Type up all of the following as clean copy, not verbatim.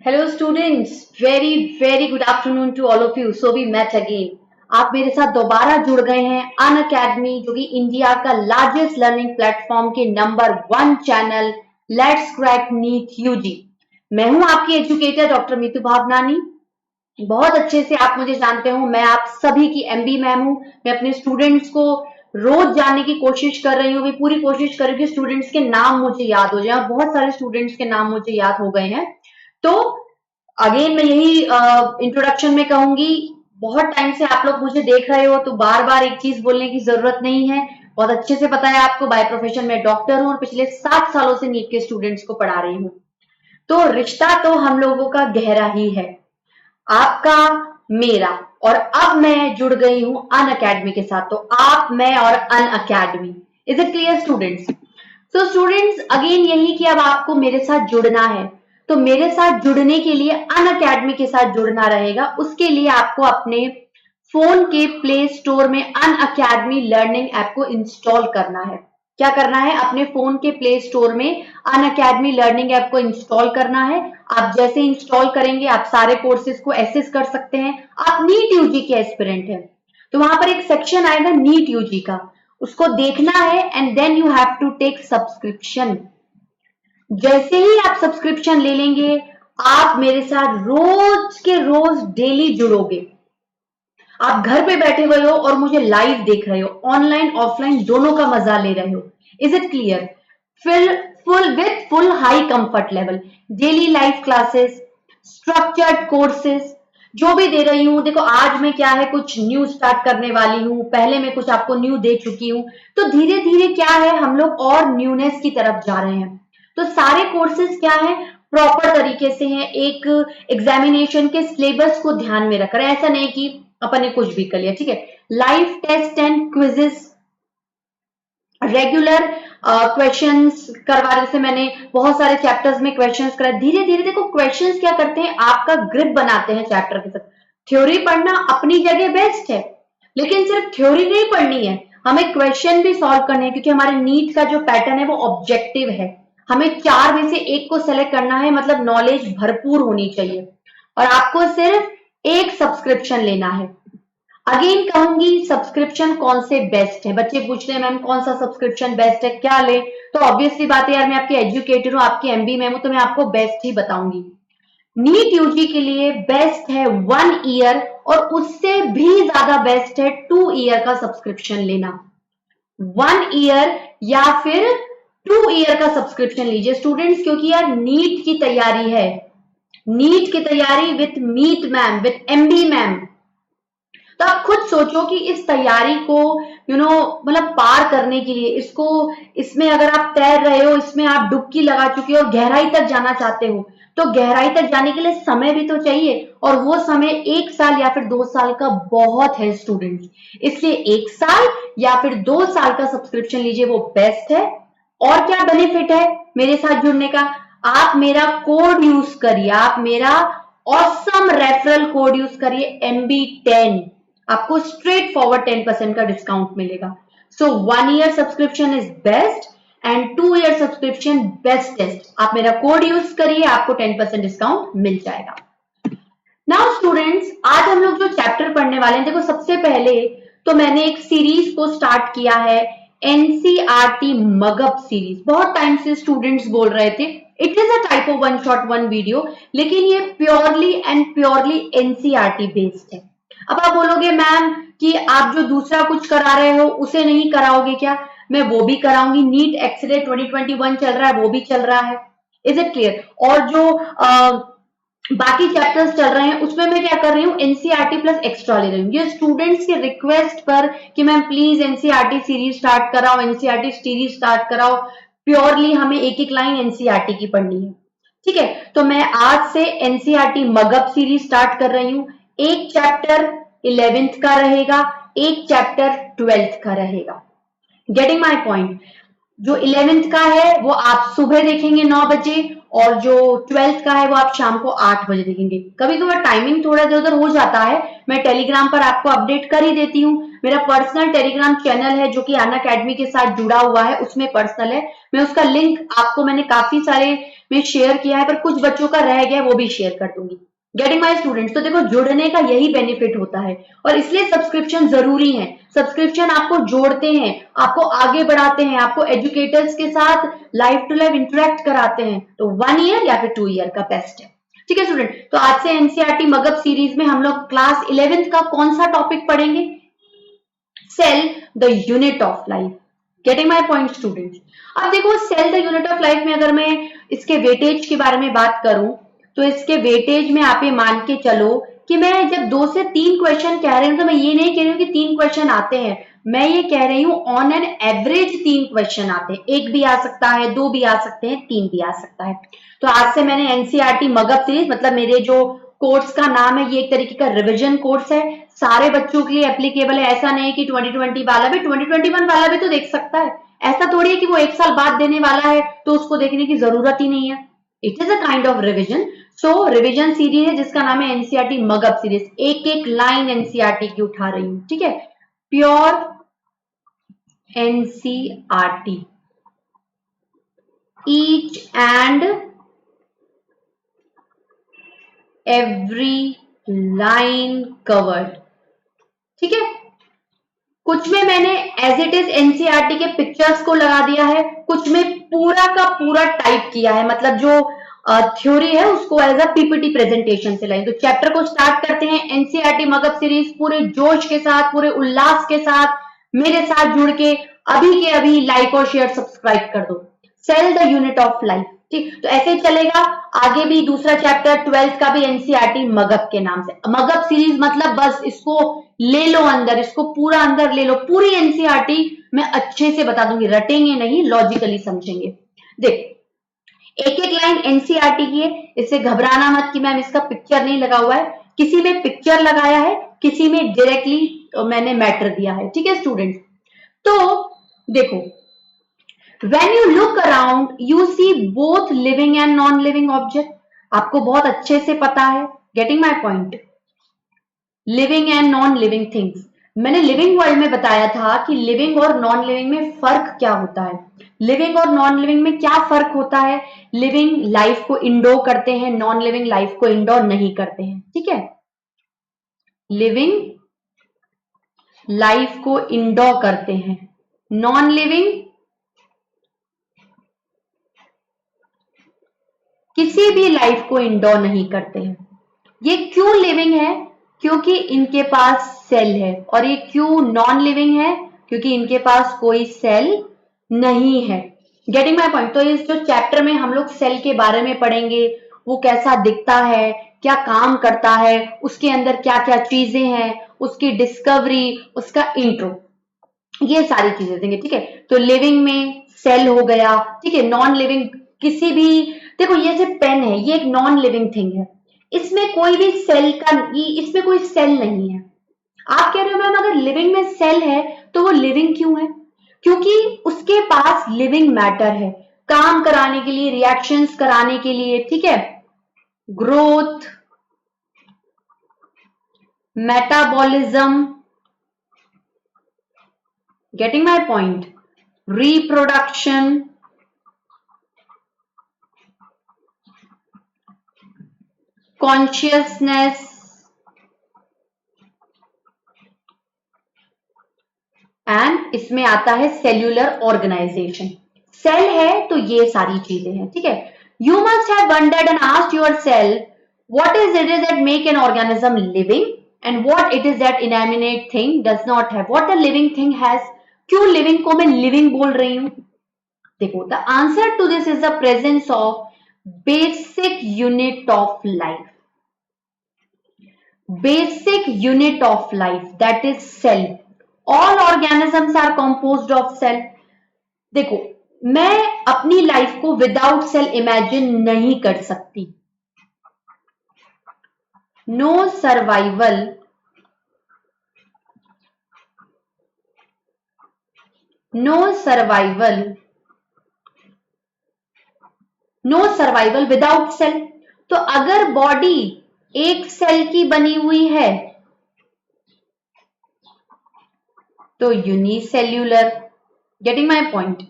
Hello students, very very good afternoon to all of you. So we met again. आप मेरे साथ दोबारा जुड़ गए हैं अन अकेडमी, जो कि इंडिया का लार्जेस्ट लर्निंग प्लेटफॉर्म के number 1 channel let's crack NEET UG. मैं हूं आपकी एजुकेटर डॉक्टर मीतू भावनानी। बहुत अच्छे से आप मुझे जानते हो, मैं आप सभी की एमबी मैम हूं। मैं अपने स्टूडेंट्स को रोज जानने की कोशिश कर रही हूँ, पूरी कोशिश कर रही हूँ कि स्टूडेंट्स के नाम मुझे याद हो जाए, और बहुत सारे स्टूडेंट्स के नाम मुझे याद हो गए हैं। तो अगेन मैं यही इंट्रोडक्शन में कहूंगी, बहुत टाइम से आप लोग मुझे देख रहे हो, तो बार बार एक चीज बोलने की जरूरत नहीं है। बहुत अच्छे से पता है आपको, बाय प्रोफेशन में डॉक्टर हूं और पिछले 7 सालों से नीट के स्टूडेंट्स को पढ़ा रही हूँ। तो रिश्ता तो हम लोगों का गहरा ही है, आपका, मेरा। और अब मैं जुड़ गई हूं अन अकेडमी के साथ, तो आप, मैं और Unacademy. Is it clear students? So students, again यही कि अब आपको मेरे साथ जुड़ना है। तो मेरे साथ जुड़ने के लिए अन अकेडमी के साथ जुड़ना रहेगा। उसके लिए आपको अपने फोन के प्ले स्टोर में अन अकेडमी लर्निंग ऐप को इंस्टॉल करना है। क्या करना है? अपने फोन के प्ले स्टोर में अन अकेडमी लर्निंग ऐप को इंस्टॉल करना है। आप जैसे इंस्टॉल करेंगे, आप सारे कोर्सेज को एक्सेस कर सकते हैं। आप नीट यूजी के एस्पिरेंट हैं, तो वहां पर एक सेक्शन आएगा नीट यूजी का, उसको देखना है। And then you have to take subscription. जैसे ही आप सब्सक्रिप्शन ले लेंगे, आप मेरे साथ रोज के रोज डेली जुड़ोगे। आप घर पे बैठे हुए हो और मुझे लाइव देख रहे हो, ऑनलाइन ऑफलाइन दोनों का मजा ले रहे हो। Is it clear? फिर full high comfort level, daily live classes, structured courses जो भी दे रही हूं। देखो, आज मैं क्या है, कुछ न्यू स्टार्ट करने वाली हूं। पहले मैं कुछ आपको न्यू दे चुकी हूं, तो धीरे धीरे क्या है, हम लोग और न्यूनेस की तरफ जा रहे हैं। तो सारे कोर्सेज क्या है, प्रॉपर तरीके से हैं, एक एग्जामिनेशन के सिलेबस को ध्यान में रख रहे हैं। ऐसा नहीं कि अपन ने कुछ भी कर लिया, ठीक है। Live test and quizzes, regular questions करवा रहे। जैसे मैंने बहुत सारे चैप्टर्स में क्वेश्चंस कराए। धीरे धीरे देखो, क्वेश्चंस क्या करते हैं, आपका ग्रिप बनाते हैं चैप्टर के साथ। थ्योरी पढ़ना अपनी जगह बेस्ट है, लेकिन सिर्फ थ्योरी नहीं पढ़नी है, हमें क्वेश्चन भी सॉल्व करने हैं। क्योंकि हमारे नीट का जो पैटर्न है वो ऑब्जेक्टिव है। हमें 4 में से एक को सेलेक्ट करना है, मतलब नॉलेज भरपूर होनी चाहिए। और आपको सिर्फ एक सब्सक्रिप्शन लेना है। अगेन कहूंगी, सब्सक्रिप्शन कौन से बेस्ट है। बच्चे पूछ रहे हैं मैम कौन सा सब्सक्रिप्शन बेस्ट है, क्या ले? तो ऑब्वियसली बात है यार, मैं आपकी एजुकेटर हूं, आपकी एमबी मैम हूं, तो मैं आपको बेस्ट ही बताऊंगी। नीट यूजी के लिए बेस्ट है 1 ईयर, और उससे भी ज्यादा बेस्ट है 2 ईयर का सब्सक्रिप्शन लेना। 1 ईयर या फिर 2 ईयर का सब्सक्रिप्शन लीजिए स्टूडेंट्स, क्योंकि यार नीट की तैयारी है, नीट की तैयारी विथ मीट मैम, विथ एमबी मैम। तो आप खुद सोचो कि इस तैयारी को मतलब पार करने के लिए, इसमें अगर आप तैर रहे हो, इसमें आप डुबकी लगा चुके हो और गहराई तक जाना चाहते हो, तो गहराई तक जाने के लिए समय भी तो चाहिए। और वो समय 1 साल या फिर 2 साल का बहुत है स्टूडेंट्स। इसलिए 1 साल या फिर 2 साल का सब्सक्रिप्शन लीजिए, वो बेस्ट है। और क्या बेनिफिट है मेरे साथ जुड़ने का? आप मेरा कोड यूज करिए, आप मेरा ऑसम रेफरल कोड यूज करिए, MB10। आपको स्ट्रेट फॉरवर्ड 10% का डिस्काउंट मिलेगा। सो 1 year subscription is best and 2 year subscription bestest. आप मेरा कोड यूज करिए, आपको 10% डिस्काउंट मिल जाएगा। नाउ स्टूडेंट्स, आज हम लोग जो चैप्टर पढ़ने वाले हैं, देखो सबसे पहले तो मैंने एक सीरीज को स्टार्ट किया है, एनसीईआरटी मगअप सीरीज। बहुत टाइम से स्टूडेंट्स बोल रहे थे it is a type of one shot one video, लेकिन ये purely and purely NCERT based है। अब आप बोलोगे मैम कि आप जो दूसरा कुछ करा रहे हो उसे नहीं कराओगे क्या? मैं वो भी कराऊंगी। नीट एक्सले 2021 चल रहा है, वो भी चल रहा है। Is it clear? और जो बाकी चैप्टर्स चल रहे हैं, उसमें मैं क्या कर रही हूँ, एनसीईआरटी प्लस एक्स्ट्रा ले रही हूँ। ये स्टूडेंट्स के रिक्वेस्ट पर कि ma'am please NCERT series start कराओ, एनसीईआरटी सीरीज स्टार्ट कराओ। प्योरली हमें एक एक लाइन एनसीईआरटी की पढ़नी है, ठीक है। तो मैं आज से एनसीईआरटी मगअप सीरीज स्टार्ट कर रही हूँ। एक चैप्टर 11th का रहेगा, एक चैप्टर 12th का रहेगा। Getting my point? जो 11th का है वो आप सुबह देखेंगे 9 बजे, और जो 12th का है वो आप शाम को 8 बजे देखेंगे। कभी कभार टाइमिंग थोड़ा इधर उधर हो जाता है, मैं टेलीग्राम पर आपको अपडेट कर ही देती हूँ। मेरा पर्सनल टेलीग्राम चैनल है जो कि अन अकेडमी के साथ जुड़ा हुआ है, उसमें पर्सनल है, मैं उसका लिंक आपको मैंने काफी सारे में शेयर किया है, पर कुछ बच्चों का रह गया, वो भी शेयर कर दूंगी। गेटिंग माय स्टूडेंट्स, तो देखो जुड़ने का यही बेनिफिट होता है, और इसलिए सब्सक्रिप्शन जरूरी है। सब्सक्रिप्शन आपको जोड़ते हैं, आपको आगे बढ़ाते हैं, आपको एजुकेटर्स के साथ लाइव टू लाइव इंटरेक्ट कराते हैं। तो 1 ईयर या फिर 2 ईयर का बेस्ट है। ठीक है स्टूडेंट, तो आज से एनसीईआरटी मगध सीरीज में हम लोग क्लास 11th का कौन सा टॉपिक पढ़ेंगे? Cell the unit of life. Getting my point students? अब देखो, cell the unit of life में अगर मैं इसके वेटेज के बारे में बात करूं, तो इसके वेटेज में आप ये मान के चलो कि मैं जब 2 से 3 क्वेश्चन कह रही हूं, तो मैं ये नहीं कह रही हूं कि 3 क्वेश्चन आते हैं, मैं ये कह रही हूं ऑन एन एवरेज 3 क्वेश्चन आते हैं। 1 भी आ सकता है, 2 भी आ सकते हैं, 3 भी आ सकता है। तो आज से मैंने एनसीईआरटी मगध सीरीज, मतलब मेरे जो कोर्स का नाम है, ये एक तरीके का रिवीजन कोर्स है, सारे बच्चों के लिए एप्लीकेबल है। ऐसा नहीं है कि 2020 वाला भी, 2021 वाला भी तो देख सकता है। ऐसा थोड़ी है कि वो 1 साल बाद देने वाला है तो उसको देखने की जरूरत ही नहीं है। It is a kind of revision. So revision series है जिसका नाम है एनसीईआरटी मगध सीरीज। एक एक लाइन एनसीईआरटी की उठा रही हूं, ठीक है? Pure NCERT, each and every line covered. ठीक है, कुछ में मैंने एज इट इज एनसीईआरटी के पिक्चर्स को लगा दिया है, कुछ में पूरा का पूरा टाइप किया है, मतलब जो थ्योरी है उसको एज अ पीपीटी प्रेजेंटेशन से लाई। तो चैप्टर को स्टार्ट करते हैं। एनसीईआरटी मगध सीरीज पूरे जोश के साथ, पूरे उल्लास के साथ मेरे साथ जुड़ के अभी के अभी लाइक और शेयर सब्सक्राइब कर दो। Cell the unit of life. ठीक, तो ऐसे ही चलेगा आगे भी। दूसरा चैप्टर 12th का भी एनसीईआरटी मगध के नाम से। मगध सीरीज मतलब बस इसको ले लो अंदर, इसको पूरा अंदर ले लो। पूरी एनसीईआरटी मैं अच्छे से बता दूंगी, रटेंगे नहीं, लॉजिकली समझेंगे। देख, एक एक लाइन एनसीईआरटी की है, इससे घबराना मत कि मैम इसका पिक्चर नहीं लगा हुआ है। किसी में पिक्चर लगाया है, किसी में डायरेक्टली मैंने मैटर दिया है। ठीक है स्टूडेंट्स, तो देखो, when you look around you see both living and non living object। आपको बहुत अच्छे से पता है, getting my point, living and non living things. मैंने लिविंग वर्ल्ड में बताया था कि लिविंग और नॉन लिविंग में फर्क क्या होता है। लिविंग और नॉन लिविंग में क्या फर्क होता है? लिविंग लाइफ को इंडोर करते हैं, नॉन लिविंग लाइफ को इंडोर नहीं करते हैं। ठीक है, लिविंग लाइफ को इंडोर करते हैं, नॉन लिविंग किसी भी लाइफ को इंडोर नहीं करते हैं। ये क्यों लिविंग है? क्योंकि इनके पास सेल है। और ये क्यों नॉन लिविंग है? क्योंकि इनके पास कोई सेल नहीं है। Getting my point? तो इस जो चैप्टर में हम लोग सेल के बारे में पढ़ेंगे, वो कैसा दिखता है, क्या काम करता है, उसके अंदर क्या क्या चीजें हैं, उसकी डिस्कवरी, उसका इंट्रो, ये सारी चीजें देंगे। ठीक है, तो लिविंग में सेल हो गया, ठीक है। नॉन लिविंग किसी भी, देखो ये जो पेन है ये एक नॉन लिविंग थिंग है, इसमें कोई भी सेल का, इसमें कोई सेल नहीं है। आप कह रहे हो मैम अगर लिविंग में सेल है तो वो लिविंग क्यों है? क्योंकि उसके पास लिविंग मैटर है, काम कराने के लिए, रिएक्शंस कराने के लिए। ठीक है, growth, metabolism, getting my point, reproduction, consciousness, and इसमें आता है सेल्यूलर ऑर्गेनाइजेशन। सेल है तो ये सारी चीजें हैं। ठीक है, you must have wondered and asked yourself what is it is that make an organism living and what it is that inanimate thing does not have, what a living thing has. क्यों living को मैं living बोल रही हूं? देखो, the answer to this is the presence of basic unit of life, basic unit of life, that is cell। all organisms are composed of cell। देखो, मैं अपनी लाइफ को विदाउट सेल इमेजिन नहीं कर सकती। No survival no survival without cell. तो अगर body एक सेल की बनी हुई है तो यूनिसेल्यूलर। Getting my point?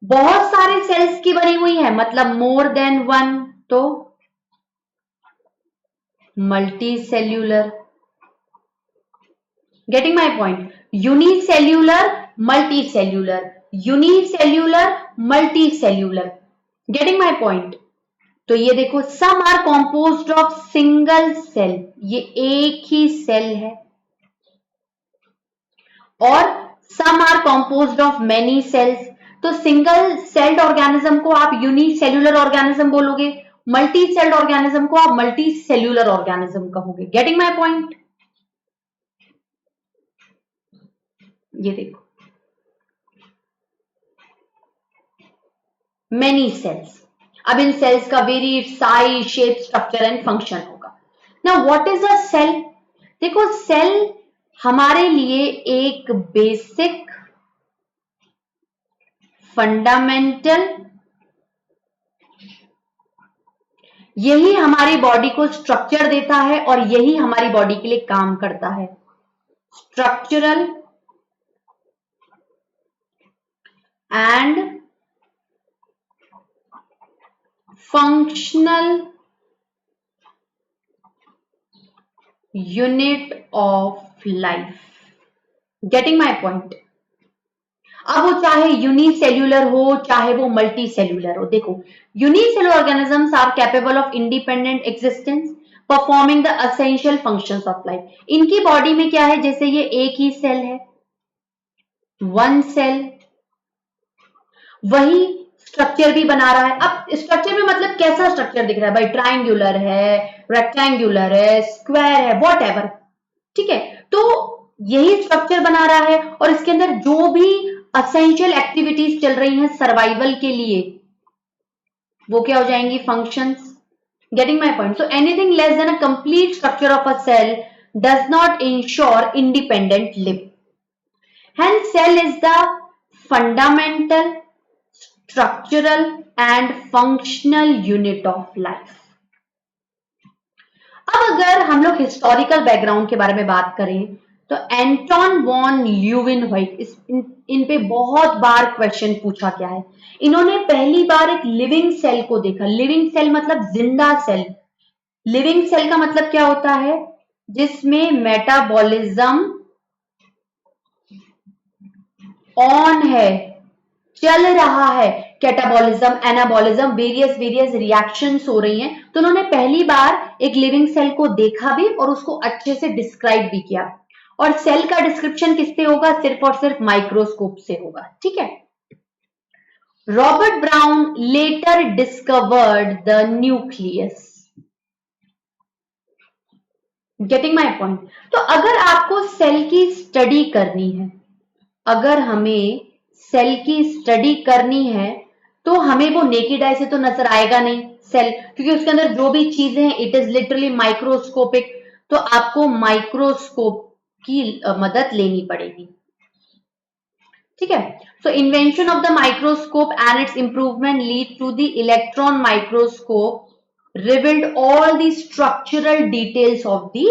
बहुत सारे सेल्स की बनी हुई है मतलब मोर देन वन तो multicellular. Getting my point? Unicellular multicellular, unicellular multicellular. Getting my point? तो ये देखो some are composed of single cell, ये एक ही सेल है, और some are composed of many cells. तो सिंगल सेल्ड ऑर्गेनिज्म को आप यूनिसेल्यूलर ऑर्गेनिज्म बोलोगे, मल्टी सेल्ड ऑर्गेनिज्म को आप मल्टी सेल्यूलर ऑर्गेनिज्म कहोगे। Getting my point? ये देखो मेनी सेल्स। अब इन सेल्स का variate size, shape, structure and function होगा। Now what is a cell? देखो सेल हमारे लिए एक बेसिक, फंडामेंटल, यही हमारी बॉडी को स्ट्रक्चर देता है और यही हमारी बॉडी के लिए काम करता है। Structural and functional unit of life. Getting my point? अब वो चाहे यूनिसेल्यूलर हो चाहे वो मल्टी सेल्यूलर हो। देखो unicellular organisms are capable of independent existence performing the essential functions of life. इनकी बॉडी में क्या है, जैसे ये एक ही सेल है, वन सेल, वही स्ट्रक्चर भी बना रहा है। अब स्ट्रक्चर में मतलब कैसा स्ट्रक्चर दिख रहा है भाई, ट्राइंगुलर है, रेक्टेंगुलर है, स्क्वायर है, वॉट एवर, ठीक है। तो यही स्ट्रक्चर बना रहा है और इसके अंदर जो भी असेंशियल एक्टिविटीज चल रही हैं सर्वाइवल के लिए वो क्या हो जाएंगी, functions. Getting my point? So anything less than a complete structure of a cell does not ensure independent live. Hence, cell is the fundamental, structural and functional unit of life. अब अगर हम लोग हिस्टोरिकल बैकग्राउंड के बारे में बात करें तो एंटोन वॉन ल्यूविनहोइट, इन पे बहुत बार क्वेश्चन पूछा गया है। इन्होंने पहली बार एक लिविंग सेल को देखा। लिविंग सेल मतलब जिंदा सेल। लिविंग सेल का मतलब क्या होता है, जिसमें मेटाबॉलिज्म ऑन है, चल रहा है, कैटाबॉलिज्म, एनाबॉलिज्म, वेरियस रिएक्शंस हो रही हैं। तो उन्होंने पहली बार एक लिविंग सेल को देखा भी और उसको अच्छे से डिस्क्राइब भी किया। और सेल का डिस्क्रिप्शन किससे होगा, सिर्फ और सिर्फ माइक्रोस्कोप से होगा, ठीक है। Robert Brown later discovered the nucleus. Getting my point? तो अगर आपको सेल की स्टडी करनी है, अगर हमें सेल की स्टडी करनी है तो हमें वो नेकेड आई से तो नजर आएगा नहीं सेल, क्योंकि उसके अंदर जो भी चीजें हैं इट इज लिटरली माइक्रोस्कोपिक। तो आपको माइक्रोस्कोप की मदद लेनी पड़ेगी, ठीक है। So invention of the microscope and its improvement lead to the electron microscope revealed all the structural details of the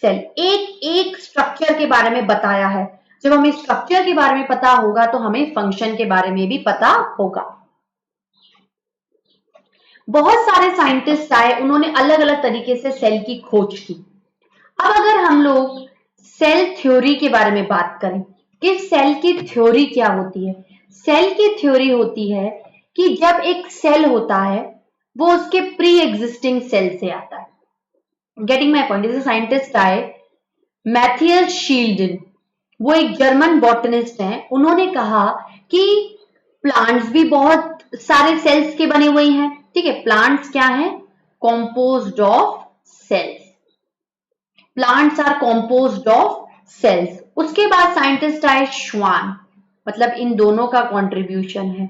cell. एक एक स्ट्रक्चर के बारे में बताया है। जब हमें स्ट्रक्चर के बारे में पता होगा तो हमें फंक्शन के बारे में भी पता होगा। बहुत सारे साइंटिस्ट आए, उन्होंने अलग अलग तरीके से सेल की खोज की। अब अगर हम लोग सेल थ्योरी के बारे में बात करें कि सेल की थ्योरी क्या होती है, सेल की थ्योरी होती है कि जब एक सेल होता है वो उसके प्री एग्जिस्टिंग सेल से आता है। Getting my point? जैसे साइंटिस्ट आए मैथियस शील्डन, वो एक जर्मन बॉटनिस्ट हैं, उन्होंने कहा कि प्लांट्स भी बहुत सारे सेल्स के बने हुए हैं, ठीक है। प्लांट्स क्या है, composed of cells. Plants are composed of cells. उसके बाद साइंटिस्ट आए श्वान, मतलब इन दोनों का कंट्रीब्यूशन है,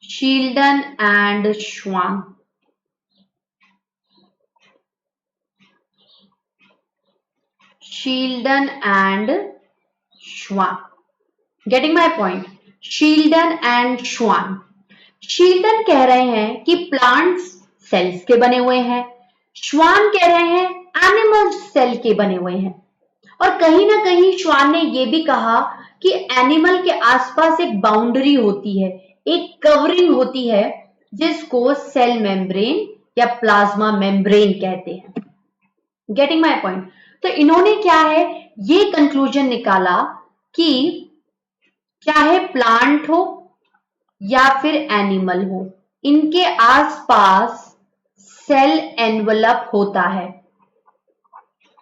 शील्डन एंड श्वान। शील्डन एंड श्वान। Getting my point? Schleiden and श्वान। शील्टन कह रहे हैं कि प्लांट्स सेल्स के बने हुए हैं, श्वान कह रहे हैं एनिमल्स सेल के बने हुए हैं। और कहीं ना कहीं श्वान ने यह भी कहा कि एनिमल के आसपास एक बाउंड्री होती है, एक कवरिंग होती है, जिसको सेल मेम्ब्रेन या प्लाज्मा मेम्ब्रेन कहते हैं। Getting my point? तो इन्होंने क्या है, ये कंक्लूजन निकाला कि चाहे प्लांट हो या फिर एनिमल हो, इनके आसपास सेल एनवलप होता है,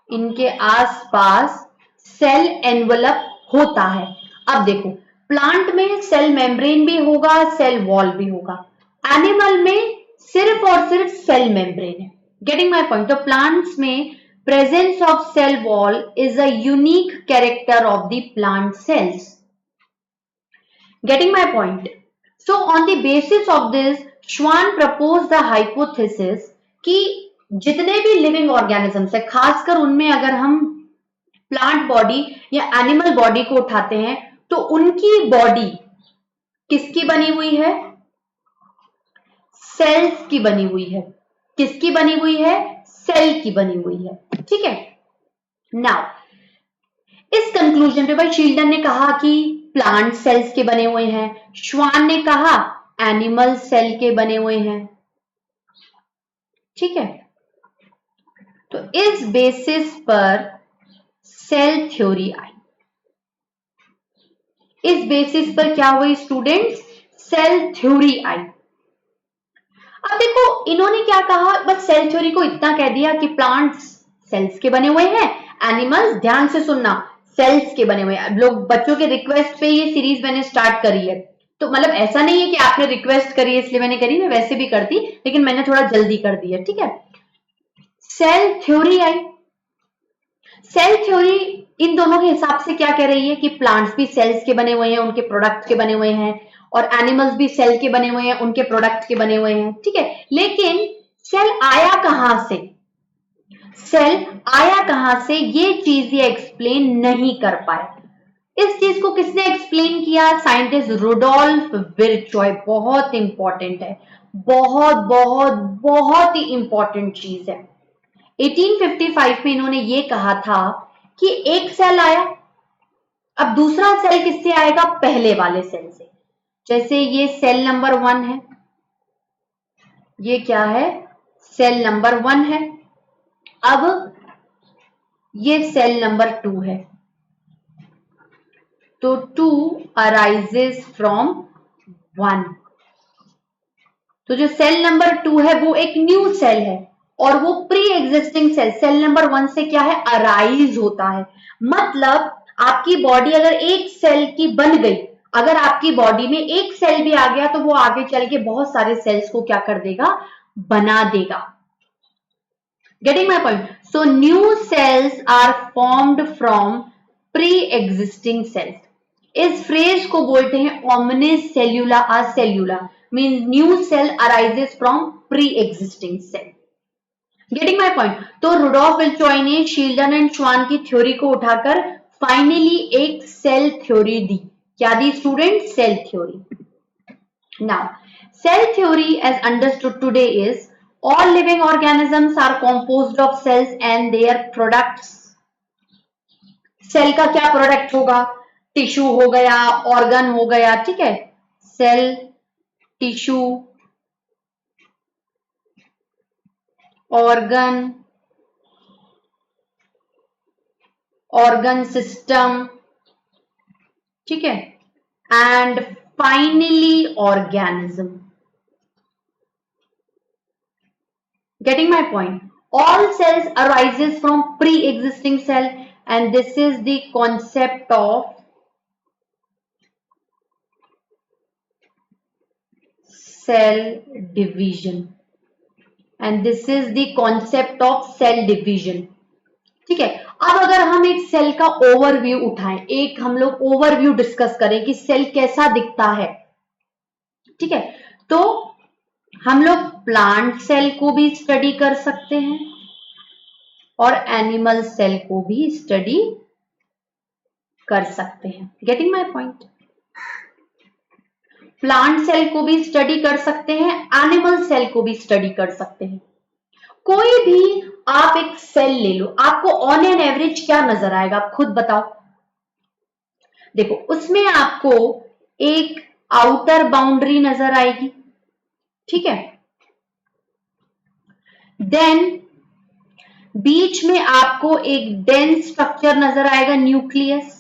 इनके आसपास सेल एनवलप होता है। अब देखो, प्लांट में सेल मेम्ब्रेन भी होगा, सेल वॉल भी होगा, एनिमल में सिर्फ और सिर्फ सेल मेम्ब्रेन है। Getting my point? तो प्लांट्स में presence of cell wall is a unique character of the plant cells. Getting my point? So on the basis of this, Schwann proposed the hypothesis कि जितने भी living organisms है, खासकर उनमें अगर हम प्लांट बॉडी या एनिमल बॉडी को उठाते हैं, तो उनकी बॉडी किसकी बनी हुई है? सेल्स की बनी हुई है। किसकी बनी हुई है? सेल की बनी हुई है। ठीक है। नाउ इस कंक्लूजन पे भाई शील्टन ने कहा कि प्लांट सेल्स के बने हुए हैं, श्वान ने कहा एनिमल सेल के बने हुए हैं। ठीक है। तो इस बेसिस पर सेल थ्योरी आई। इस बेसिस पर क्या हुई स्टूडेंट्स? सेल थ्योरी आई। अब देखो इन्होंने क्या कहा, बस सेल थ्योरी को इतना कह दिया कि प्लांट्स सेल्स के बने हुए हैं, एनिमल्स, ध्यान से सुनना, सेल्स के बने हुए हैं। लोग बच्चों के रिक्वेस्ट पे ये सीरीज मैंने स्टार्ट करी है, तो मतलब ऐसा नहीं है कि आपने रिक्वेस्ट करी है इसलिए मैंने करी, मैं वैसे भी करती, लेकिन मैंने थोड़ा जल्दी कर दिया। ठीक है। सेल थ्योरी आई। सेल थ्योरी इन दोनों के हिसाब से क्या कह रही है कि प्लांट्स भी सेल्स के बने हुए हैं, उनके प्रोडक्ट के बने हुए हैं, और एनिमल्स भी सेल के बने हुए हैं, उनके प्रोडक्ट के बने हुए हैं। ठीक है। लेकिन सेल आया कहां से? सेल आया कहां से, ये चीज ये एक्सप्लेन नहीं कर पाए। इस चीज को किसने एक्सप्लेन किया? Scientist Rudolf Virchow. बहुत इंपॉर्टेंट है, बहुत बहुत बहुत ही इंपॉर्टेंट चीज है। 1855 में इन्होंने ये कहा था कि एक सेल आया, अब दूसरा सेल किससे आएगा? पहले वाले सेल से। जैसे ये सेल नंबर 1 है, ये क्या है? सेल नंबर 1 है। अब ये सेल नंबर 2 है, तो 2 अराइजेस फ्रॉम 1। तो जो सेल नंबर 2 है वो एक न्यू सेल है, और वो प्री एग्जिस्टिंग सेल नंबर 1 से क्या है? अराइज होता है। मतलब आपकी बॉडी अगर एक सेल की बन गई, अगर आपकी बॉडी में एक सेल भी आ गया, तो वो आगे चल के बहुत सारे सेल्स को क्या कर देगा? बना देगा। Getting my point? So new cells are formed from pre existing cells. इस फ्रेज को बोलते हैं omnis cellula a cellula, means new cell arises from pre-existing cell. Getting my point? तो रुडोल्फ विर्चॉय ने शील्डन एंड श्वान की थ्योरी को उठाकर फाइनली एक सेल थ्योरी दी। क्या दी student? Cell theory. Now cell theory as understood today is all living organisms are composed of cells and their products. Cell का क्या प्रोडक्ट होगा? टिश्यू हो गया, ऑर्गन हो गया। ठीक है। Cell, tissue, organ, organ system. ठीक है। And finally organism. Getting my point? All cells arises from pre-existing cell, and this is the concept of cell division, and this is the concept of cell division. ठीक है। अब अगर हम एक cell का overview उठाएं, एक हम लोग ओवरव्यू डिस्कस करें कि सेल कैसा दिखता है। ठीक है। तो हम लोग प्लांट सेल को भी स्टडी कर सकते हैं और एनिमल सेल को भी स्टडी कर सकते हैं। Getting my point? Plant cell को भी स्टडी कर सकते हैं, एनिमल सेल को भी स्टडी कर सकते हैं। कोई भी आप एक सेल ले लो, आपको ऑन एन एवरेज क्या नजर आएगा, आप खुद बताओ। देखो उसमें आपको एक आउटर बाउंड्री नजर आएगी, ठीक है, देन बीच में आपको एक डेंस स्ट्रक्चर नजर आएगा, न्यूक्लियस।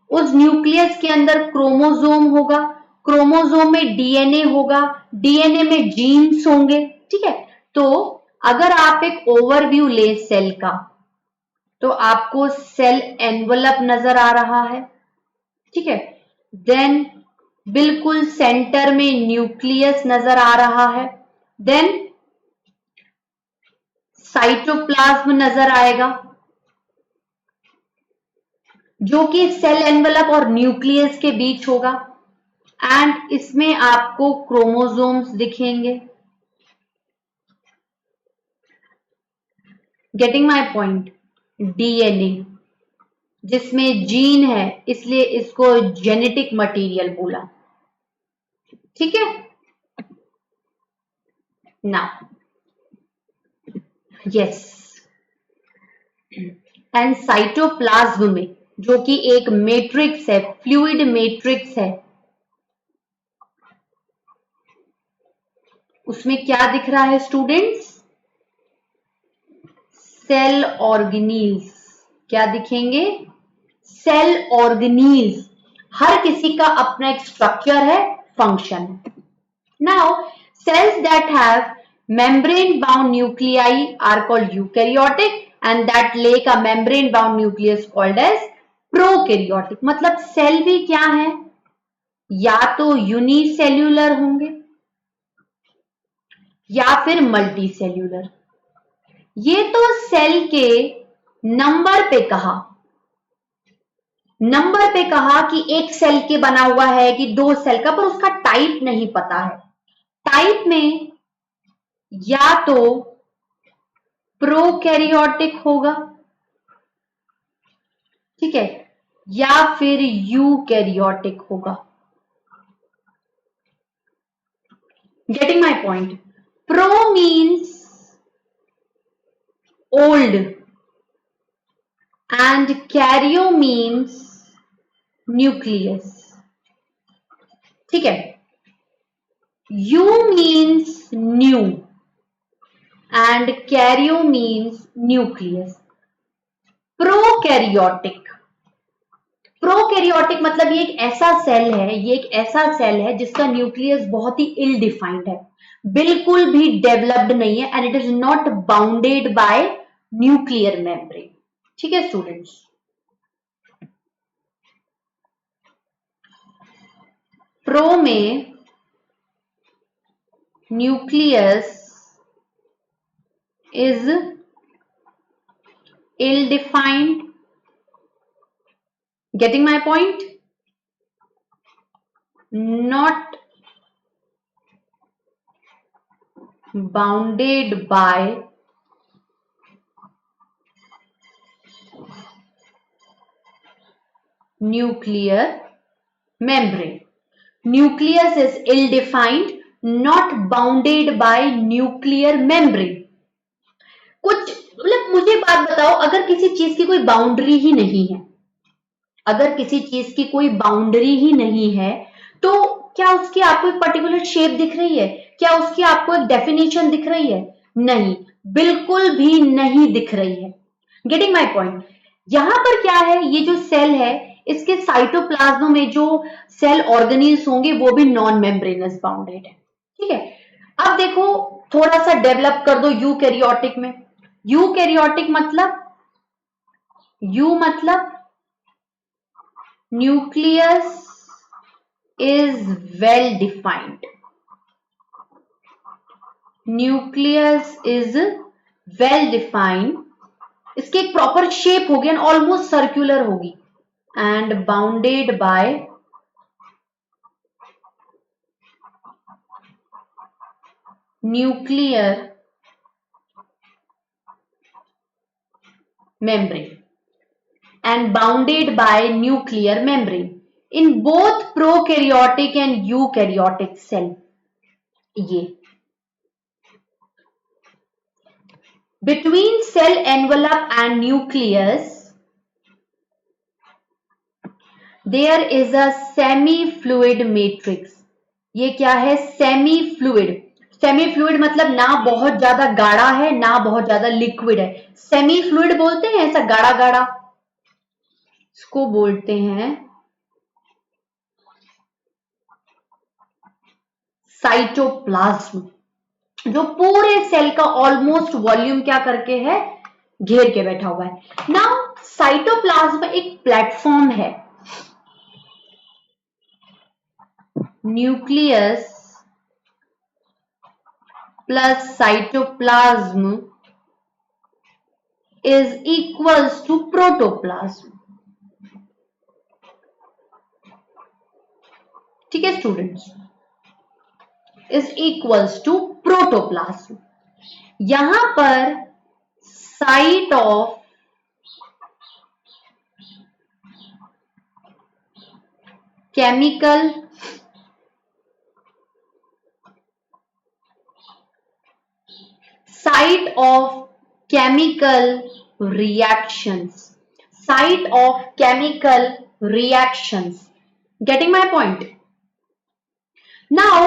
उस न्यूक्लियस के अंदर क्रोमोसोम होगा, क्रोमोसोम में डीएनए होगा, डीएनए में जीन्स होंगे, ठीक है। तो अगर आप एक ओवरव्यू ले सेल का, तो आपको सेल एनवलप नजर आ रहा है, ठीक है। देन बिल्कुल सेंटर में न्यूक्लियस नजर आ रहा है, देन साइटोप्लाज्म नजर आएगा, जो कि सेल एनवलप और न्यूक्लियस के बीच होगा, एंड इसमें आपको क्रोमोसोम्स दिखेंगे। Getting my point? डीएनए जिसमें जीन है, इसलिए इसको जेनेटिक मटेरियल बोला, ठीक है ना। यस, एंड साइटोप्लाज्म में, जो कि एक मैट्रिक्स है, फ्लूइड मैट्रिक्स है, उसमें क्या दिख रहा है स्टूडेंट्स? Cell organelles. क्या दिखेंगे? Cell organelles. हर किसी का अपना एक स्ट्रक्चर है, फंक्शन है। Now cells that have membrane bound nuclei are called eukaryotic and that lack a membrane bound nucleus called as prokaryotic। मतलब सेल भी क्या है? या तो यूनिसेल्यूलर होंगे या फिर मल्टी सेल्यूलर। ये तो सेल के नंबर पे कहा, नंबर पे कहा कि एक सेल के बना हुआ है कि दो सेल का, पर उसका टाइप नहीं पता है। टाइप में या तो प्रोकैरियोटिक होगा, ठीक है, या फिर यूकैरियोटिक होगा। Getting my point? Pro means old and Cairo means nucleus, ठीक है। You means new and Cairo means nucleus. Prokaryotic, prokaryotic मतलब ये एक ऐसा सेल है, ये एक ऐसा सेल है जिसका न्यूक्लियस बहुत ही इल डिफाइंड है, बिल्कुल भी डेवलप्ड नहीं है, and it is not bounded by nuclear membrane, ठीक है स्टूडेंट्स। प्रो में nucleus is ill defined. Getting my point? Not bounded by nuclear membrane. Nucleus is ill-defined, not bounded by nuclear membrane. कुछ मतलब मुझे बात बताओ, अगर किसी चीज की कोई बाउंड्री ही नहीं है, अगर किसी चीज की कोई बाउंड्री ही नहीं है, तो क्या उसकी आपको एक पर्टिकुलर शेप दिख रही है? क्या उसकी आपको एक डेफिनेशन दिख रही है? नहीं, बिल्कुल भी नहीं दिख रही है। Getting my point? यहां पर क्या है, ये जो सेल है, इसके साइटोप्लाज्म में जो सेल ऑर्गेनील्स होंगे वो भी नॉन मेम्ब्रेनस बाउंडेड है, ठीक है। अब देखो थोड़ा सा डेवलप कर दो यूकैरियोटिक में। यूकैरियोटिक मतलब, यू मतलब nucleus is well defined, nucleus is well defined, इसकी एक प्रॉपर शेप होगी एंड ऑलमोस्ट सर्कुलर होगी, and bounded by nuclear membrane, and bounded by nuclear membrane। In both prokaryotic and eukaryotic cell. ये between cell envelope and nucleus there is a semi fluid matrix। ये क्या है? Semi fluid. Semi fluid मतलब ना बहुत ज्यादा गाढ़ा है ना बहुत ज्यादा लिक्विड है, सेमी फ्लूइड बोलते हैं ऐसा गाढ़ा गाढ़ा, इसको बोलते हैं साइटोप्लाज्म, जो पूरे सेल का ऑलमोस्ट वॉल्यूम क्या करके है? घेर के बैठा हुआ है। नाउ साइटोप्लाज्म एक प्लेटफॉर्म है। Nucleus plus cytoplasm is equals to protoplasm। ठीक है students, is equals to protoplasm। यहां पर site of chemical site of chemical reactions, site of chemical reactions, getting my point? now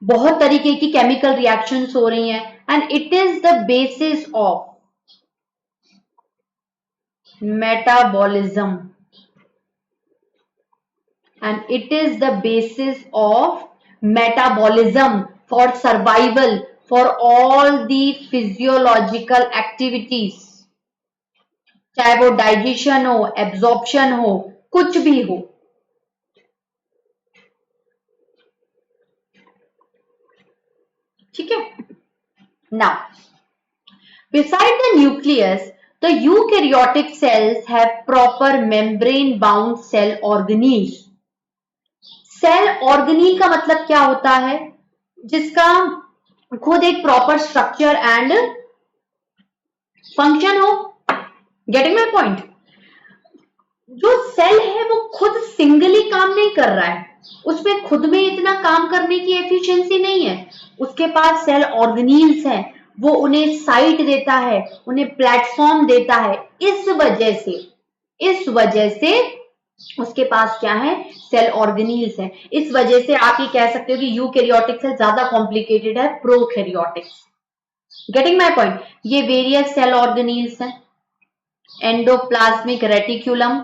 बहुत तरीके की केमिकल रिएक्शंस हो रही हैं and it is the basis of metabolism, and it is the basis of metabolism for survival for all the physiological activities, चाहे वो digestion हो, absorption हो, कुछ भी हो। ठीक है। Now, beside the nucleus, the eukaryotic cells have proper membrane-bound cell organelles। Cell organelle का मतलब क्या होता है? जिसका खुद एक प्रॉपर स्ट्रक्चर एंड फंक्शन हो। Getting my point? जो सेल है वो खुद सिंगली काम नहीं कर रहा है, उसमें खुद में इतना काम करने की एफिशिएंसी नहीं है, उसके पास सेल ऑर्गेनील्स है, वो उन्हें साइट देता है, उन्हें प्लेटफॉर्म देता है। इस वजह से उसके पास क्या है? सेल ऑर्गेनील्स है। इस वजह से आप ये कह सकते हो कि यूकैरियोटिक सेल ज्यादा कॉम्प्लिकेटेड है प्रोकैरियोटिक। Getting my point? ये वेरियस सेल ऑर्गेनील्स हैं। एंडोप्लाज्मिक रेटिक्यूलम,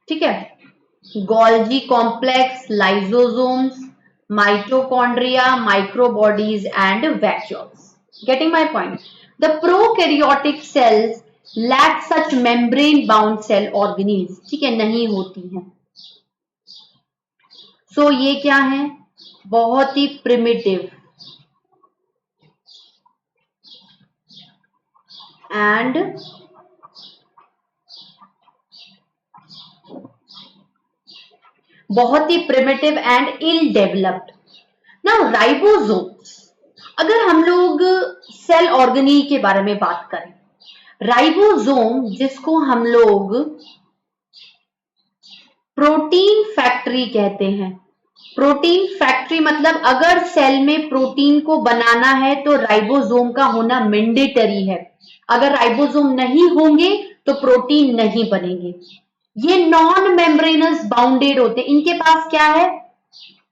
ठीक है, Golgi complex, lysosomes, mitochondria, microbodies and vacuoles. Getting my point? The prokaryotic cells lack such membrane bound cell organelles. ठीक है, नहीं होती हैं। सो ये क्या है? बहुत ही primitive and ill developed. Now ribosomes, अगर हम लोग सेल ऑर्गेनील के बारे में बात करें, राइबोसोम जिसको हम लोग प्रोटीन फैक्ट्री कहते हैं। प्रोटीन फैक्ट्री मतलब अगर सेल में प्रोटीन को बनाना है तो राइबोसोम का होना मैंडेटरी है। अगर राइबोसोम नहीं होंगे तो प्रोटीन नहीं बनेंगे। ये नॉन मेम्ब्रेनस बाउंडेड होते हैं। इनके पास क्या है?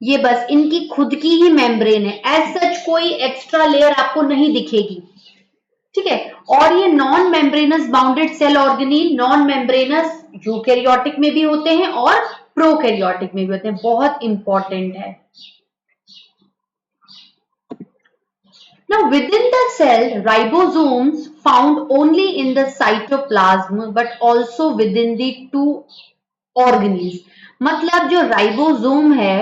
ये बस इनकी खुद की ही मेम्ब्रेन है। एज सच कोई एक्स्ट्रा लेयर आपको नहीं दिखेगी। ठीक है, और ये non membranous bounded cell organelle non membranous eukaryotic में भी होते हैं और प्रोकैरियोटिक में भी होते हैं। बहुत इंपॉर्टेंट है। Now within the cell, ribosomes found only in the cytoplasm but also within the two organelles। मतलब जो राइबोसोम है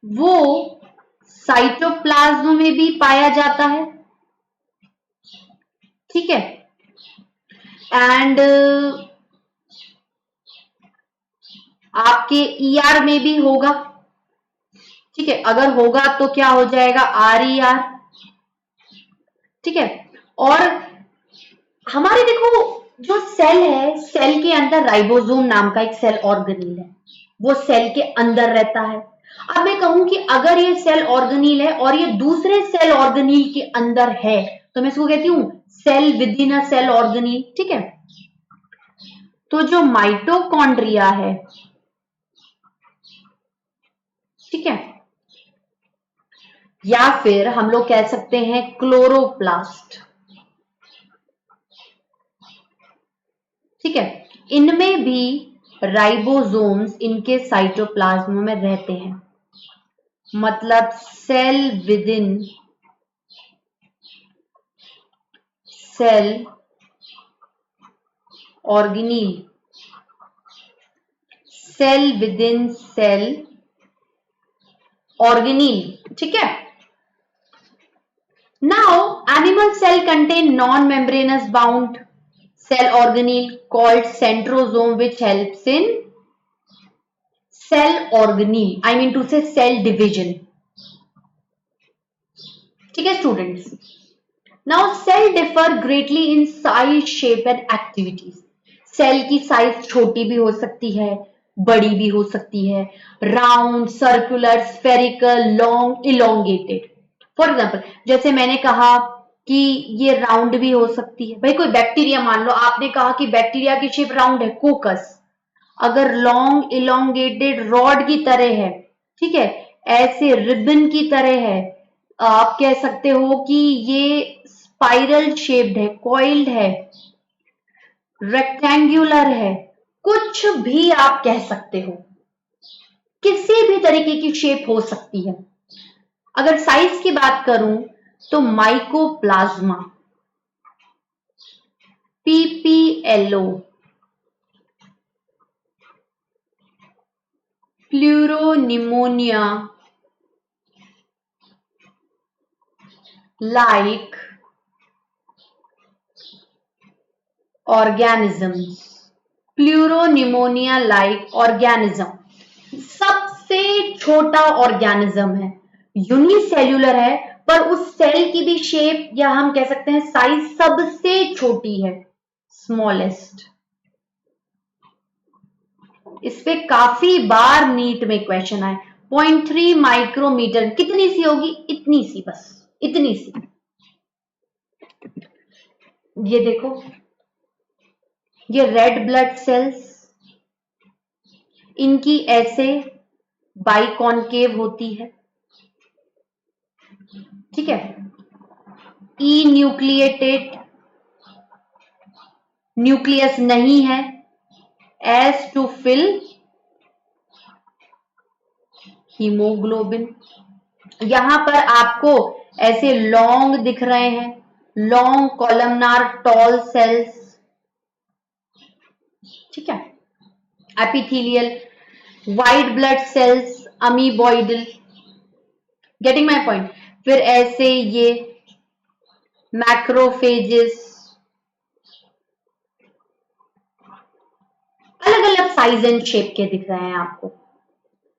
वो साइटोप्लाज्म में भी पाया जाता है। ठीक है, एंड आपके ईआर में भी होगा। ठीक है, अगर होगा तो क्या हो जाएगा? RER। ठीक है, और हमारे देखो जो सेल है, सेल के अंदर राइबोसोम नाम का एक सेल ऑर्गेनील है, वो सेल के अंदर रहता है। अब मैं कहूं कि अगर ये सेल ऑर्गेनील है और ये दूसरे सेल ऑर्गेनील के अंदर है, तो मैं इसको कहती हूं cell within a cell organelle. ठीक है, तो जो माइटोकॉन्ड्रिया है, ठीक है, या फिर हम लोग कह सकते हैं क्लोरोप्लास्ट, ठीक है, इनमें भी राइबोसोम्स इनके साइटोप्लाज्म में रहते हैं। मतलब cell within cell organelle, cell within cell organelle. ठीक है, now animal cell contain non membranous bound cell organelle called centrosome which helps in cell organelle, I mean to say cell division. ठीक है students, now cell differ greatly in size, shape and activities. Cell की size छोटी भी हो सकती है, बड़ी भी हो सकती है, round, circular, spherical, long, elongated. For example जैसे मैंने कहा कि ये राउंड भी हो सकती है। भाई कोई बैक्टीरिया, मान लो आपने कहा कि बैक्टीरिया की शेप राउंड है, कोकस, अगर लॉन्ग इलोंगेटेड रॉड की तरह है, ठीक है, ऐसे रिबन की तरह है, आप कह सकते हो कि ये स्पाइरल शेप्ड है, कॉइल्ड है, रेक्टेंगुलर है, कुछ भी आप कह सकते हो, किसी भी तरीके की शेप हो सकती है। अगर साइज की बात करूं तो mycoplasma, PPLO, pleuropneumonia like organisms, pleuropneumonia like organism सबसे छोटा ऑर्गेनिज्म है, यूनिसेल्यूलर है, पर उस सेल की भी शेप या हम कह सकते हैं साइज सबसे छोटी है, स्मॉलेस्ट। इस पे काफी बार नीट में क्वेश्चन आए। 0.3 माइक्रोमीटर, कितनी सी होगी? इतनी सी, बस इतनी सी। ये देखो, ये रेड ब्लड सेल्स, इनकी ऐसे बाइकॉन्केव होती है, ठीक है, ई न्यूक्लिएटेड, न्यूक्लियस नहीं है, एस टू फिल हीमोग्लोबिन। यहां पर आपको ऐसे लॉन्ग दिख रहे हैं, लॉन्ग कॉलमनार टॉल सेल्स, ठीक है, epithelial, white blood cells, amoeboidal, getting my point. फिर ऐसे ये मैक्रोफेजेस, अलग अलग साइज एंड शेप के दिख रहे हैं आपको।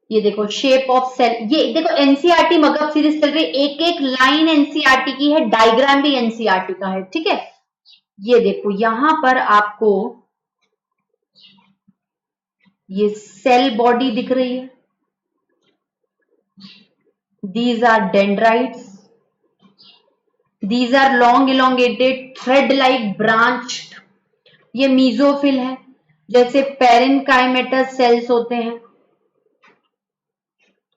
ये देखो शेप ऑफ सेल, ये देखो एनसीईआरटी मगध सीरीज चल रही है, एक एक लाइन एनसीईआरटी की है, डायग्राम भी एनसीईआरटी का है, ठीक है। ये देखो यहां पर आपको ये सेल बॉडी दिख रही है, these are dendrites, these are long elongated thread like branched, ये मीजोफिल है, जैसे पेरेनकाइमेटस सेल्स होते हैं,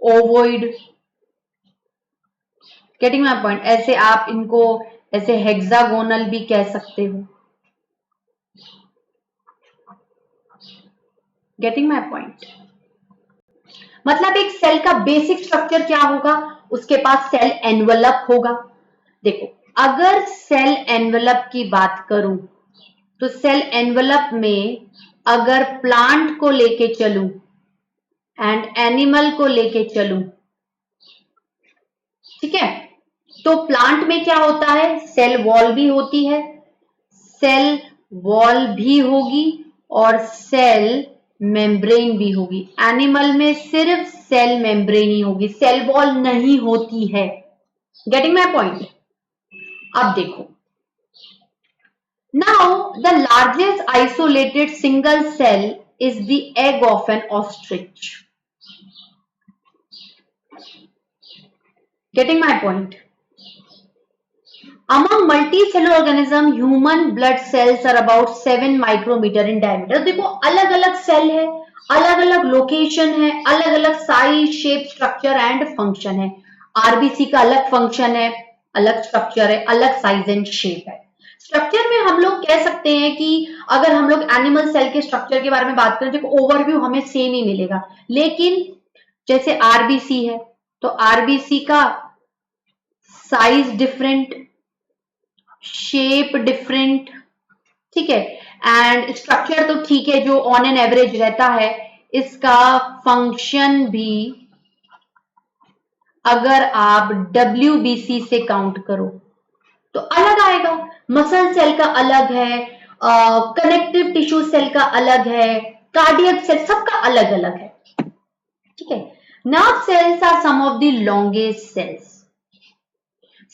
ओवोइड, गेटिंग माय पॉइंट। ऐसे आप इनको ऐसे हेक्सागोनल भी कह सकते हो, गेटिंग माय पॉइंट। मतलब एक सेल का बेसिक स्ट्रक्चर क्या होगा, उसके पास सेल एनवलप होगा। देखो अगर सेल एनवलप की बात करूं तो सेल एनवलप में अगर प्लांट को लेके चलूं एंड एनिमल को लेके चलूं, ठीक है, तो प्लांट में क्या होता है, सेल वॉल भी होती है, सेल वॉल भी होगी और सेल मेम्ब्रेन भी होगी। एनिमल में सिर्फ सेल मेम्ब्रेन ही होगी, सेल वॉल नहीं होती है, गेटिंग माय पॉइंट। अब देखो Now, the largest isolated single cell is the egg of an ostrich. Getting my point? Among multicellular organism, human blood cells are about 7 micrometer in diameter. देखो अलग अलग cell है, अलग अलग लोकेशन है, अलग अलग size, shape, structure and function है. आरबीसी का अलग फंक्शन है, अलग स्ट्रक्चर है, अलग साइज एंड शेप है. स्ट्रक्चर में हम लोग कह सकते हैं कि अगर हम लोग एनिमल सेल के स्ट्रक्चर के बारे में बात करें तो ओवरव्यू हमें सेम ही मिलेगा, लेकिन जैसे आरबीसी है तो आरबीसी का साइज डिफरेंट, शेप डिफरेंट, ठीक है, एंड स्ट्रक्चर तो ठीक है जो ऑन एन एवरेज रहता है. इसका फंक्शन भी अगर आप डब्ल्यूबीसी से काउंट करो तो अलग आएगा. मसल सेल का अलग है, कनेक्टिव टिश्यू सेल का अलग है, कार्डियक सेल, सबका अलग अलग है. ठीक है. Nerve cells are some of the longest cells,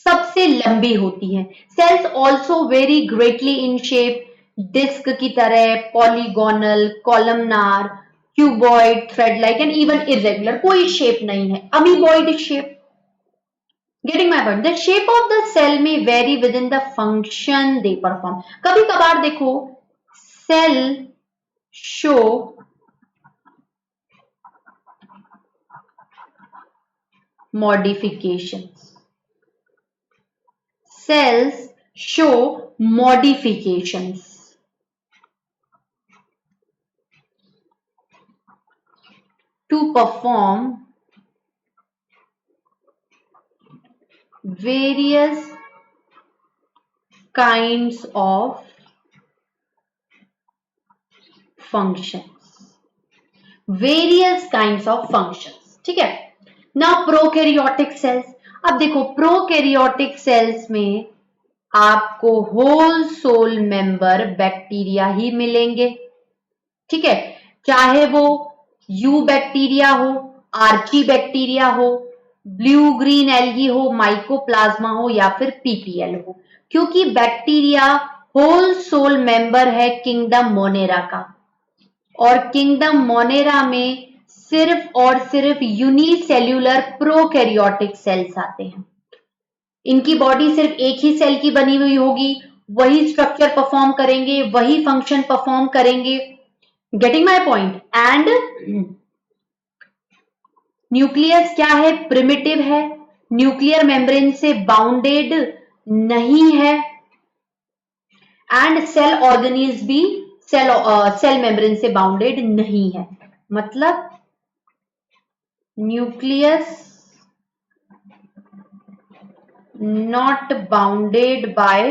सबसे लंबी होती हैं. Cells also vary greatly in shape, disc की तरह, polygonal, columnar, cuboid, thread like and even irregular, कोई शेप नहीं है, amoeboid shape. Getting my point? The shape of the cell may vary within the function they perform. कभी कभार देखो cell show modifications. Cells show modifications to perform various kinds of functions. Various kinds of functions. ठीक है. Now prokaryotic cells. अब देखो prokaryotic cells में आपको whole sole member bacteria ही मिलेंगे. ठीक है. चाहे वो यू बैक्टीरिया हो, आर्ची बैक्टीरिया हो, ब्लू ग्रीन एल्गी हो, माइकोप्लाज्मा हो या फिर पीपीएल हो, क्योंकि बैक्टीरिया होल सोल मेंबर है किंगडम मोनेरा का. और किंगडम मोनेरा में सिर्फ और सिर्फ यूनिसेल्यूलर प्रोकैरियोटिक सेल्स आते हैं. इनकी बॉडी सिर्फ एक ही सेल की बनी हुई होगी, वही स्ट्रक्चर परफॉर्म करेंगे, वही फंक्शन परफॉर्म करेंगे. Getting my point? And nucleus क्या है? प्रिमिटिव है, न्यूक्लियर मेम्ब्रेन से बाउंडेड नहीं है, एंड सेल ऑर्गेनील्स भी सेल मेम्ब्रेन से बाउंडेड नहीं है. मतलब nucleus not bounded by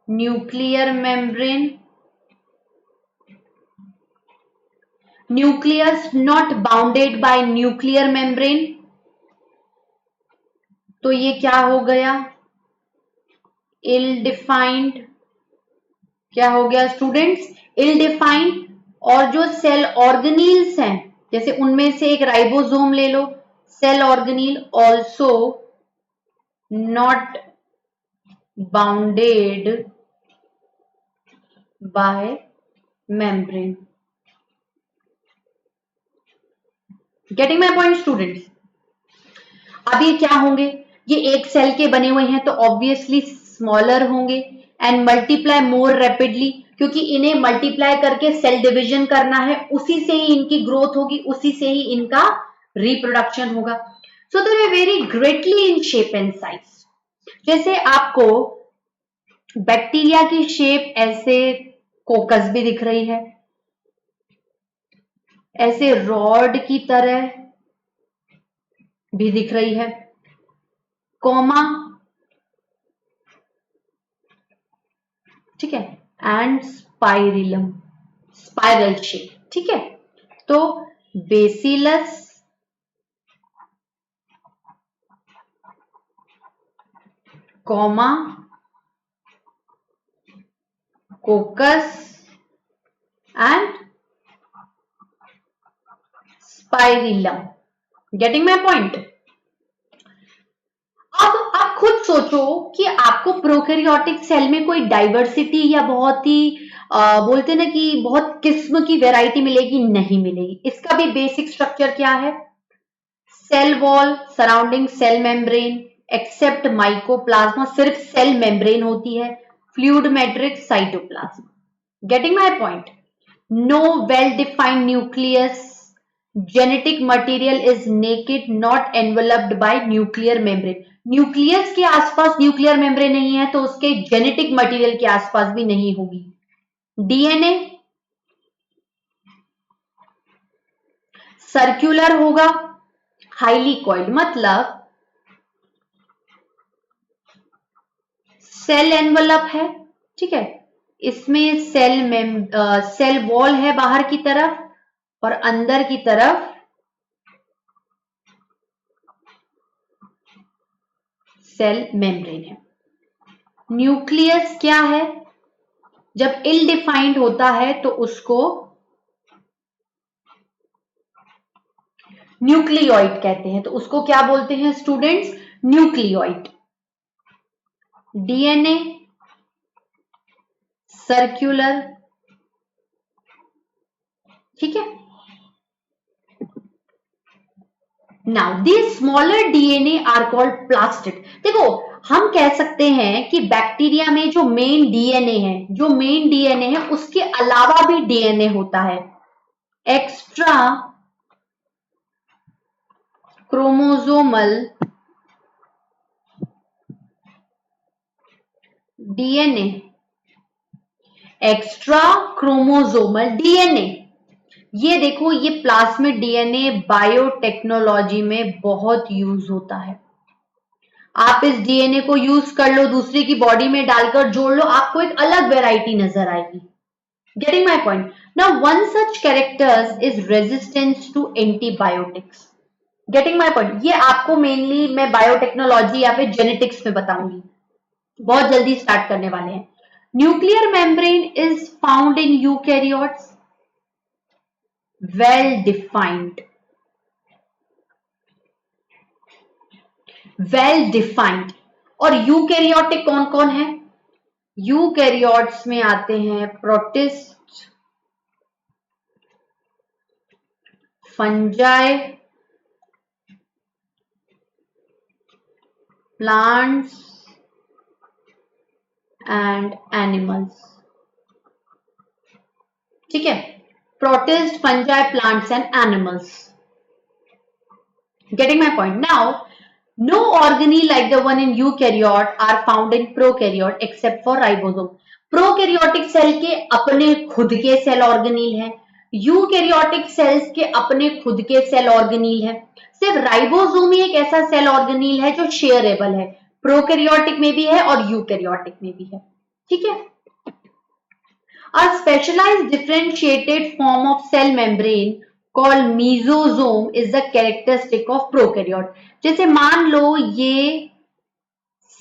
nuclear membrane, nucleus not bounded by nuclear membrane. तो ये क्या हो गया? इल डिफाइंड. क्या हो गया स्टूडेंट्स? इल डिफाइंड. और जो सेल ऑर्गेनील्स हैं, जैसे उनमें से एक राइबोसोम ले लो, cell organelle also not bounded by membrane. Getting my point students? अब ये क्या होंगे? ये एक सेल के बने हुए हैं तो ऑब्वियसली स्मॉलर होंगे एंड मल्टीप्लाई मोर रैपिडली, क्योंकि इन्हें मल्टीप्लाई करके सेल डिवीजन करना है, उसी से ही इनकी ग्रोथ होगी, उसी से ही इनका रिप्रोडक्शन होगा. So they vary greatly in shape and size. जैसे आपको बैक्टीरिया की शेप ऐसे कोकस भी दिख रही है, ऐसे रॉड की तरह भी दिख रही है, कोमा, ठीक है, एंड स्पाइरिलम, स्पाइरल शेप. ठीक है. तो bacillus, comma, coccus and spirillum. Getting my point? अब अब खुद सोचो कि आपको प्रोकैरियोटिक सेल में कोई डाइवर्सिटी या बहुत ही बोलते ना कि बहुत किस्म की वैरायटी मिलेगी, नहीं मिलेगी। इसका भी बेसिक स्ट्रक्चर क्या है? Cell wall surrounding cell membrane except mycoplasma, सिर्फ सेल मेम्ब्रेन होती है, fluid matrix, cytoplasm. Getting my point? No well defined nucleus, genetic material is naked, not enveloped by nuclear membrane. Nucleus के आसपास nuclear membrane नहीं है तो उसके genetic material के आसपास भी नहीं होगी। डीएनए सर्कुलर होगा, हाईली कॉइल्ड, मतलब सेल एनवलप है, ठीक है। इसमें सेल वॉल है बाहर की तरफ और अंदर की तरफ सेल मेम्ब्रेन है। न्यूक्लियस क्या है? जब इल डिफाइंड होता है तो उसको न्यूक्लियोइड कहते हैं, तो उसको क्या बोलते हैं स्टूडेंट्स? न्यूक्लियोइड। डीएनए सर्कुलर, ठीक है। Now these smaller DNA are called plastid. देखो, हम कह सकते हैं कि बैक्टीरिया में जो मेन डीएनए है उसके अलावा भी डीएनए होता है, extra chromosomal DNA, extra chromosomal DNA. ये देखो, ये प्लाज्मिड डीएनए बायोटेक्नोलॉजी में बहुत यूज होता है। आप इस डीएनए को यूज कर लो, दूसरे की बॉडी में डालकर जोड़ लो, आपको एक अलग वेराइटी नजर आएगी। Getting my point? Now one such characters is resistance to antibiotics. Getting my point? ये आपको मेनली मैं बायोटेक्नोलॉजी या फिर जेनेटिक्स में बताऊंगी, बहुत जल्दी स्टार्ट करने वाले हैं। Nuclear membrane is found in eukaryotes, well defined, well defined. और यूकैरियोटिक कौन कौन है? यूकैरियोट्स में आते हैं protist, fungi, plants and animals, ठीक है। Protist, fungi, plants and animals. Getting my point? Now, no organelle like the one in eukaryote are found in prokaryote except for ribosome. Prokaryotic cell के अपने खुद के cell ऑर्गेनील है, eukaryotic cells के अपने खुद के सेल ऑर्गेनील है, सिर्फ राइबोसोम ही एक ऐसा सेल ऑर्गेनील है जो शेयरेबल है, प्रोकैरियोटिक में भी है और यूकैरियोटिक में भी है, ठीक है। A specialized differentiated form of cell membrane called mesosome is the characteristic of prokaryote. जैसे मान लो ये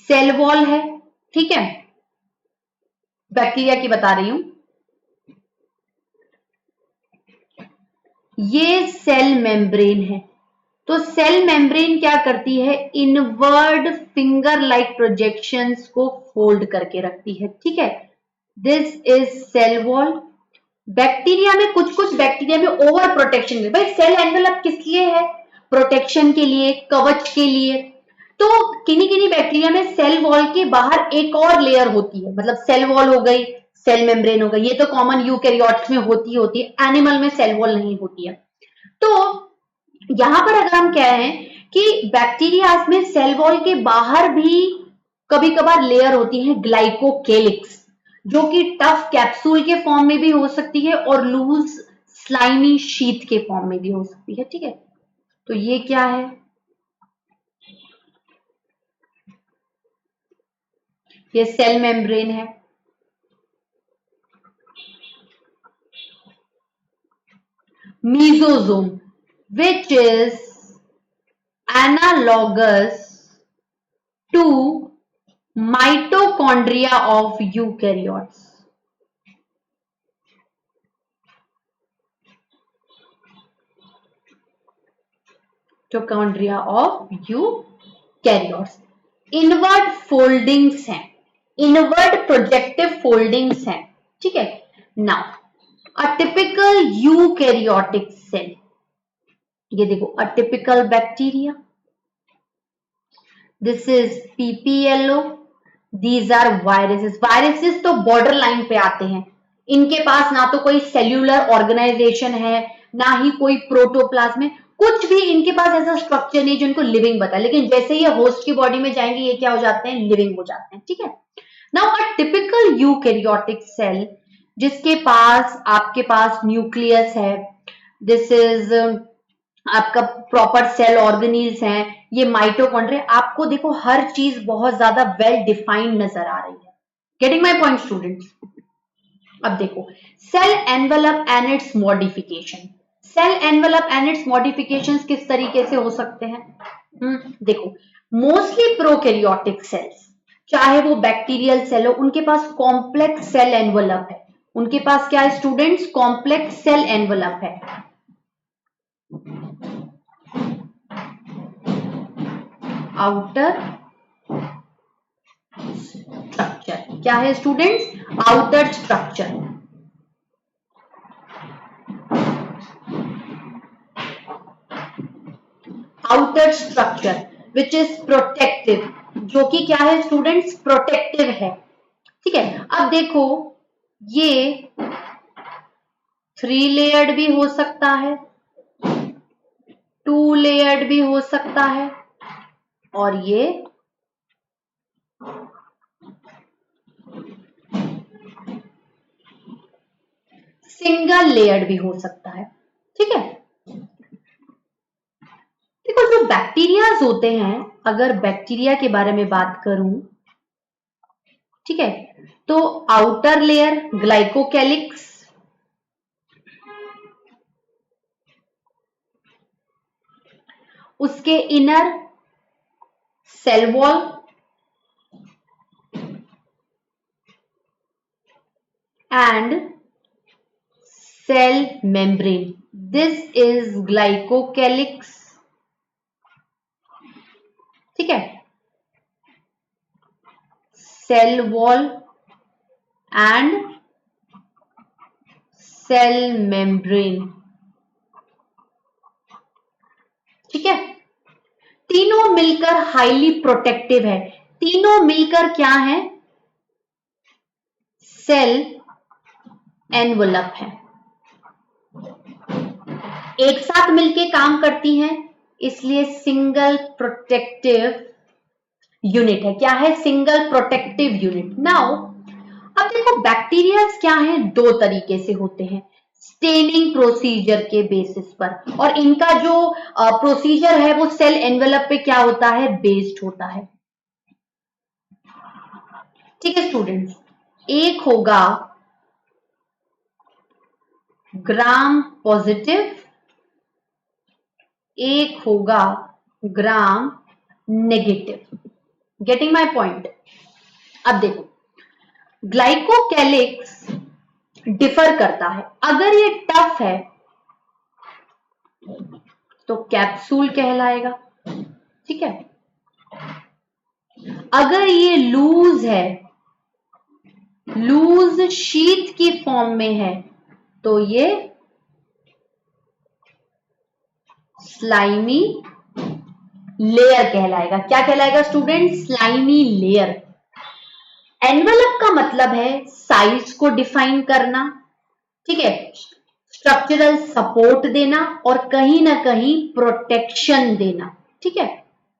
सेल वॉल है, ठीक है, बैक्टीरिया की बता रही हूं, ये सेल मेम्ब्रेन है। तो सेल मेम्ब्रेन क्या करती है? इनवर्ड फिंगर लाइक प्रोजेक्शंस को फोल्ड करके रखती है, ठीक है। This is cell wall. Bacteria में कुछ बैक्टीरिया में ओवर प्रोटेक्शन है। भाई सेल एनवेलप किस लिए है? प्रोटेक्शन के लिए, कवच के लिए। तो किन्हीं बैक्टीरिया में सेल वॉल के बाहर एक और लेयर होती है, मतलब सेल वॉल हो गई, सेल मेम्ब्रेन हो गई, ये तो कॉमन यूकैरियोट्स में होती है, एनिमल में सेल वॉल नहीं होती है। तो यहां पर अगर हम कह रहे हैं कि बैक्टीरिया में सेल वॉल के बाहर भी कभी कभार लेयर होती है ग्लाइकोकेलिक्स, जो कि टफ कैप्सूल के फॉर्म में भी हो सकती है और लूज स्लाइमी शीट के फॉर्म में भी हो सकती है, ठीक है। तो ये क्या है? ये सेल मेम्ब्रेन है। Mesosome which is analogous to mitochondria of eukaryotes. Mitochondria of eukaryotes. Inward foldings हैं, इनवर्ट प्रोजेक्टिव फोल्डिंग्स हैं, ठीक है। Now a typical eukaryotic cell, ये देखो a typical bacteria, this is PPLO, these are viruses. Viruses तो border line पे आते हैं, इनके पास ना तो कोई सेल्यूलर ऑर्गेनाइजेशन है, ना ही कोई प्रोटोप्लाज्म है, कुछ भी इनके पास ऐसा स्ट्रक्चर नहीं जो इनको लिविंग बताए, लेकिन जैसे ही ये होस्ट की बॉडी में जाएंगे ये क्या हो जाते हैं, लिविंग हो जाते हैं, ठीक है। Now a typical eukaryotic cell, जिसके पास आपके पास न्यूक्लियस है, दिस इज आपका प्रॉपर सेल ऑर्गेनीज है, ये माइटोकॉन्ड्रिया, आपको देखो हर चीज बहुत ज्यादा वेल डिफाइंड नजर आ रही है। Getting my point students? अब देखो cell envelope and its modification, cell envelope and its modifications किस तरीके से हो सकते हैं? देखो मोस्टली प्रोकैरियोटिक सेल्स, चाहे वो बैक्टीरियल सेल हो, उनके पास कॉम्प्लेक्स सेल एनवेलप है। उनके पास क्या है स्टूडेंट्स? कॉम्प्लेक्स सेल एनवेलप है। आउटर स्ट्रक्चर क्या है students? Outer structure. Outer structure which is protective, जो कि क्या है स्टूडेंट्स? प्रोटेक्टिव है, ठीक है। अब देखो ये 3 लेयर्ड भी हो सकता है, 2 लेयर्ड भी हो सकता है, और ये सिंगल लेयर्ड भी हो सकता है, ठीक है। देखो जो बैक्टीरियाज होते हैं, अगर बैक्टीरिया के बारे में बात करूं, ठीक है, तो आउटर लेयर ग्लाइकोकैलिक्स, उसके inner cell wall, and cell membrane, this is glycocalyx, ठीक है, cell wall and cell membrane, ठीक है। तीनों मिलकर हाईली प्रोटेक्टिव है, तीनों मिलकर क्या है? सेल एनवलप है, एक साथ मिलके काम करती हैं, इसलिए सिंगल प्रोटेक्टिव यूनिट है। क्या है? Single protective unit. नाउ अब देखो बैक्टीरिया क्या है, 2 तरीके से होते हैं, स्टेनिंग प्रोसीजर के बेसिस पर, और इनका जो प्रोसीजर है वो सेल एनवेलप पे क्या होता है? बेस्ड होता है, ठीक है स्टूडेंट्स। एक होगा ग्राम पॉजिटिव, एक होगा gram negative. Getting my point? अब देखो ग्लाइकोकैलिक्स डिफर करता है, अगर ये टफ है तो कैप्सूल कहलाएगा, ठीक है। अगर ये लूज है, लूज शीट की फॉर्म में है, तो ये स्लाइमी लेयर कहलाएगा। क्या कहलाएगा स्टूडेंट? Slimy layer. एनवेलप का मतलब है साइज को डिफाइन करना, ठीक है, स्ट्रक्चरल सपोर्ट देना और कहीं ना कहीं प्रोटेक्शन देना, ठीक है।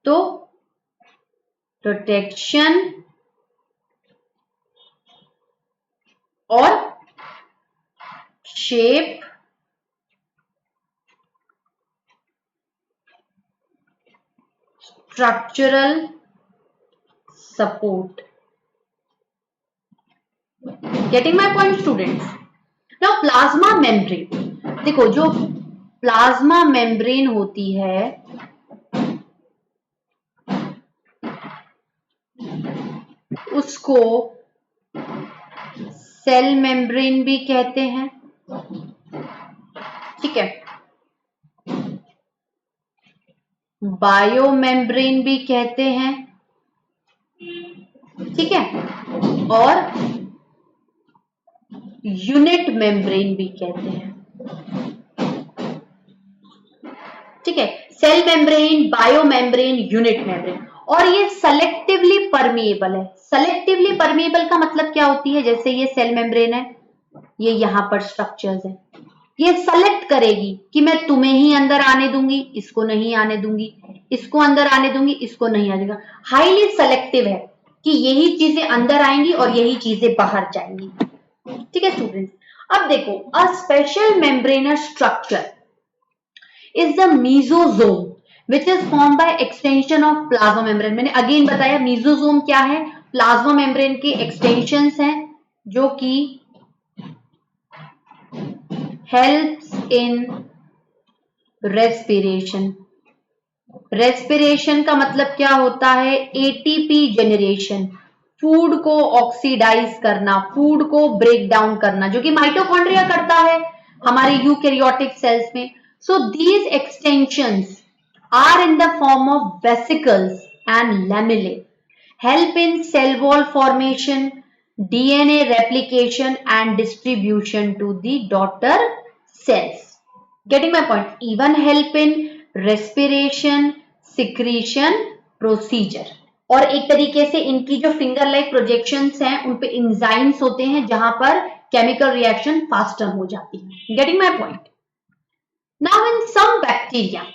तो प्रोटेक्शन और shape, structural support. Getting my point students? Now plasma membrane, देखो जो प्लाज्मा मेम्ब्रेन होती है उसको सेल मेम्ब्रेन भी कहते हैं, ठीक है, बायो मेम्ब्रेन भी कहते हैं, ठीक है, और यूनिट मेम्ब्रेन भी कहते हैं। ठीक है, cell membrane, bio membrane, unit membrane, और ये सेलेक्टिवली परमिएबल है। सेलेक्टिवली परमिएबल का मतलब क्या होती है, जैसे ये सेल मेम्ब्रेन है, ये यहां पर स्ट्रक्चर्स है, ये सेलेक्ट करेगी कि मैं तुम्हें ही अंदर आने दूंगी, इसको नहीं आने दूंगी, इसको अंदर आने दूंगी, इसको नहीं आने दूंगा। हाईली सेलेक्टिव है कि यही चीजें अंदर आएंगी और यही चीजें बाहर जाएंगी। ठीक है स्टूडेंट्स, अब देखो, a special membranous structure is the mesosome which is formed by extension of plasma membrane। मैंने अगेन बताया मेसोसोम क्या है, प्लाज्मा मेम्ब्रेन के एक्सटेंशंस हैं जो कि helps in respiration। रेस्पिरेशन का मतलब क्या होता है, एटीपी जनरेशन, फूड को ऑक्सीडाइज करना, फूड को ब्रेक डाउन करना, जो कि माइटोकॉन्ड्रिया करता है हमारे यूकैरियोटिक सेल्स में। So these extensions are in the form of vesicles and lamellae, help in cell wall formation, DNA replication and distribution to the daughter cells। Getting my point? Even help in respiration, secretion, procedure। और एक तरीके से इनकी जो finger like projections हैं उन पे enzymes होते हैं जहां पर केमिकल रिएक्शन फास्टर हो जाती है। Getting my point? Now in some bacteria,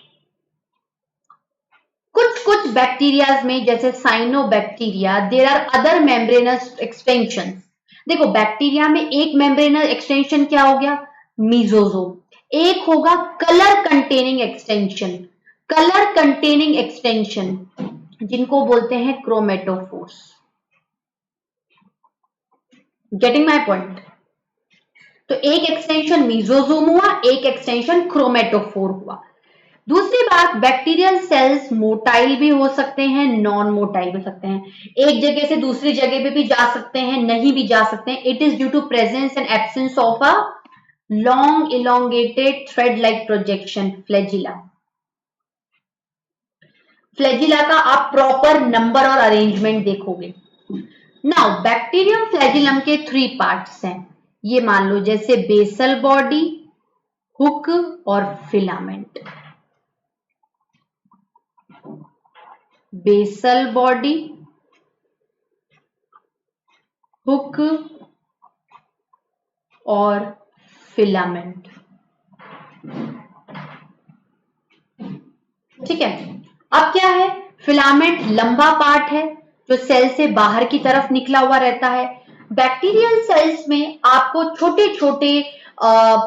कुछ बैक्टीरियाज में जैसे cyanobacteria, there are other membranous extension. देखो बैक्टीरिया में एक मेम्ब्रेनस एक्सटेंशन क्या हो गया, मीजोजोम, एक होगा colour containing extension, colour containing extension जिनको बोलते हैं क्रोमेटोफोर्स। Getting my point? तो एक एक्सटेंशन मीजोजोम हुआ, एक एक्सटेंशन क्रोमेटोफोर हुआ। दूसरी बात, बैक्टीरियल सेल्स मोटाइल भी हो सकते हैं, नॉन मोटाइल हो सकते हैं, एक जगह से दूसरी जगह पे भी जा सकते हैं, नहीं भी जा सकते हैं। It is due to presence and absence of a long elongated thread like projection, flagella. Flagella का आप प्रॉपर नंबर और अरेंजमेंट देखोगे। नाउ बैक्टीरियम फ्लैजिलम के 3 पार्ट्स हैं, ये मान लो जैसे बेसल बॉडी, हुक और फिलामेंट। बेसल बॉडी, हुक और फिलामेंट। ठीक है, अब क्या है, फिलामेंट लंबा पार्ट है जो सेल से बाहर की तरफ निकला हुआ रहता है। बैक्टीरियल सेल्स में आपको छोटे छोटे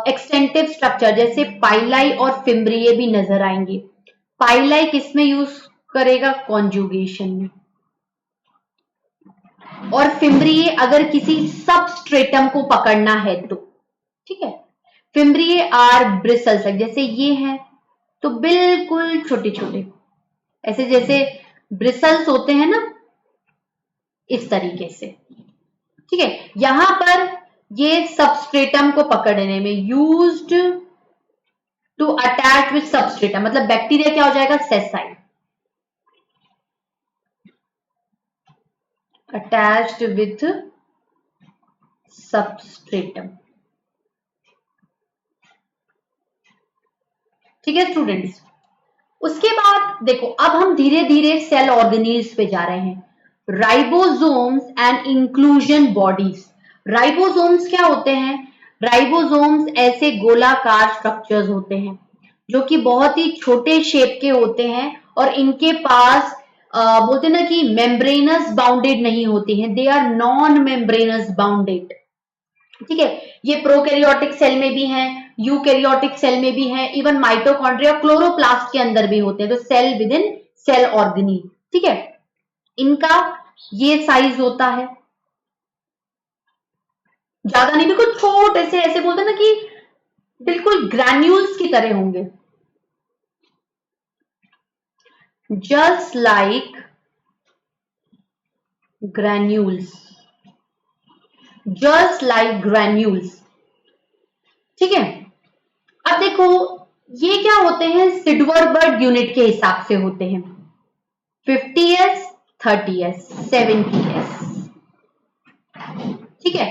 एक्सटेंटिव स्ट्रक्चर जैसे पाइलाई और फिम्ब्रिये भी नजर आएंगे। पाइलाई किसमें यूज करेगा, कॉन्जुगेशन में, और फिम्ब्रिये अगर किसी सबस्ट्रेटम को पकड़ना है तो। ठीक है, फिम्ब्रिये आर ब्रिसल्स, जैसे ये है तो बिल्कुल छोटे छोटे, ऐसे जैसे ब्रिसल्स होते हैं ना, इस तरीके से। ठीक है, यहां पर ये सबस्ट्रेटम को पकड़ने में used to attach with substratum, मतलब बैक्टीरिया क्या हो जाएगा, सेसाइल, अटैच्ड विथ सबस्ट्रेटम। ठीक है स्टूडेंट्स, उसके बाद देखो अब हम धीरे धीरे सेल ऑर्गेनील्स पे जा रहे हैं। Ribosomes and inclusion bodies. Ribosomes क्या होते हैं, राइबोसोम्स ऐसे गोलाकार स्ट्रक्चर्स होते हैं जो कि बहुत ही छोटे शेप के होते हैं और इनके पास बोलते ना कि मेम्ब्रेनस बाउंडेड नहीं होती हैं, they are non membranous bounded. ठीक है, ये प्रोकैरियोटिक सेल में भी हैं, यूकैरियोटिक सेल में भी हैं, इवन माइटोकॉन्ड्रिया क्लोरोप्लास्ट के अंदर भी होते हैं, तो सेल विद इन सेल ऑर्गेनी। ठीक है, इनका ये साइज होता है, ज्यादा नहीं, बिल्कुल छोटे से, ऐसे बोलते हैं ना कि बिल्कुल ग्रैन्यूल्स की तरह होंगे, just like granules, just like granules. ठीक है, अब देखो ये क्या होते हैं, सिडवरबर्ग यूनिट के हिसाब से होते हैं, 50s, 30s, 70s। ठीक है,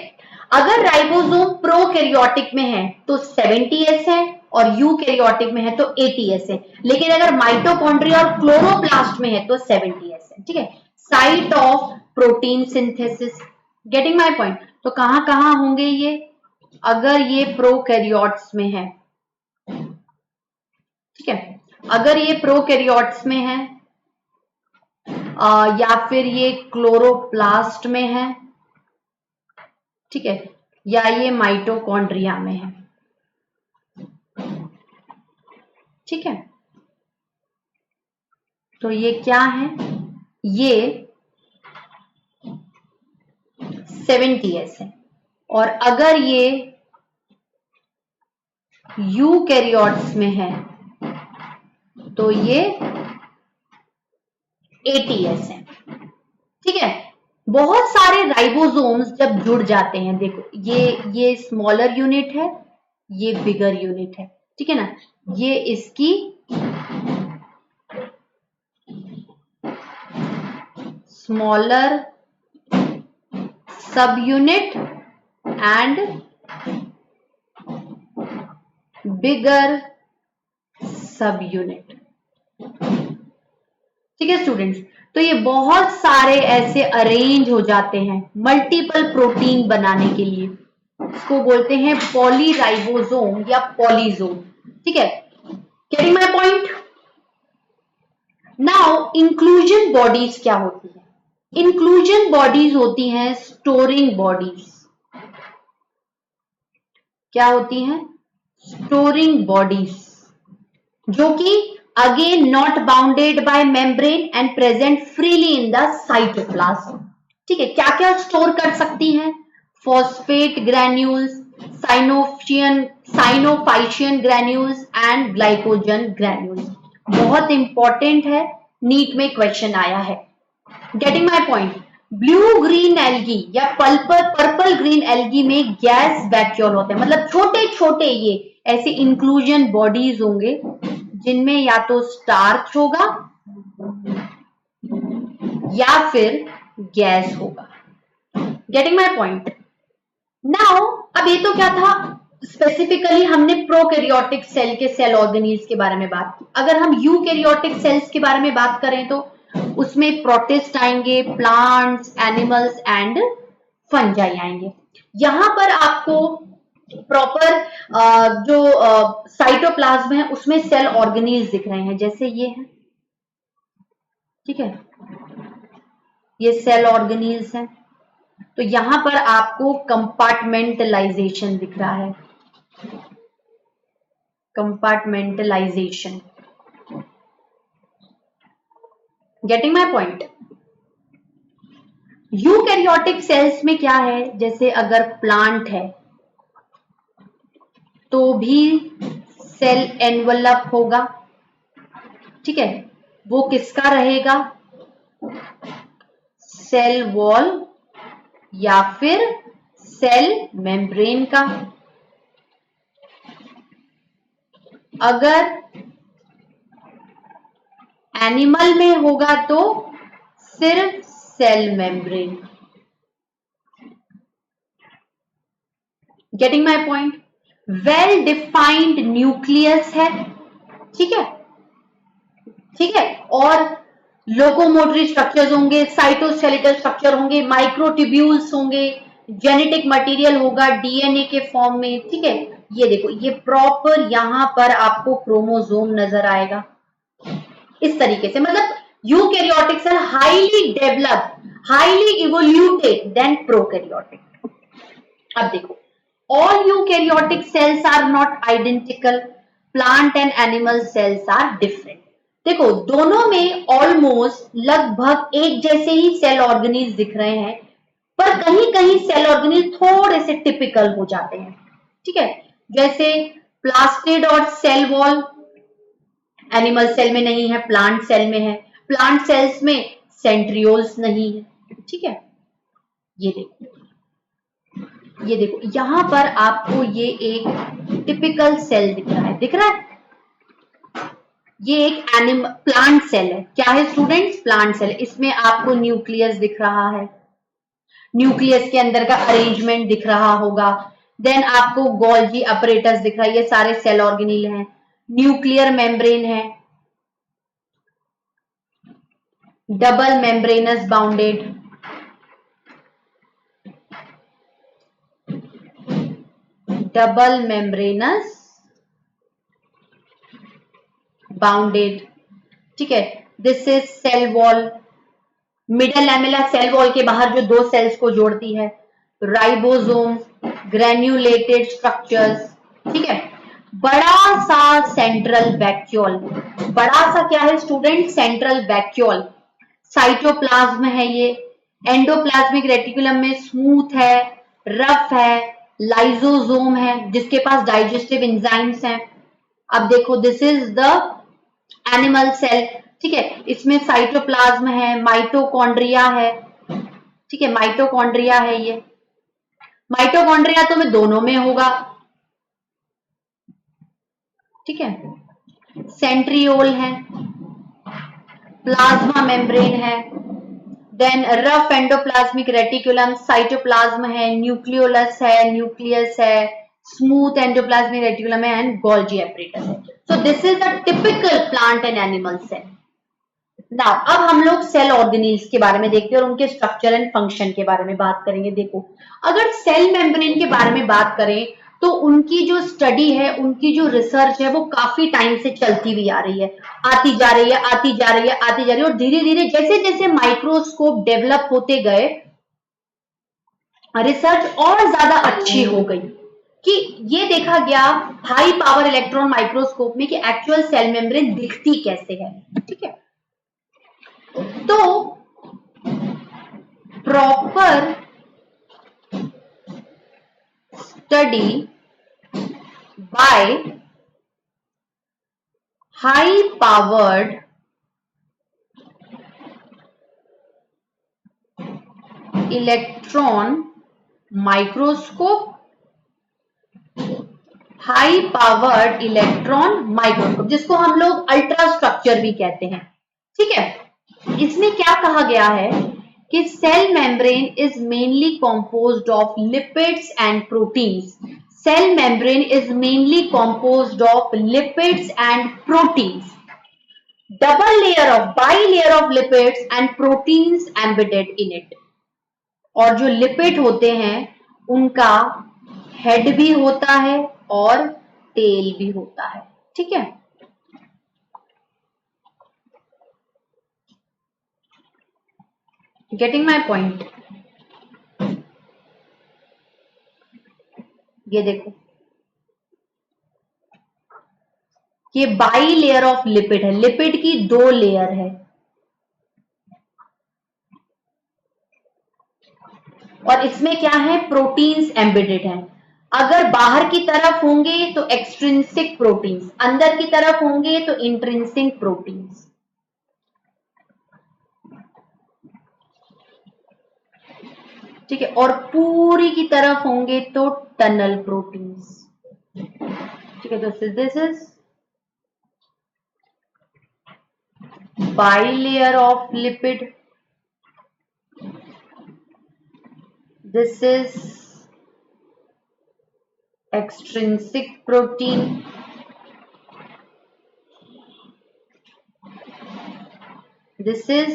अगर राइबोसोम प्रोकैरियोटिक में है तो 70s है और यूकैरियोटिक में है तो 80s है, लेकिन अगर माइटोकॉन्ड्रिया और क्लोरोप्लास्ट में है तो 70s है। ठीक है, site of protein synthesis. Getting my point? तो कहां कहां होंगे ये? अगर ये प्रोकैरियोट्स में है, ठीक है, अगर ये प्रोकैरियोट्स में है या फिर ये क्लोरोप्लास्ट में है, ठीक है, या ये माइटोकॉन्ड्रिया में है। ठीक है, तो ये क्या है? ये 70s है। और अगर ये यूकैरियोट्स में है तो ये 80s है। ठीक है, बहुत सारे राइबोसोम्स जब जुड़ जाते हैं, देखो ये स्मॉलर यूनिट है, ये बिगर यूनिट है। ठीक है ना, ये इसकी स्मॉलर सब यूनिट एंड बिगर सब यूनिट। ठीक है स्टूडेंट्स, तो ये बहुत सारे ऐसे अरेंज हो जाते हैं मल्टीपल प्रोटीन बनाने के लिए, इसको बोलते हैं पॉलीराइबोसोम या पॉलीजोम। ठीक है, getting my point? Now inclusion bodies क्या होती है? इंक्लूजन बॉडीज होती हैं स्टोरिंग बॉडीज। क्या होती हैं? स्टोरिंग बॉडीज, जो कि again not bounded by membrane and present freely in the cytoplasm. ठीक है, क्या क्या स्टोर कर सकती हैं? Phosphate granules, cyanophycean granules and glycogen granules. बहुत इंपॉर्टेंट है, नीट में क्वेश्चन आया है। Getting my point? Blue green algae या पर्पल ग्रीन एल्गी में गैस वैक्यूल होते हैं, मतलब छोटे छोटे ये ऐसे इंक्लूजन बॉडीज होंगे जिनमें या तो स्टार्च होगा या फिर गैस होगा। Getting my point? नाउ अब ये तो क्या था, स्पेसिफिकली हमने प्रोकैरियोटिक सेल के सेल ऑर्गेनीज के बारे में बात की। अगर हम यूकैरियोटिक सेल्स के बारे में बात करें तो उसमें प्रोटिस्ट आएंगे, प्लांट्स, एनिमल्स एंड फंजाई आएंगे। यहां पर आपको प्रॉपर जो साइटोप्लाज्म है उसमें सेल ऑर्गेनीज दिख रहे हैं, जैसे ये है। ठीक है, ये सेल ऑर्गेनीज है। तो यहां पर आपको कंपार्टमेंटलाइजेशन दिख रहा है, compartmentalisation. Getting my point? Eukaryotic cells में क्या है, जैसे अगर प्लांट है तो भी सेल एनवलप होगा। ठीक है, वो किसका रहेगा? सेल वॉल या फिर सेल मेम्ब्रेन का। अगर एनिमल में होगा तो सिर्फ cell membrane. Getting my point? Well defined nucleus है। ठीक है, ठीक है, और लोकोमोटरी स्ट्रक्चर्स होंगे, साइटोस्केलेटल स्ट्रक्चर होंगे, माइक्रोट्यूब्यूल्स होंगे, जेनेटिक मटेरियल होगा डीएनए के फॉर्म में। ठीक है, ये देखो, ये प्रॉपर यहां पर आपको क्रोमोसोम नजर आएगा इस तरीके से। मतलब eukaryotic cell highly developed, highly evoluted than prokaryotic. अब देखो, all eukaryotic cells are not identical, plant and animal cells are different। देखो, दोनों में ऑलमोस्ट लगभग एक जैसे ही सेल ऑर्गेनीज दिख रहे हैं, पर कहीं कहीं सेल ऑर्गेनीज थोड़े से टिपिकल हो जाते हैं। ठीक है, जैसे प्लास्टिड और सेल वॉल एनिमल सेल में नहीं है, प्लांट सेल में है। प्लांट सेल्स में सेंट्रियोल्स नहीं है। ठीक है, ये देखो, ये देखो, यहां पर आपको ये एक टिपिकल सेल दिख रहा है, दिख रहा है? ये एक प्लांट सेल है। क्या है स्टूडेंट्स? Plant cell. इसमें आपको न्यूक्लियस दिख रहा है, न्यूक्लियस के अंदर का अरेंजमेंट दिख रहा होगा। देन आपको गोल्गी अपरेटस दिख रहा है, ये सारे सेल ऑर्गेनील हैं। न्यूक्लियर मेम्ब्रेन है, double membranous bounded, double membranous bounded, ठीक है। This is cell wall. Middle lamella cell wall के बाहर जो दो सेल्स को जोड़ती है, राइबोसोम, ग्रेन्युलेटेड स्ट्रक्चर्स, ठीक है। बड़ा सा सेंट्रल वैक्यूल, बड़ा सा क्या है स्टूडेंट? Central vacuole. साइटोप्लाज्म है ये। एंडोप्लाज्मिक रेटिकुलम में स्मूथ है, रफ है। लाइसोसोम है जिसके पास डाइजेस्टिव एंजाइम्स हैं। अब देखो, this is the animal cell, ठीक है। इसमें साइटोप्लाज्म है, माइटोकॉन्ड्रिया है, ठीक है। माइटोकॉन्ड्रिया है ये। माइटोकॉन्ड्रिया तो में दोनों में होगा, ठीक है। सेंट्रियोल है, प्लाज्मा मेम्ब्रेन है, then rough endoplasmic reticulum, cytoplasm है, न्यूक्लियोलस है, न्यूक्लियस है, स्मूथ एंडोप्लाज्मिक रेटिकुलम है एंड गोल्गी एपरेटस है। So this is the typical plant and animal cell. Now अब हम लोग सेल ऑर्गेनील्स के बारे में देखते हैं और उनके स्ट्रक्चर एंड फंक्शन के बारे में बात करेंगे। देखो, अगर सेल मेम्ब्रेन के बारे में बात करें तो उनकी जो स्टडी है, उनकी जो रिसर्च है, वो काफी टाइम से चलती हुई आ रही है, आती जा रही है, आती जा रही है, आती जा रही है। और धीरे धीरे जैसे जैसे माइक्रोस्कोप डेवलप होते गए, रिसर्च और ज्यादा अच्छी हो गई कि ये देखा गया हाई पावर इलेक्ट्रॉन माइक्रोस्कोप में कि एक्चुअल सेल मेम्ब्रेन दिखती कैसे है, ठीक है। तो proper study by high powered electron microscope, high powered electron microscope, जिसको हम लोग अल्ट्रा स्ट्रक्चर भी कहते हैं, ठीक है। इसमें क्या कहा गया है कि cell membrane is mainly composed of lipids and proteins. Cell membrane is mainly composed of lipids and proteins. Double layer of bilayer of lipids and proteins embedded in it. और जो लिपिड होते हैं उनका हेड भी होता है और tell भी होता है, ठीक है। Getting my point? ये देखो, ये बाई लेयर ऑफ लिपिड है, लिपिड की दो लेयर है और इसमें क्या है? प्रोटीन्स एम्बेडेड है। अगर बाहर की तरफ होंगे तो एक्सट्रिंसिक प्रोटीन्स, अंदर की तरफ होंगे तो इंट्रिंसिक प्रोटीन्स, ठीक है। और पूरी की तरफ होंगे तो टनल प्रोटीन्स, ठीक है। तो this is bilayer of lipid, this is extrinsic protein, this is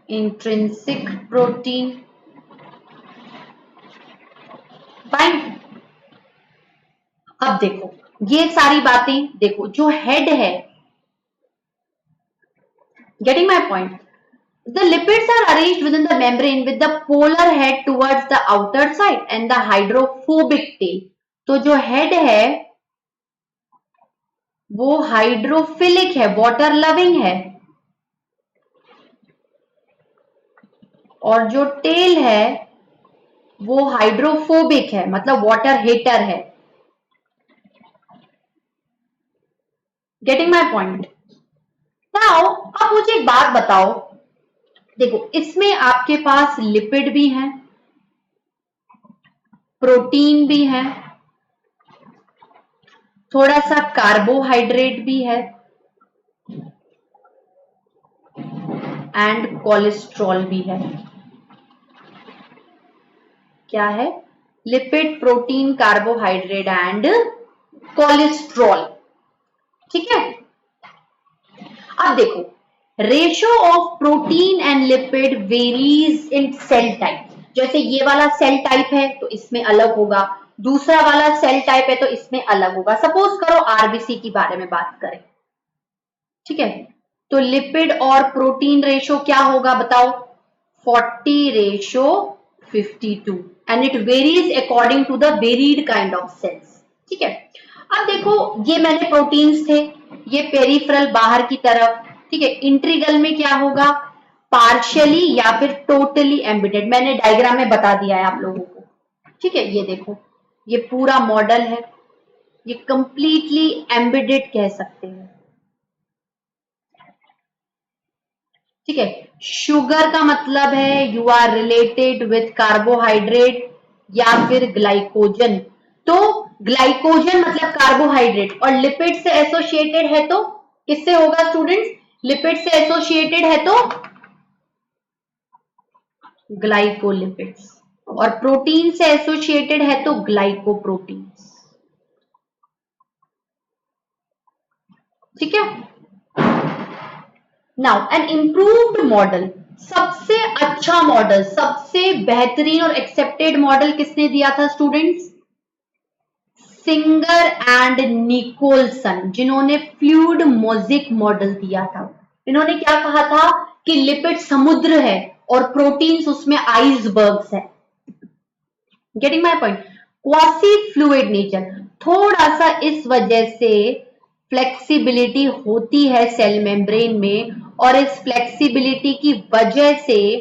intrinsic protein, fine. अब देखो, ये सारी बातें देखो, जो हेड है, getting my point, the lipids are arranged within the membrane with the polar head towards the outer side and the hydrophobic tail. तो जो हेड है वो हाइड्रोफिलिक है, वाटर लविंग है, और जो टेल है वो हाइड्रोफोबिक है, मतलब वाटर हेटर है। Getting my point? नाउ अब मुझे एक बात बताओ, देखो इसमें आपके पास लिपिड भी है, प्रोटीन भी है, थोड़ा सा कार्बोहाइड्रेट भी है एंड कोलेस्ट्रॉल भी है। क्या है? Lipid, protein, carbohydrate and cholesterol. ठीक है, अब देखो, ratio of protein and lipid varies in cell type. जैसे ये वाला सेल टाइप है तो इसमें अलग होगा, दूसरा वाला सेल टाइप है तो इसमें अलग होगा। सपोज करो आरबीसी की बारे में बात करें, ठीक है, तो लिपिड और प्रोटीन रेशियो क्या होगा बताओ? 40:52 and it varies according to the varied kind of cells. ठीक है, अब देखो ये मैंने प्रोटीन्स थे, ये पेरिफेरल बाहर की तरफ, ठीक है, इंट्रीगल में क्या होगा? पार्शियली या फिर टोटली एम्बिडेड। मैंने डायग्राम में बता दिया है आप लोगों को। ठीक है, ये देखो, ये पूरा मॉडल है, ये कंप्लीटली एम्बिडेड कह सकते हैं। ठीक है, शुगर का मतलब है you are related with carbohydrate या फिर ग्लाइकोजन। तो ग्लाइकोजन मतलब कार्बोहाइड्रेट, और लिपिड से एसोसिएटेड है तो किससे होगा स्टूडेंट्स? लिपिड से एसोसिएटेड है तो ग्लाइकोलिपिड्स, और प्रोटीन से एसोसिएटेड है तो ग्लाइकोप्रोटीन्स। ठीक है, नाउ एन इम्प्रूव्ड मॉडल, सबसे अच्छा मॉडल, सबसे बेहतरीन और एक्सेप्टेड मॉडल किसने दिया था स्टूडेंट्स? सिंगर एंड निकोलसन, जिन्होंने फ्लूइड मोज़ेक मॉडल दिया था। इन्होंने क्या कहा था कि लिपिड समुद्र है और प्रोटीन्स उसमें आइसबर्ग्स है। Getting my point? Quasi fluid nature, थोड़ा सा इस वजह से फ्लेक्सिबिलिटी होती है सेल मेम्ब्रेन में, और इस फ्लेक्सिबिलिटी की वजह से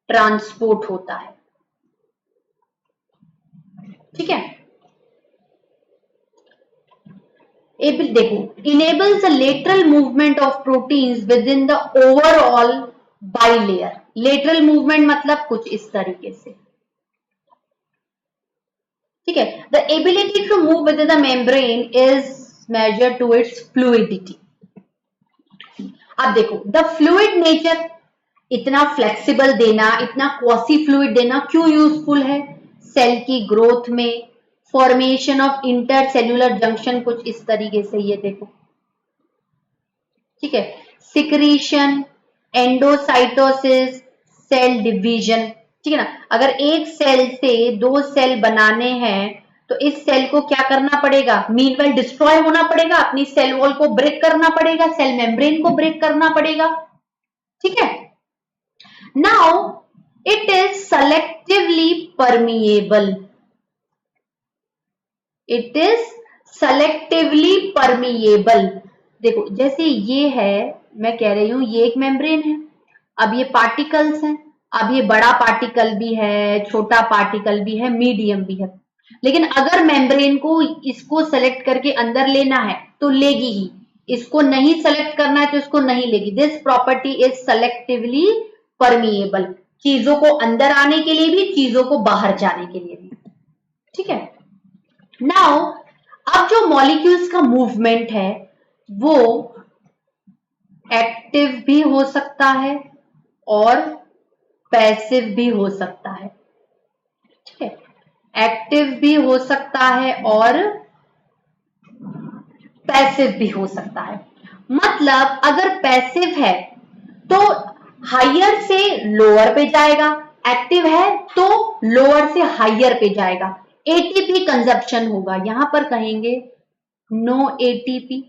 ट्रांसपोर्ट होता है। ठीक है, देखो, enables the lateral movement of proteins within the overall bilayer। lateral movement मतलब कुछ इस तरीके से। ठीक है, the ability to move within the membrane is measured to its fluidity। अब देखो, the fluid nature, इतना फ्लेक्सिबल देना, इतना क्वासी फ्लूइड देना क्यों यूजफुल है? सेल की ग्रोथ में, फॉर्मेशन ऑफ इंटरसेल्यूलर जंक्शन, कुछ इस तरीके से, ये देखो। ठीक है, सिक्रीशन, एंडोसाइटोसिस, सेल डिवीजन। ठीक है ना, अगर एक सेल से दो सेल बनाने हैं तो इस सेल को क्या करना पड़ेगा? मीनवाइल डिस्ट्रॉय होना पड़ेगा, अपनी सेल वॉल को ब्रेक करना पड़ेगा, सेल मेम्ब्रेन को ब्रेक करना पड़ेगा। ठीक है, now it is selectively permeable. It is selectively permeable. देखो, जैसे ये है, मैं कह रही हूं ये एक मेम्ब्रेन है, अब ये पार्टिकल्स हैं, अब ये बड़ा पार्टिकल भी है, छोटा पार्टिकल भी है, मीडियम भी है, लेकिन अगर मेम्ब्रेन को इसको सेलेक्ट करके अंदर लेना है तो लेगी ही, इसको नहीं सेलेक्ट करना है तो इसको नहीं लेगी। This property is selectively permeable, चीजों को अंदर आने के लिए भी, चीजों को बाहर जाने के लिए भी। ठीक है, नाउ अब जो मॉलिक्यूल्स का मूवमेंट है वो एक्टिव भी हो सकता है और पैसिव भी हो सकता है। ठीक है, एक्टिव भी हो सकता है और पैसिव भी हो सकता है। मतलब अगर पैसिव है तो हायर से लोअर पे जाएगा, एक्टिव है तो लोअर से हायर पे जाएगा, एटीपी कंजप्शन होगा। यहां पर कहेंगे नो एटीपी,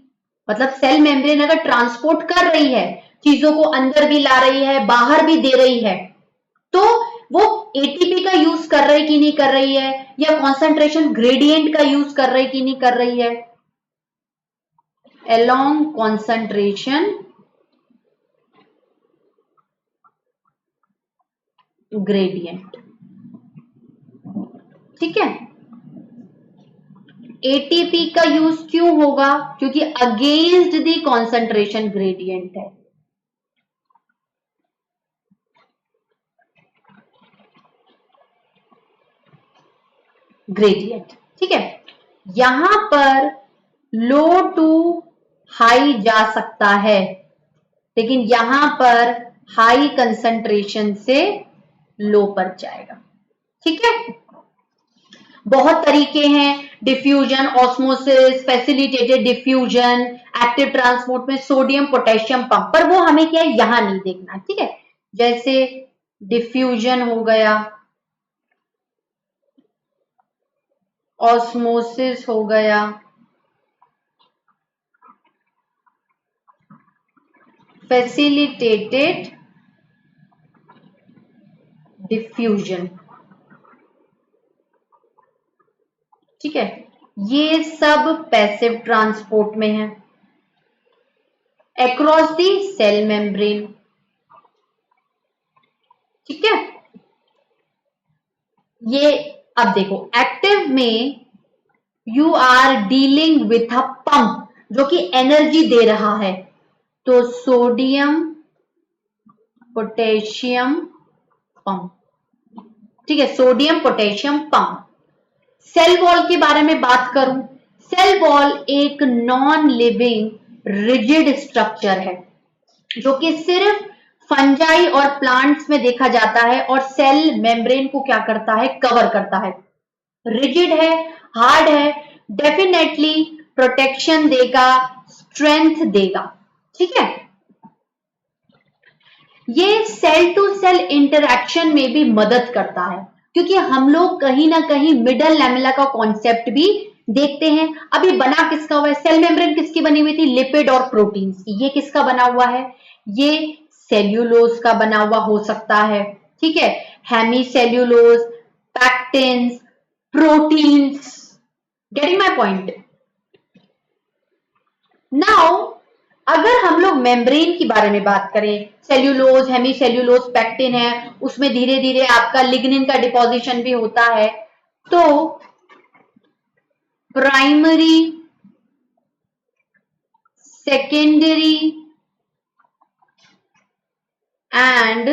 मतलब सेल मेम्ब्रेन अगर ट्रांसपोर्ट कर रही है, चीजों को अंदर भी ला रही है, बाहर भी दे रही है, तो वो एटीपी का यूज कर रही कि नहीं कर रही है, या कॉन्सेंट्रेशन ग्रेडियंट का यूज कर रही कि नहीं कर रही है? along concentration gradient। ठीक है, एटीपी का यूज क्यों होगा? क्योंकि अगेंस्ट द कॉन्सेंट्रेशन ग्रेडियंट है। ग्रेडियंट। ठीक है, यहां पर लो टू हाई जा सकता है, लेकिन यहां पर हाई कंसंट्रेशन से लो पर जाएगा। ठीक है, बहुत तरीके हैं, diffusion, osmosis, facilitated diffusion, active transport में सोडियम पोटेशियम पंप, पर वो हमें क्या है यहां नहीं देखना। ठीक है, जैसे डिफ्यूजन हो गया, ऑस्मोसिस हो गया, फैसिलिटेटेड डिफ्यूजन। ठीक है, ये सब पैसिव ट्रांसपोर्ट में है, अक्रॉस दी सेल मेम्ब्रेन। ठीक है, ये अब देखो एक्टिव में you are dealing with a pump जो कि एनर्जी दे रहा है, तो सोडियम पोटेशियम पंप। ठीक है, sodium potassium pump. Cell wall के बारे में बात करूं, सेल वॉल एक नॉन लिविंग रिजिड स्ट्रक्चर है जो कि सिर्फ फंजाई और प्लांट्स में देखा जाता है और सेल मेम्ब्रेन को क्या करता है, कवर करता है। रिजिड है, हार्ड है, डेफिनेटली प्रोटेक्शन देगा, स्ट्रेंथ देगा। ठीक है, ये सेल टू सेल इंटरैक्शन में भी मदद करता है, क्योंकि हम लोग कहीं ना कहीं मिडल लैमेला का कॉन्सेप्ट भी देखते हैं। अभी बना किसका हुआ है, सेल मेम्ब्रेन किसकी बनी हुई थी, लिपिड और प्रोटीन्स की। ये किसका बना हुआ है, ये सेल्यूलोज का बना हुआ हो सकता है। ठीक है, hemicellulose, pectins, proteins. Getting my point? Now अगर हम लोग मेम्ब्रेन के बारे में बात करें, सेल्यूलोज, हेमी सेल्यूलोज, पैक्टिन है, उसमें धीरे धीरे आपका लिग्निन का डिपोजिशन भी होता है। तो primary, secondary and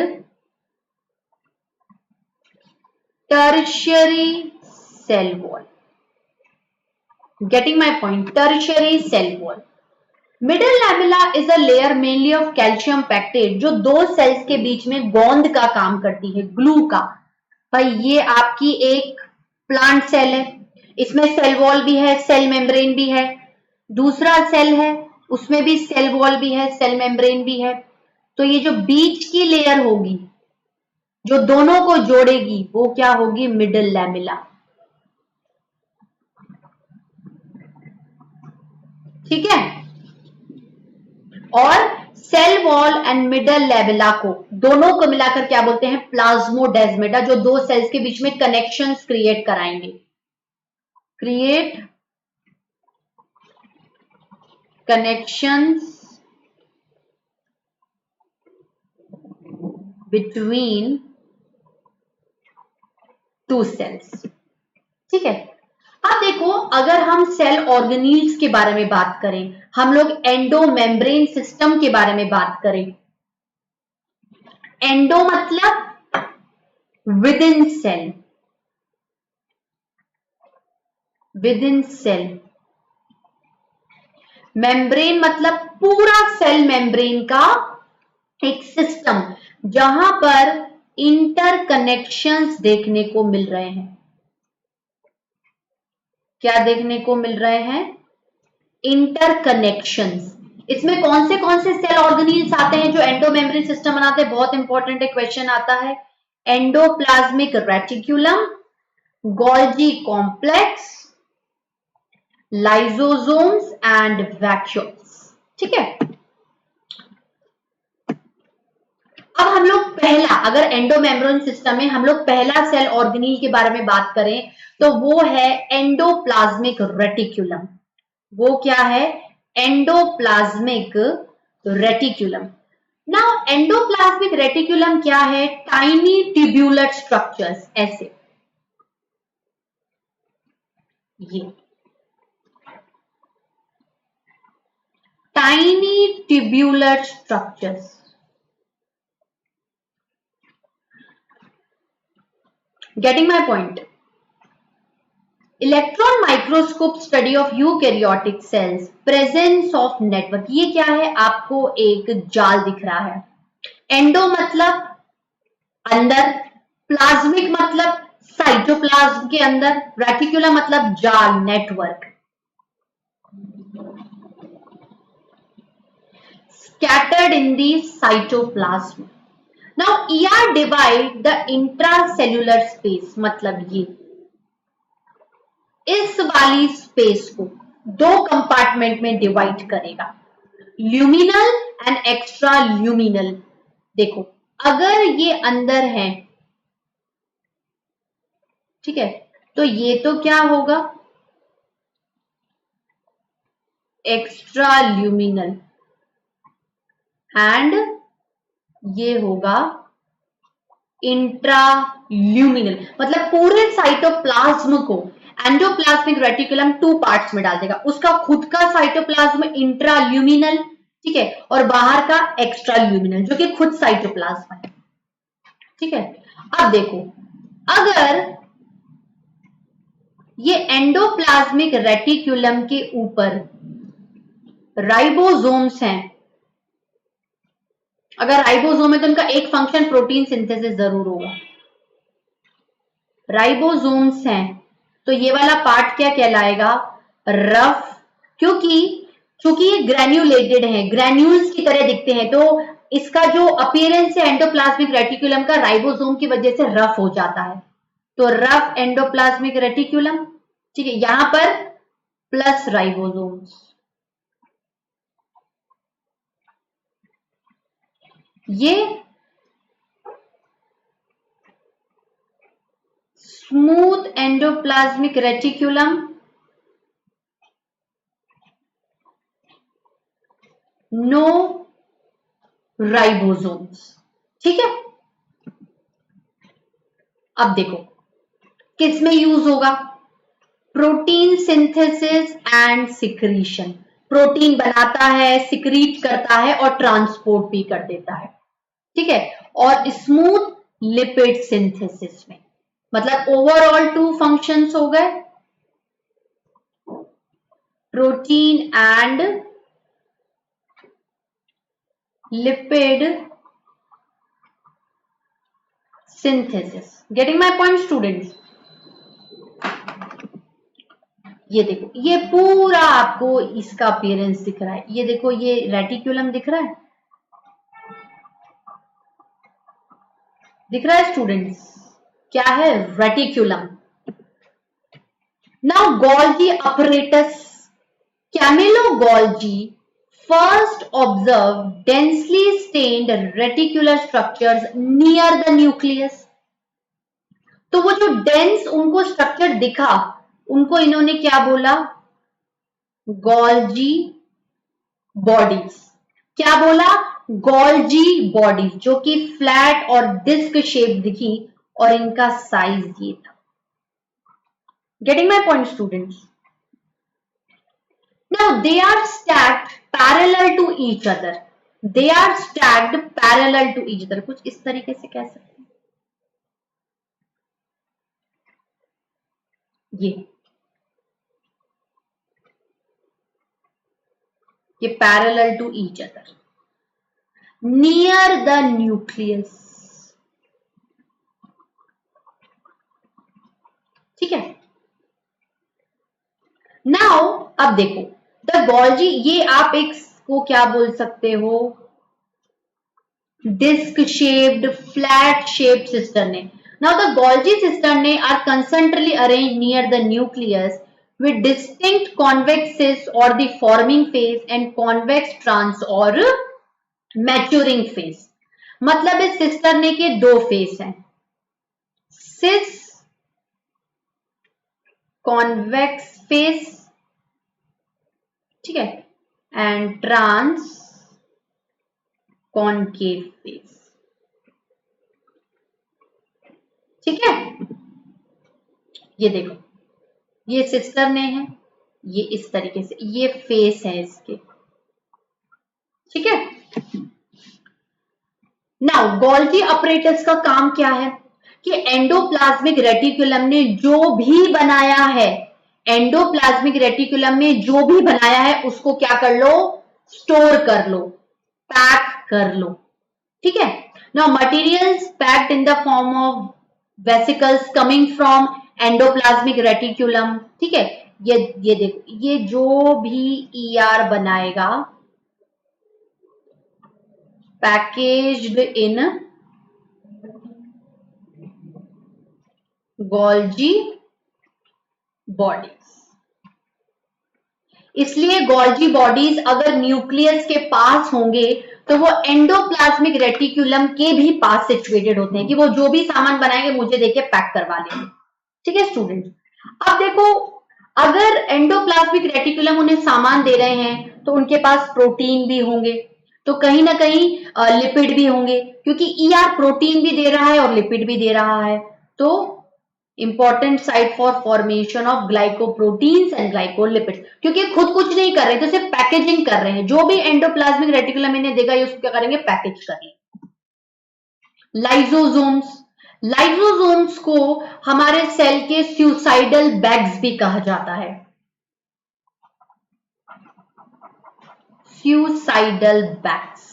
tertiary cell wall. Getting my point? Tertiary cell wall. Middle lamella is a layer mainly of calcium pectate जो दो सेल्स के बीच में गोंद का काम करती है, ग्लू का। भाई ये आपकी एक प्लांट सेल है, इसमें सेल वॉल भी है, सेल मेम्ब्रेन भी है। दूसरा सेल है, उसमें भी सेल वॉल भी है, सेल मेम्ब्रेन भी है। तो ये जो बीच की लेयर होगी जो दोनों को जोड़ेगी वो क्या होगी, मिडल लैमेला। ठीक है, और cell wall and middle lamella को दोनों को मिलाकर क्या बोलते हैं, प्लाज्मोडेस्मेटा, जो दो सेल्स के बीच में कनेक्शंस क्रिएट कराएंगे। Create connections between two cells. ठीक है, अब देखो अगर हम सेल ऑर्गेनील्स के बारे में बात करें, हम लोग एंडो मेम्ब्रेन सिस्टम के बारे में बात करें। एंडो मतलब within cell, within cell. Membrane मतलब पूरा सेल मेम्ब्रेन का एक सिस्टम जहां पर इंटरकनेक्शंस देखने को मिल रहे हैं। क्या देखने को मिल रहे हैं, इंटरकनेक्शंस। इसमें कौन से सेल ऑर्गेनील्स आते हैं जो एंडो मेम्ब्रेन सिस्टम बनाते हैं, बहुत इंपॉर्टेंट है, क्वेश्चन आता है। Endoplasmic reticulum, Golgi complex, lysosomes and vacuoles. ठीक है, अब हम लोग पहला, अगर एंडोमेम्ब्रेन सिस्टम में हम लोग पहला सेल ऑर्गेनील के बारे में बात करें तो वो है एंडोप्लाज्मिक रेटिकुलम। वो क्या है, endoplasmic reticulum. Now endoplasmic reticulum क्या है, टाइनी ट्यूब्यूलर स्ट्रक्चर्स, ऐसे ये tiny tubular structures. Getting my point? Electron microscope study of eukaryotic cells, presence of network. ये क्या है? आपको एक जाल दिख रहा है। एंडो मतलब अंदर, प्लाज्मिक मतलब साइटोप्लाज्म के अंदर, रेटिकुलम मतलब जाल, network. Scattered in the cytoplasm. Now ER divide the intracellular space, मतलब ये इस वाली स्पेस को दो कंपार्टमेंट में डिवाइड करेगा, ल्यूमिनल एंड एक्स्ट्रा ल्यूमिनल। देखो अगर ये अंदर है, ठीक है, तो ये तो क्या होगा? एक्स्ट्रा ल्यूमिनल, एंड ये होगा इंट्राल्यूमिनल। मतलब पूरे साइटोप्लाज्म को एंडोप्लाज्मिक रेटिकुलम टू पार्ट्स में डाल देगा। उसका खुद का साइटोप्लाज्म इंट्राल्यूमिनल, ठीक है, और बाहर का एक्स्ट्राल्यूमिनल जो कि खुद साइटोप्लाज्म है, ठीक है। अब देखो अगर ये एंडोप्लाज्मिक रेटिकुलम के ऊपर राइबोसोम्स हैं, अगर राइबोसोम है तो उनका एक फंक्शन प्रोटीन सिंथेसिस जरूर होगा। राइबोसोम्स हैं तो ये वाला पार्ट क्या कहलाएगा? रफ, क्योंकि ये ग्रैन्युलेटेड है, ग्रैन्यूल्स की तरह दिखते हैं, तो इसका जो अपीयरेंस है एंडोप्लाज्मिक रेटिकुलम का राइबोसोम की वजह से रफ हो जाता है। तो रफ एंडोप्लाज्मिक रेटिकुलम, ठीक है, यहां पर प्लस राइबोसोम्स। ये smooth endoplasmic reticulum, no ribosomes, ठीक है। अब देखो किस में यूज होगा? Protein synthesis and secretion. Protein बनाता है, सिक्रीट करता है और ट्रांसपोर्ट भी कर देता है, ठीक है। और स्मूथ लिपिड सिंथेसिस में, मतलब ओवरऑल टू फंक्शंस हो गए, protein and lipid synthesis. Getting my point students? ये देखो ये पूरा आपको इसका अपीयरेंस दिख रहा है। ये देखो ये रेटिकुलम दिख रहा है, दिख रहा है स्टूडेंट्स? क्या है? Reticulum. Now Golgi apparatus. Camillo Golgi first observed densely stained reticular structures near the nucleus. तो वो जो डेंस उनको स्ट्रक्चर दिखा, उनको इन्होंने क्या बोला? Golgi bodies. क्या बोला? गोल्जी बॉडीज, जो कि फ्लैट और डिस्क शेप दिखी और इनका साइज ये था। Getting my point students? Now they are stacked parallel to each other. They are stacked parallel to each other. कुछ इस तरीके से कह सकते हैं। ये parallel to each other near the nucleus, ठीक है। Now अब देखो द गोल्जी, ये आप एक को क्या बोल सकते हो? Disc shaped flat shaped cisternae. Now the Golgi cisternae are concentrically arranged near the nucleus with distinct convexes or the forming phase and convex trans और maturing phase। मतलब इस सिस्टर्ने के दो फेस हैं, सिस कॉन्वेक्स फेस, ठीक है, and trans concave face, ठीक है। ये देखो ये सिस्टर ने है, ये इस तरीके से, ये फेस है इसके, ठीक है। नाउ गोल्गी अपरेटस का काम क्या है कि एंडोप्लाज्मिक रेटिकुलम ने जो भी बनाया है एंडोप्लाज्मिक रेटिकुलम में जो भी बनाया है उसको क्या कर लो, स्टोर कर लो, पैक कर लो, ठीक है। Now materials packed in the form of vesicles coming from endoplasmic reticulum, ठीक है। ये देखो, ये जो भी ईआर बनाएगा पैकेज्ड इन गोल्जी बॉडीज। इसलिए गोल्जी बॉडीज अगर न्यूक्लियस के पास होंगे तो वो एंडोप्लाज्मिक रेटिकुलम के भी पास सिचुएटेड होते हैं कि वो जो भी सामान बनाएंगे मुझे देके पैक करवा लेंगे, ठीक है स्टूडेंट। अब देखो, अगर एंडोप्लाज्मिक रेटिकुलम उन्हें सामान दे रहे हैं तो उनके पास प्रोटीन भी होंगे, तो कहीं ना कहीं लिपिड भी होंगे, क्योंकि ईआर प्रोटीन भी दे रहा है और लिपिड भी दे रहा है। तो important site for formation of glycoproteins and glycolipids, क्योंकि खुद कुछ नहीं कर रहे तो सिर्फ पैकेजिंग कर रहे हैं। जो भी एंडोप्लाज्मिक रेटिकुलम इन्हें देगा ये उसको क्या करेंगे, पैकेज करेंगे। लाइसोसोम्स, लाइसोसोम्स को हमारे सेल के सुसाइडल बैग्स भी कहा जाता है, suicidal bags.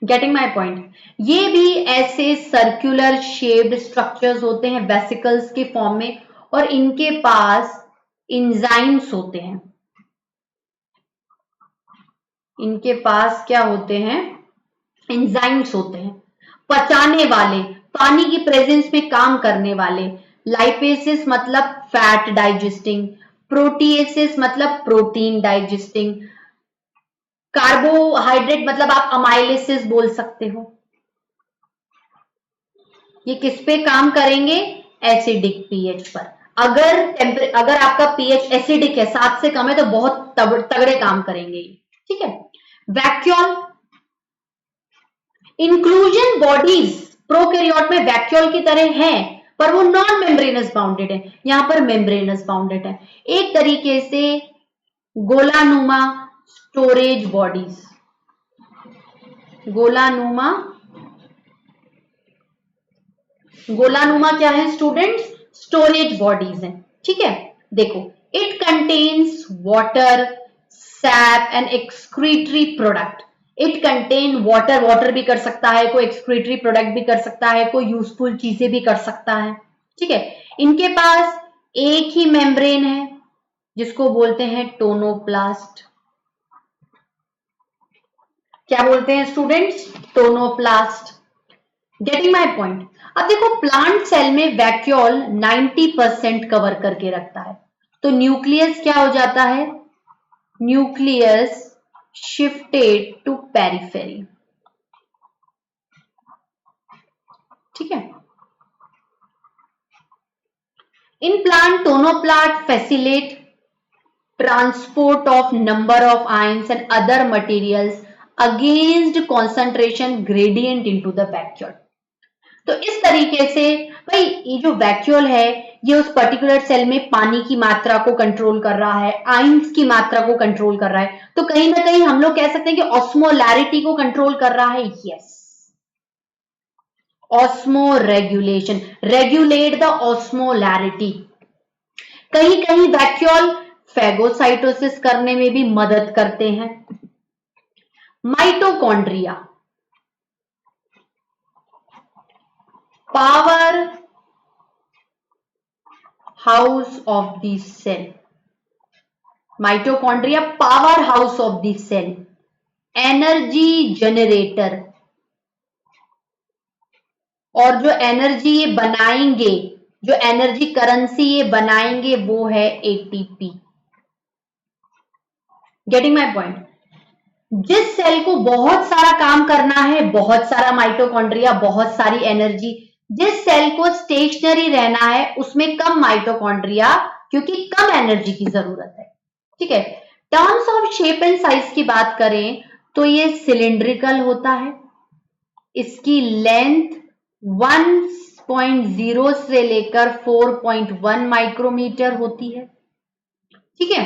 Getting my point. ये भी ऐसे सर्कुलर शेप्ड स्ट्रक्चर्स होते हैं वेसिकल्स के फॉर्म में, और इनके पास इंजाइम्स होते हैं। इनके पास क्या होते हैं, एंजाइम्स होते हैं, पचाने वाले, पानी की प्रेजेंस में काम करने वाले। लाइपेसिस मतलब फैट डाइजेस्टिंग, प्रोटीएसिस मतलब प्रोटीन डाइजेस्टिंग, कार्बोहाइड्रेट मतलब आप अमाइलिसिस बोल सकते हो। ये किस पे काम करेंगे, एसिडिक पीएच पर। अगर आपका पीएच एसिडिक है, 7 से कम है, तो बहुत तगड़े काम करेंगे, ठीक है। वैक्यूल, इंक्लूजन बॉडीज प्रोकैरियोट में वैक्यूल की तरह हैं, पर वो नॉन मेम्ब्रेनस बाउंडेड है, यहां पर मेम्ब्रेनस बाउंडेड है। एक तरीके से गोलानुमा स्टोरेज बॉडीज, गोलानुमा, गोलानुमा क्या है स्टूडेंट्स, स्टोरेज बॉडीज हैं, ठीक है। देखो, it contains water, SAP and excretory product. It contain water, water भी कर सकता है कोई, एक्सक्रीटरी प्रोडक्ट भी कर सकता है कोई, यूजफुल चीजें भी कर सकता है, ठीक है। इनके पास एक ही मेम्ब्रेन है जिसको बोलते हैं टोनोप्लास्ट। क्या बोलते हैं students, tonoplast. Getting my point. अब देखो, प्लांट सेल में वैक्यूल 90% कवर करके रखता है, तो न्यूक्लियस क्या हो जाता है, न्यूक्लियस शिफ्टेड टू पेरिफेरी, ठीक है। In plant tonoplast facilitate transport of number of ions and other materials against concentration gradient into the vacuole. तो इस तरीके से भाई ये जो वैक्यूल है ये उस पर्टिकुलर सेल में पानी की मात्रा को कंट्रोल कर रहा है, आयंस की मात्रा को कंट्रोल कर रहा है, तो कहीं ना कहीं हम लोग कह सकते हैं कि ऑस्मोलैरिटी को कंट्रोल कर रहा है। Yes, osmo regulation, regulate the osmolarity. कहीं कहीं वैक्यूल फैगोसाइटोसिस करने में भी मदद करते हैं। Mitochondria, power house of the cell, mitochondria power house of the cell, energy generator, और जो एनर्जी ये बनाएंगे, जो एनर्जी करेंसी ये बनाएंगे वो है एटीपी। Getting my point. जिस सेल को बहुत सारा काम करना है, बहुत सारा माइटोकॉन्ड्रिया, बहुत सारी एनर्जी, जिस सेल को स्टेशनरी रहना है उसमें कम माइटोकॉन्ड्रिया, क्योंकि कम एनर्जी की जरूरत है, ठीक है। Terms of shape and size की बात करें तो ये सिलिंड्रिकल होता है, इसकी लेंथ 1.0 से लेकर 4.1 माइक्रोमीटर होती है, ठीक है।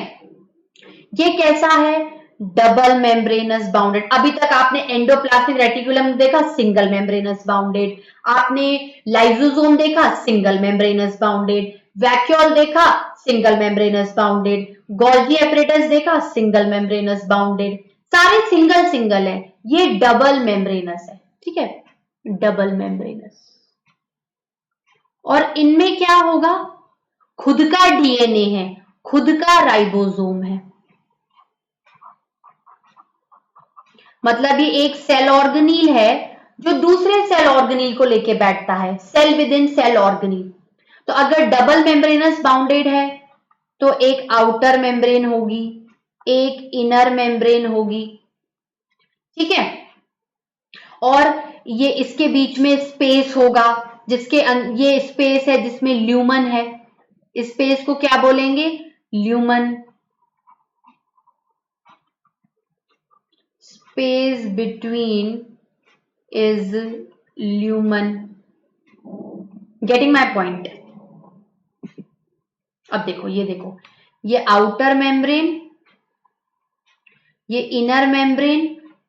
ये कैसा है, डबल मेम्ब्रेनस बाउंडेड। अभी तक आपने एंडोप्लाज्मिक रेटिकुलम देखा, सिंगल मेम्ब्रेनस बाउंडेड। आपने लाइसोसोम देखा, सिंगल मेम्ब्रेनस बाउंडेड। वैक्यूल देखा, single membranes bounded. Golgi apparatus देखा, सिंगल मेम्ब्रेनस बाउंडेड। सारे सिंगल सिंगल है, ये डबल मेम्ब्रेनस है, ठीक है, डबल मेम्ब्रेनस। और इनमें क्या होगा, खुद का डीएनए है, खुद का राइबोसोम है, मतलब ये एक सेल ऑर्गेनील है जो दूसरे सेल ऑर्गेनील को लेके बैठता है, सेल विद इन सेल ऑर्गेनील। तो अगर डबल मेम्ब्रेनस बाउंडेड है तो एक आउटर मेम्ब्रेन होगी, एक इनर मेम्ब्रेन होगी, ठीक है। और ये इसके बीच में स्पेस होगा, जिसके ये स्पेस है जिसमें ल्यूमन है, स्पेस को क्या बोलेंगे, lumen. Space between is lumen. Getting my point. अब देखो, ये आउटर मेम्ब्रेन, ये इनर मेम्ब्रेन,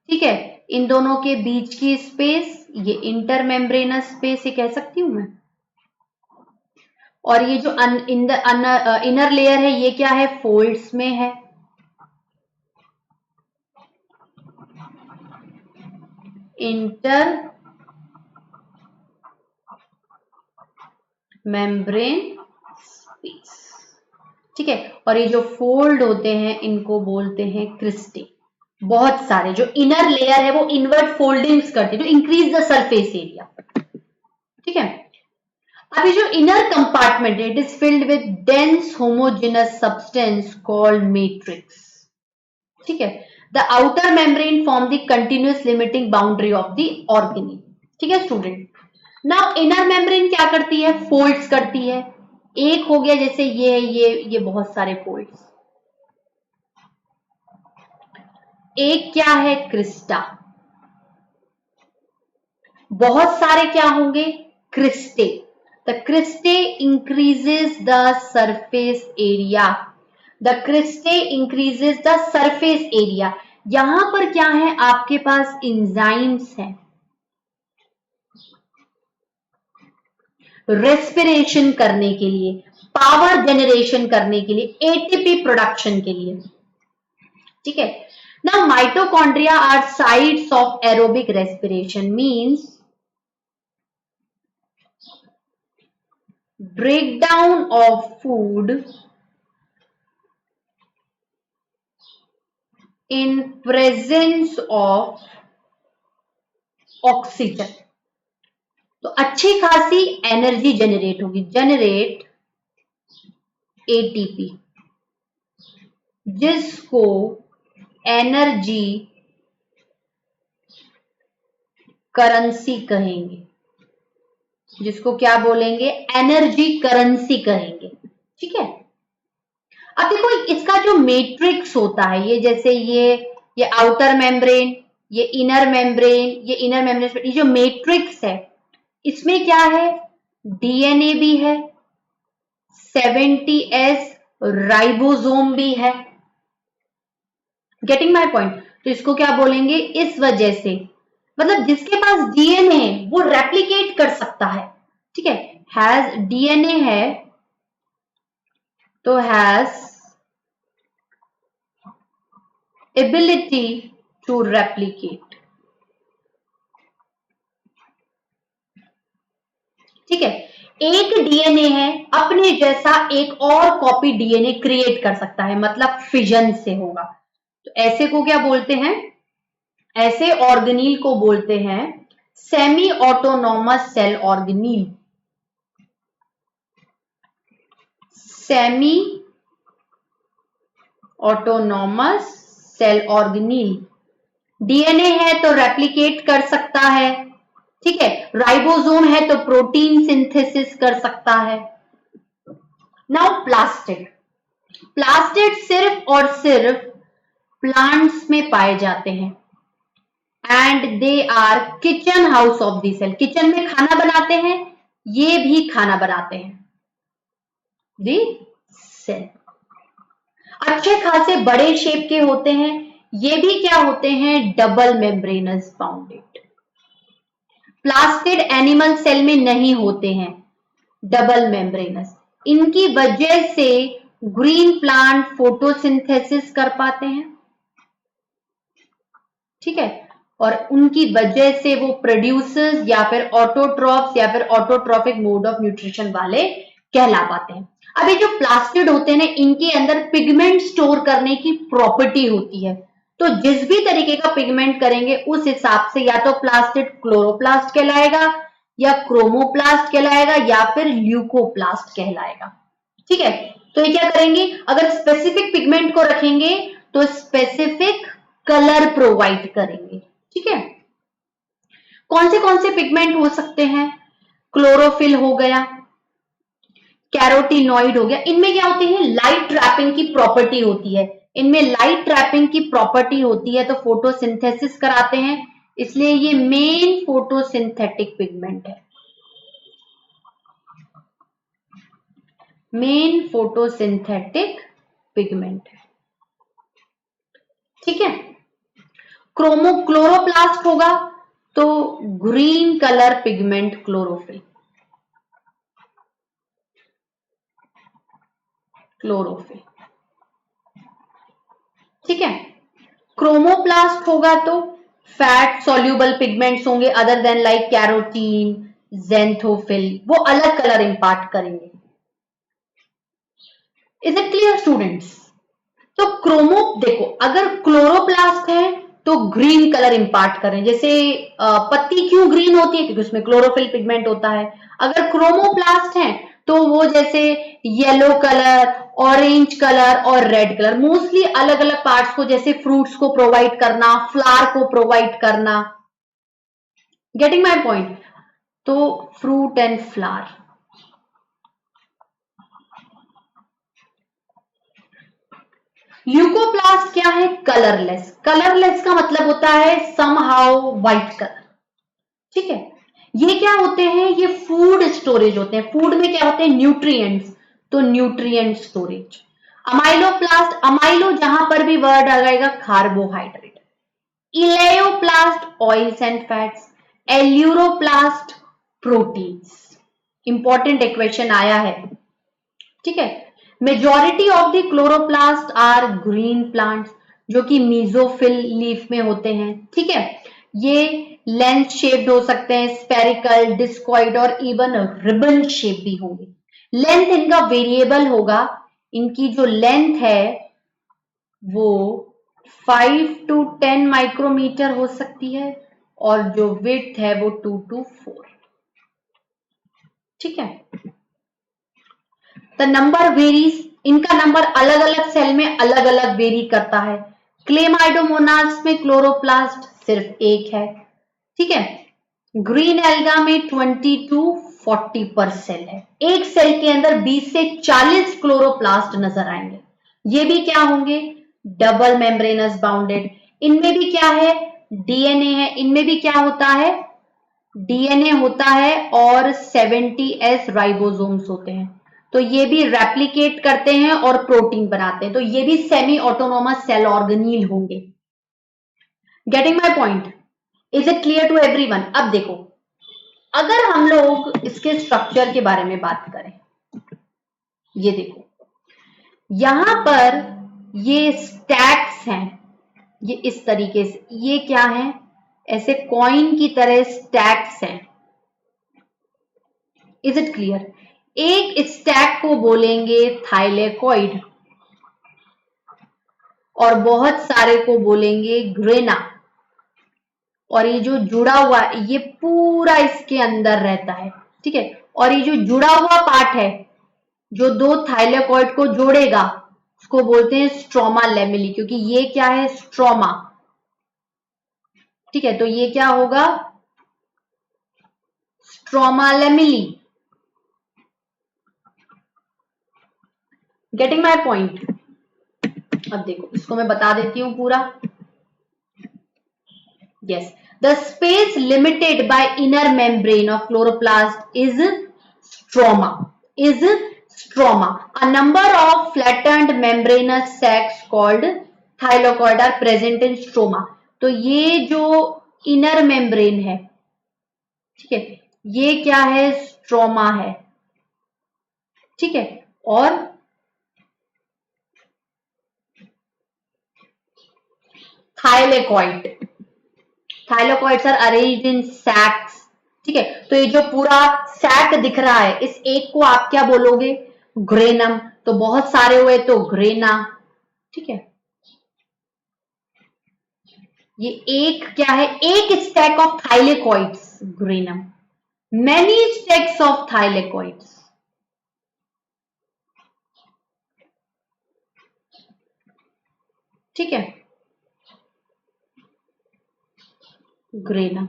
ठीक है, इन दोनों के बीच की स्पेस ये इंटर मेम्ब्रेनस स्पेस, ये कह सकती हूं मैं। और ये जो इनर लेयर है ये क्या है, फोल्ड्स में है, इंटर मेम्ब्रेन स्पेस, ठीक है। और ये जो फोल्ड होते हैं इनको बोलते हैं क्रिस्टे। बहुत सारे जो इनर लेयर है वो इनवर्ट फोल्डिंग्स करते हैं to increase the surface area, ठीक है। अभी जो इनर कंपार्टमेंट है, it is filled with dense homogenous substance called matrix, ठीक है। The outer membrane form the continuous limiting boundary of the organelle, ठीक है स्टूडेंट। नाउ इनर मेम्ब्रेन क्या करती है, फोल्ड्स करती है। एक हो गया जैसे ये बहुत सारे फोल्ड्स। एक क्या है, क्रिस्टा। बहुत सारे क्या होंगे, cristae. The cristae increases the surface area, the cristae increases the surface area. यहां पर क्या है, आपके पास इंजाइम्स हैं रेस्पिरेशन करने के लिए, पावर जनरेशन करने के लिए, एटीपी प्रोडक्शन के लिए, ठीक है। Now mitochondria are sites of aerobic respiration, means breakdown of food in presence of oxygen। तो अच्छी खासी एनर्जी जनरेट होगी, जनरेट एटीपी, जिसको एनर्जी करेंसी कहेंगे, जिसको क्या बोलेंगे, एनर्जी करेंसी कहेंगे, ठीक है। अब देखो इसका जो मैट्रिक्स होता है, ये जैसे ये आउटर मेम्ब्रेन, ये इनर मेम्ब्रेन, ये इनर मेम्ब्रेन, ये जो मैट्रिक्स है इसमें क्या है, डीएनए भी है, 70S राइबोसोम भी है। Getting my point. तो इसको क्या बोलेंगे, इस वजह से, मतलब जिसके पास डीएनए है वो रेप्लिकेट कर सकता है, ठीक है, हैज डीएनए है तो हैज एबिलिटी टू रेप्लिकेट, ठीक है। एक डीएनए है, अपने जैसा एक और कॉपी डीएनए क्रिएट कर सकता है, मतलब फिजन से होगा। तो ऐसे को क्या बोलते हैं, ऐसे ऑर्गेनील को बोलते हैं semi autonomous cell organelle, semi autonomous cell organelle. DNA है तो रेप्लिकेट कर सकता है, ठीक है, राइबोसोम है तो प्रोटीन सिंथेसिस कर सकता है। नाउ प्लास्टिड, प्लास्टिड सिर्फ और सिर्फ प्लांट्स में पाए जाते हैं, and they are kitchen house of the cell, kitchen में खाना बनाते हैं, ये भी खाना बनाते हैं, दी सेल। अच्छे खासे बड़े शेप के होते हैं, ये भी क्या होते हैं, double membranous bounded. Plastid animal cell में नहीं होते हैं डबल मेम्ब्रेनस। इनकी वजह से ग्रीन प्लांट फोटोसिंथेसिस कर पाते हैं, ठीक है, और उनकी वजह से वो प्रोड्यूसर्स या फिर ऑटोट्रॉफ्स या फिर ऑटोट्रॉफिक मोड ऑफ न्यूट्रिशन वाले कहला पाते हैं। अब ये जो प्लास्टिड होते हैं ना, इनके अंदर पिगमेंट स्टोर करने की प्रॉपर्टी होती है, तो जिस भी तरीके का पिगमेंट करेंगे उस हिसाब से या तो प्लास्टिड क्लोरोप्लास्ट कहलाएगा या क्रोमोप्लास्ट कहलाएगा या फिर ल्यूकोप्लास्ट कहलाएगा, ठीक है। तो ये क्या करेंगे, अगर स्पेसिफिक पिगमेंट को रखेंगे तो स्पेसिफिक कलर प्रोवाइड करेंगे, ठीक है। कौन से पिगमेंट हो सकते हैं, क्लोरोफिल हो गया, कैरोटीनॉइड हो गया। इनमें क्या होती है, लाइट ट्रैपिंग की प्रॉपर्टी होती है, इनमें लाइट ट्रैपिंग की प्रॉपर्टी होती है, तो फोटोसिंथेसिस कराते हैं, इसलिए ये मेन फोटोसिंथेटिक पिगमेंट है, मेन फोटोसिंथेटिक पिगमेंट है, ठीक है। क्लोरोप्लास्ट होगा तो ग्रीन कलर पिगमेंट क्लोरोफिल, ठीक है। क्रोमोप्लास्ट होगा तो फैट सॉल्यूबल पिगमेंट्स होंगे other than like carotene, xanthophyll, वो अलग कलर इंपार्ट करेंगे। Is it clear students? तो देखो, अगर क्लोरोप्लास्ट है तो ग्रीन कलर इंपार्ट करें, जैसे पत्ती क्यों ग्रीन होती है, क्योंकि उसमें क्लोरोफिल पिगमेंट होता है। अगर क्रोमोप्लास्ट है तो वो जैसे येलो कलर, ऑरेंज कलर और रेड कलर, मोस्टली अलग अलग पार्ट्स को, जैसे फ्रूट्स को प्रोवाइड करना, फ्लावर को प्रोवाइड करना। Getting my point? तो फ्रूट एंड फ्लावर। ल्यूकोप्लास्ट क्या है, कलरलेस। कलरलेस का मतलब होता है समहाउ व्हाइट कलर, ठीक है। ये क्या होते हैं, ये फूड स्टोरेज होते हैं। फूड में क्या होते हैं, न्यूट्रिएंट्स, तो न्यूट्रिएंट स्टोरेज। अमाइलोप्लास्ट, अमाइलो जहां पर भी वर्ड आ जाएगा carbohydrate. Elaioplast oils and fats, aleuroplast proteins. Important equation आया है, ठीक है। Majority of the chloroplast are green plants, जो कि मीजोफिल लीफ में होते हैं, ठीक है। ये लेंथ शेप्ड हो सकते हैं, स्पेरिकल, डिस्कॉइड और इवन रिबन शेप भी होंगे। लेंथ इनका वेरिएबल होगा, इनकी जो लेंथ है वो 5 to 10 माइक्रोमीटर हो सकती है और जो विड्थ है वो 2 to 4, ठीक है। द नंबर वेरीज, इनका नंबर अलग अलग सेल में अलग अलग वेरी करता है। क्लेमाइडोमोनास में क्लोरोप्लास्ट सिर्फ एक है, ठीक है। ग्रीन एल्गा में 20 to 40 पर सेल है। एक सेल के अंदर 20 से 40 क्लोरोप्लास्ट नजर आएंगे। ये भी क्या होंगे, डबल मेम्ब्रेनस बाउंडेड। इनमें भी क्या है, डीएनए है, इनमें भी क्या होता है, डीएनए होता है और 70s राइबोसोम्स होते हैं, तो ये भी रेप्लिकेट करते हैं और प्रोटीन बनाते हैं, तो ये भी सेमी ऑटोनोमस सेल ऑर्गेनील होंगे। Getting my point? Is it clear to everyone? अब देखो, अगर हम लोग इसके स्ट्रक्चर के बारे में बात करें, ये देखो यहां पर ये स्टैक्स हैं, ये इस तरीके से, ये क्या है, ऐसे कॉइन की तरह स्टैक्स हैं। Is it clear? एक स्टैक को बोलेंगे थाइलेकॉइड और बहुत सारे को बोलेंगे ग्रेना, और ये जो जुड़ा हुआ ये पूरा इसके अंदर रहता है, ठीक है। और ये जो जुड़ा हुआ पार्ट है जो दो थाइलेकॉइड को जोड़ेगा उसको बोलते हैं स्ट्रोमा लेमिली, क्योंकि ये क्या है, स्ट्रोमा, ठीक है। तो ये क्या होगा, stroma lamellae. Getting my point? अब देखो, इसको मैं बता देती हूं पूरा। Yes, the space limited by inner membrane of chloroplast is stroma, a number of flattened membranous sacs called thylakoid are present in stroma. तो ये जो इनर मेम्ब्रेन है, ठीक है, ये क्या है, स्ट्रोमा है, ठीक है। और thylakoid, thylakoids are arranged in sacs, ठीक है। तो ये जो पूरा सैक दिख रहा है, इस एक को आप क्या बोलोगे, ग्रेनम। तो बहुत सारे हुए तो ग्रेना, ठीक है। ये एक क्या है, एक stack of thylakoids, granum. Many stacks of thylakoids, ठीक है, ग्रेनम।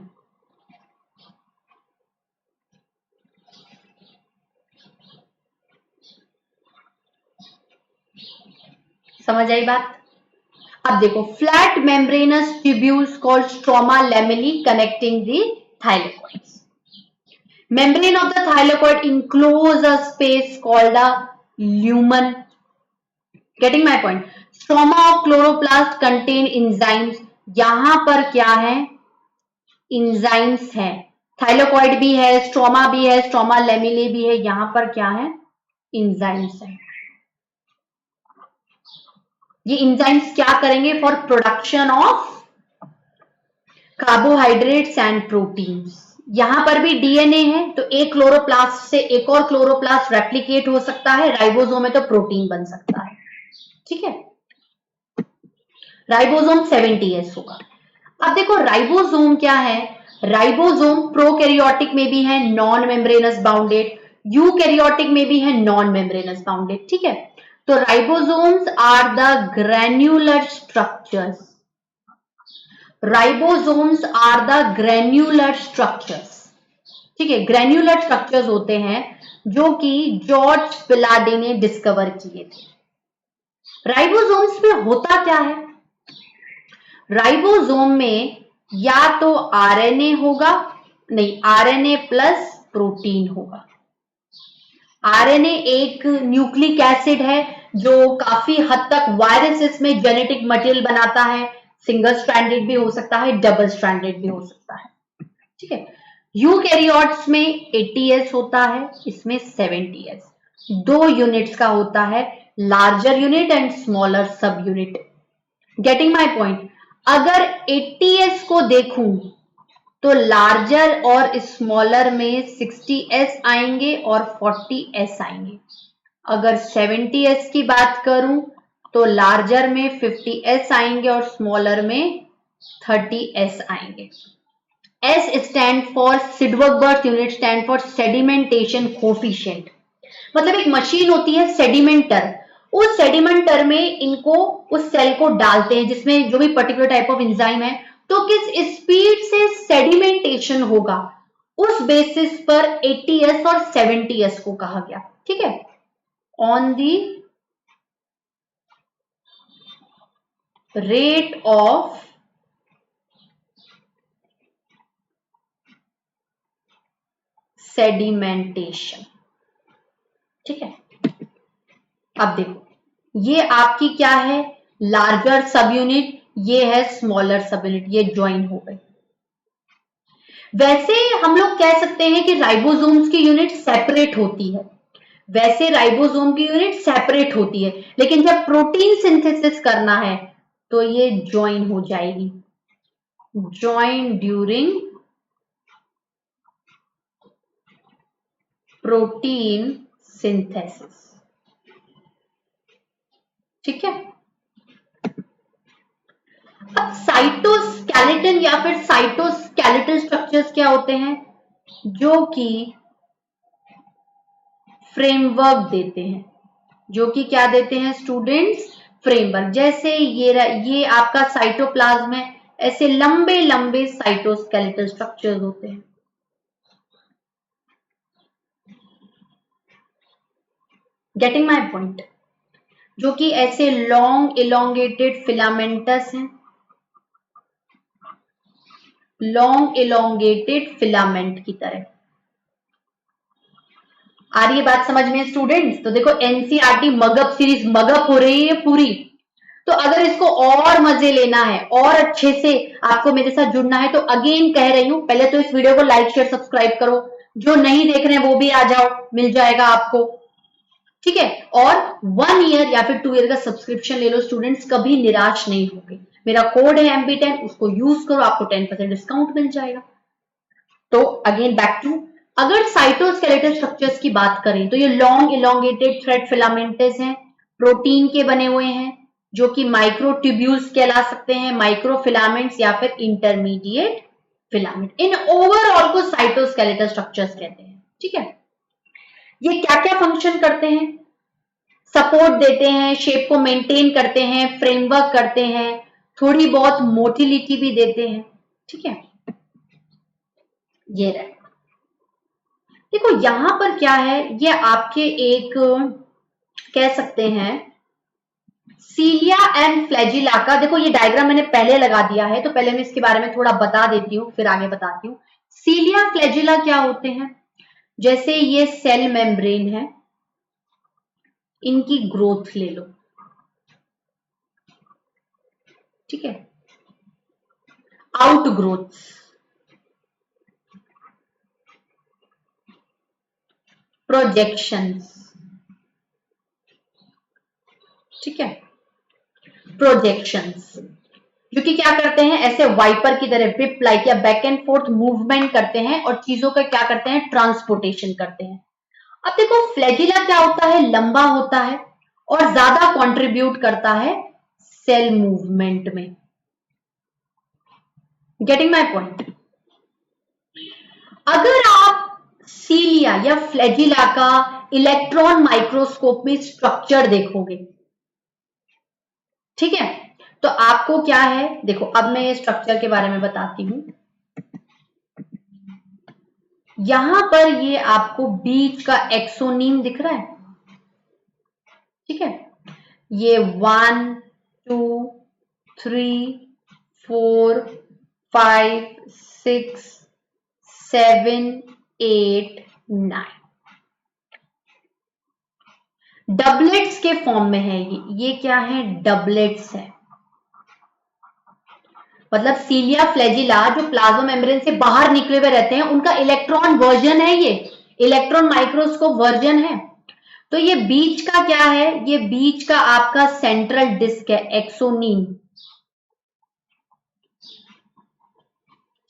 समझ आई बात। अब देखो, flat membranous tubules called stroma lamellae connecting the thylakoids. Membrane of the thylakoid enclose a space called a lumen. Getting my point? Stroma of chloroplast contain enzymes. यहां पर क्या है, enzymes है। थाइलेकॉइड भी है, स्ट्रोमा भी है, स्ट्रोमा लेमिले भी है, यहां पर क्या है, enzymes है। ये enzymes क्या करेंगे, for production of carbohydrates and proteins. यहां पर भी डीएनए है, तो एक क्लोरोप्लास्ट से एक और क्लोरोप्लास्ट रेप्लिकेट हो सकता है, राइबोसोम में तो प्रोटीन बन सकता है, ठीक है। राइबोसोम 70S होगा। अब देखो राइबोसोम क्या है, राइबोसोम प्रोकैरियोटिक में भी है नॉन मेम्ब्रेनस बाउंडेड, यूकैरियोटिक में भी है नॉन मेम्ब्रेनस बाउंडेड, ठीक है। तो ribosomes are the granular structures, ribosomes are the granular structures, ठीक है। ग्रैन्युलर स्ट्रक्चर्स होते हैं जो कि जॉर्ज पिलाडे ने डिस्कवर किए थे। राइबोसोम्स में होता क्या है, राइबोसोम में या तो आरएनए होगा, नहीं, आरएनए प्लस प्रोटीन होगा। आरएनए एक न्यूक्लिक एसिड है जो काफी हद तक वायरसेस में जेनेटिक मटेरियल बनाता है, सिंगल स्ट्रैंडेड भी हो सकता है, डबल स्ट्रैंडेड भी हो सकता है, ठीक है। यूकैरियोट्स में 80S होता है, इसमें 70S। 2 यूनिट्स का होता है, लार्जर यूनिट एंड स्मॉलर सब यूनिट। Getting my point. अगर 80S को देखूं तो लार्जर और स्मॉलर में 60S आएंगे और 40S आएंगे। अगर 70S की बात करूं तो लार्जर में 50S आएंगे और स्मॉलर में 30S आएंगे। S stand for Svedberg unit, stand for sedimentation coefficient. मतलब एक मशीन होती है सेडिमेंटर, उस सेडिमेंटर में इनको, उस सेल को डालते हैं जिसमें जो भी पर्टिकुलर टाइप ऑफ एंजाइम है, तो किस स्पीड से सेडिमेंटेशन होगा, उस बेसिस पर 80S और 70S को कहा गया, ठीक है। On the rate of sedimentation, ठीक है। अब देखो, ये आपकी क्या है, लार्जर सब यूनिट, ये है स्मॉलर सब यूनिट, ये ज्वाइन हो गई। वैसे हम लोग कह सकते हैं कि राइबोसोम्स की यूनिट सेपरेट होती है, वैसे राइबोसोम की यूनिट सेपरेट होती है, लेकिन जब प्रोटीन सिंथेसिस करना है तो ये ज्वाइन हो जाएगी, ज्वाइन ड्यूरिंग प्रोटीन सिंथेसिस, ठीक है। अब साइटोस्केलेटन या फिर साइटोस्केलेटल स्ट्रक्चर्स क्या होते हैं, जो कि फ्रेमवर्क देते हैं, जो कि क्या देते हैं स्टूडेंट्स, फ्रेमवर्क। जैसे ये आपका साइटोप्लाज्म है, ऐसे लंबे लंबे साइटोस्केलेटल स्ट्रक्चर्स होते हैं। गेटिंग माय पॉइंट, जो कि ऐसे लॉन्ग इलोंगेटेड फिलामेंटस हैं, लॉन्ग इलोंगेटेड फिलामेंट की तरह। आ रही है बात समझ में स्टूडेंट्स? तो देखो एनसीईआरटी मगअप सीरीज मगअप हो रही है पूरी, तो अगर इसको और मजे लेना है और अच्छे से आपको मेरे साथ जुड़ना है तो अगेन कह रही हूं, पहले तो इस वीडियो को लाइक शेयर सब्सक्राइब करो, जो नहीं देख रहे हैं वो भी आ जाओ, मिल जाएगा आपको, ठीक है। और 1 ईयर या फिर 2 ईयर का सब्सक्रिप्शन ले लो स्टूडेंट्स, कभी निराश नहीं होगे। मेरा कोड है MB10, उसको यूज करो, आपको 10% डिस्काउंट मिल जाएगा। तो अगेन बैक टू, अगर साइटोस्केलेटल स्ट्रक्चर्स की बात करें तो ये लॉन्ग इलोंगेटेड थ्रेड फिलामेंटेस हैं, प्रोटीन के बने हुए हैं, जो कि माइक्रोट्यूब्यूल्स कहला सकते हैं, माइक्रोफिलामेंट्स या फिर इंटरमीडिएट फिलामेंट। इन ओवरऑल को साइटोस्केलेटल स्ट्रक्चर्स कहते हैं, ठीक है। ये क्या क्या फंक्शन करते हैं? सपोर्ट देते हैं, शेप को मेंटेन करते हैं, फ्रेमवर्क करते हैं, थोड़ी बहुत मोटिलिटी भी देते हैं, ठीक है। ये रहे, देखो यहां पर क्या है, ये आपके एक कह सकते हैं सीलिया एंड फ्लैजिला का, देखो ये डायग्राम मैंने पहले लगा दिया है, तो पहले मैं इसके बारे में थोड़ा बता देती हूँ, फिर आगे बताती हूँ। सीलिया फ्लैजिला क्या होते हैं? जैसे ये सेल मेम्ब्रेन है, इनकी ग्रोथ ले लो, ठीक है, आउट ग्रोथ, प्रोजेक्शंस, ठीक है, प्रोजेक्शंस, जो कि क्या करते हैं, ऐसे वाइपर की तरह विप लाइक या बैक एंड फोर्थ मूवमेंट करते हैं और चीजों का क्या करते हैं, ट्रांसपोर्टेशन करते हैं। अब देखो फ्लैजिला क्या होता है, लंबा होता है और ज्यादा कंट्रीब्यूट करता है सेल मूवमेंट में। Getting my point? अगर आप सीलिया या फ्लैजिला का इलेक्ट्रॉन माइक्रोस्कोप में स्ट्रक्चर देखोगे, ठीक है, तो आपको क्या है, देखो अब मैं ये स्ट्रक्चर के बारे में बताती हूं। यहां पर ये आपको बीच का एक्सोनीम दिख रहा है, ठीक है, ये 1 2 3 4 5 6 7 8 9 डबलेट्स के फॉर्म में है ये क्या है, डबलेट्स है। मतलब सीलिया फ्लैजिला जो प्लाज्मा मेम्ब्रेन से बाहर निकले हुए रहते हैं, उनका इलेक्ट्रॉन वर्जन है, ये इलेक्ट्रॉन माइक्रोस्कोप वर्जन है। तो ये बीच का क्या है, ये बीच का आपका सेंट्रल डिस्क है, एक्सोनीम,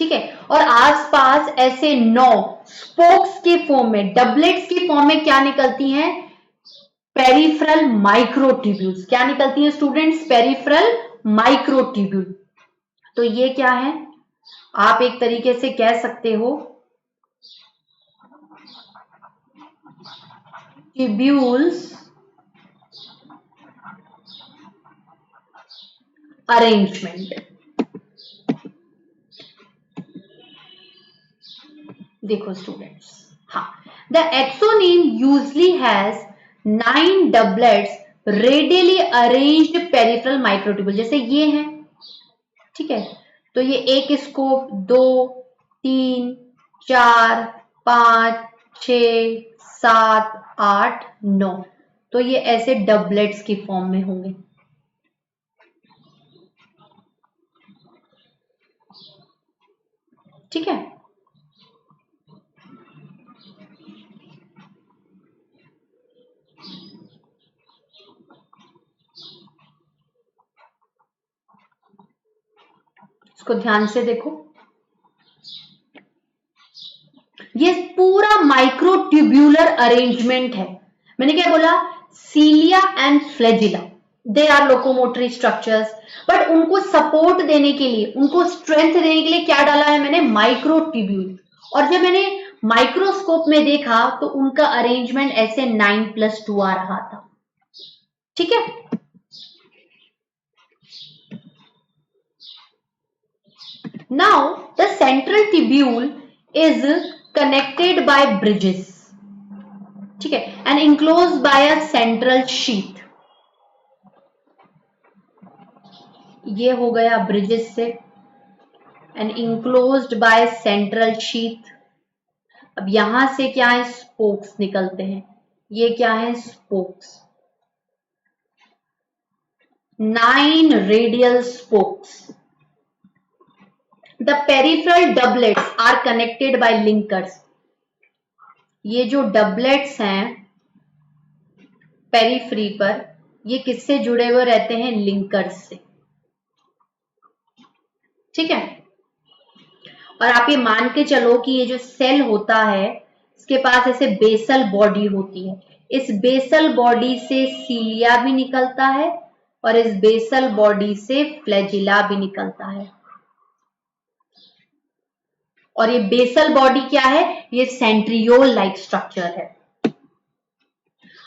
ठीक है। और आसपास ऐसे 9 स्पोक्स के फॉर्म में, डबलेट्स के फॉर्म में क्या निकलती हैं, पेरिफेरल माइक्रोट्यूब्यूल्स। क्या निकलती है स्टूडेंट्स, पेरिफेरल माइक्रोट्यूब्यूल। तो ये क्या है, आप एक तरीके से कह सकते हो ट्यूब्यूल्स अरेंजमेंट। देखो स्टूडेंट्स, हाँ, the axoneme usually has 9 doublets radially arranged peripheral microtubule, जैसे ये है, ठीक है। तो ये एक स्कोप 2 3 4 5 6 7 8 9, तो ये ऐसे डबलेट्स की फॉर्म में होंगे, ठीक है। इसको ध्यान से देखो, ये पूरा माइक्रोट्यूब्यूलर अरेंजमेंट है। मैंने क्या बोला, cilia and flagella they are locomotory structures, but उनको सपोर्ट देने के लिए, उनको स्ट्रेंथ देने के लिए क्या डाला है मैंने, माइक्रोट्यूब्यूल। और जब मैंने माइक्रोस्कोप में देखा तो उनका अरेंजमेंट ऐसे 9+2 आ रहा था, ठीक है। Now the central tubule is connected by bridges, ठीक है, and enclosed by a central sheath। ये हो गया ब्रिजेस से, and enclosed by central sheath। अब यहां से क्या है, स्पोक्स निकलते हैं, ये क्या है, spokes. 9 radial spokes. The peripheral doublets are connected by linkers. ये जो डबलेट्स हैं पेरिफ्री पर, ये किससे जुड़े हुए रहते हैं? लिंकर्स से। ठीक है, और आप ये मान के चलो कि ये जो सेल होता है इसके पास ऐसे बेसल बॉडी होती है। इस बेसल बॉडी से सीलिया भी निकलता है और इस बेसल बॉडी से फ्लैजिला भी निकलता है। और ये बेसल बॉडी क्या है? ये सेंट्रियोल लाइक स्ट्रक्चर है।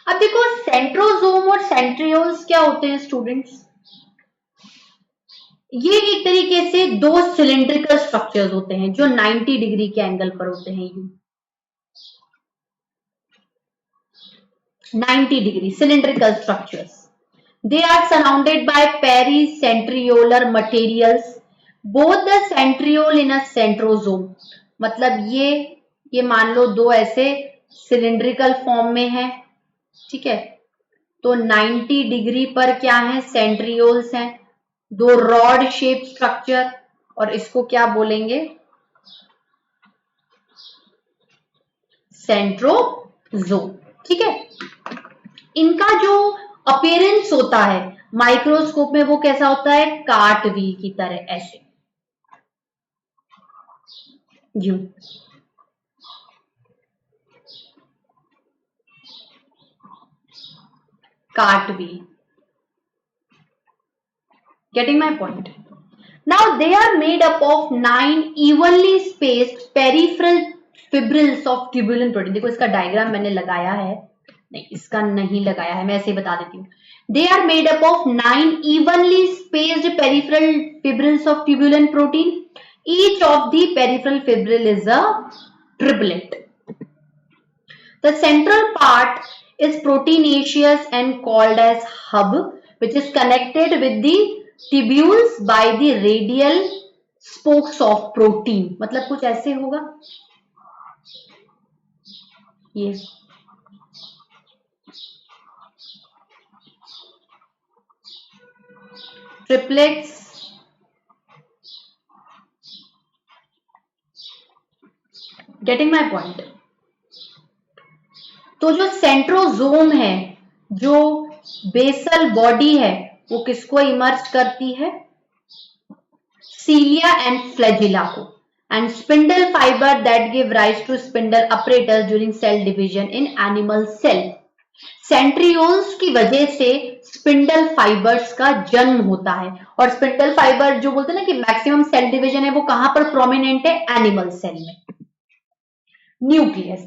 अब देखो सेंट्रोजोम और सेंट्रियोल्स क्या होते हैं स्टूडेंट्स? ये एक तरीके से दो सिलिंड्रिकल स्ट्रक्चर्स होते हैं जो 90 डिग्री के एंगल पर होते हैं। You 90 degree cylindrical structures. They are surrounded by pericentriolar materials, both the centriole in a centrosome. मतलब ये मान लो दो ऐसे सिलिंड्रिकल फॉर्म में है, ठीक है। तो 90 डिग्री पर क्या है? सेंट्रियोल्स हैं, दो रॉड शेप स्ट्रक्चर, और इसको क्या बोलेंगे? सेंट्रोजोम। ठीक है, इनका जो अपीयरेंस होता है माइक्रोस्कोप में वो कैसा होता है? काट व्हील की तरह, ऐसे यूं। काट wheel. Getting my point? Now they are made up of 9 evenly spaced peripheral fibrils of tubulin protein. देखो इसका डायग्राम मैंने लगाया है, नहीं इसका नहीं लगाया है, मैं ऐसे ही बता देती हूँ। They are made up of 9 evenly spaced peripheral fibrils of tubulin protein. Each of the peripheral fibril is a triplet. The central part is proteinaceous and called as hub, which is connected with the tubules by the radial spokes of protein. मतलब कुछ ऐसे होगा ये। Triplets getting my point? तो जो centrosome है, जो basal body है, वो किसको इमर्ज करती है? सीलिया एंड फ्लैजिला को। And spindle fibre that give rise to spindle apparatus during cell division in animal cell. Centrioles की वजह से स्पिंडल फाइबर्स का जन्म होता है, और स्पिंडल फाइबर जो बोलते हैं ना कि मैक्सिमम सेल डिवीजन है, वो कहां पर प्रोमिनेंट है? एनिमल सेल में। न्यूक्लियस,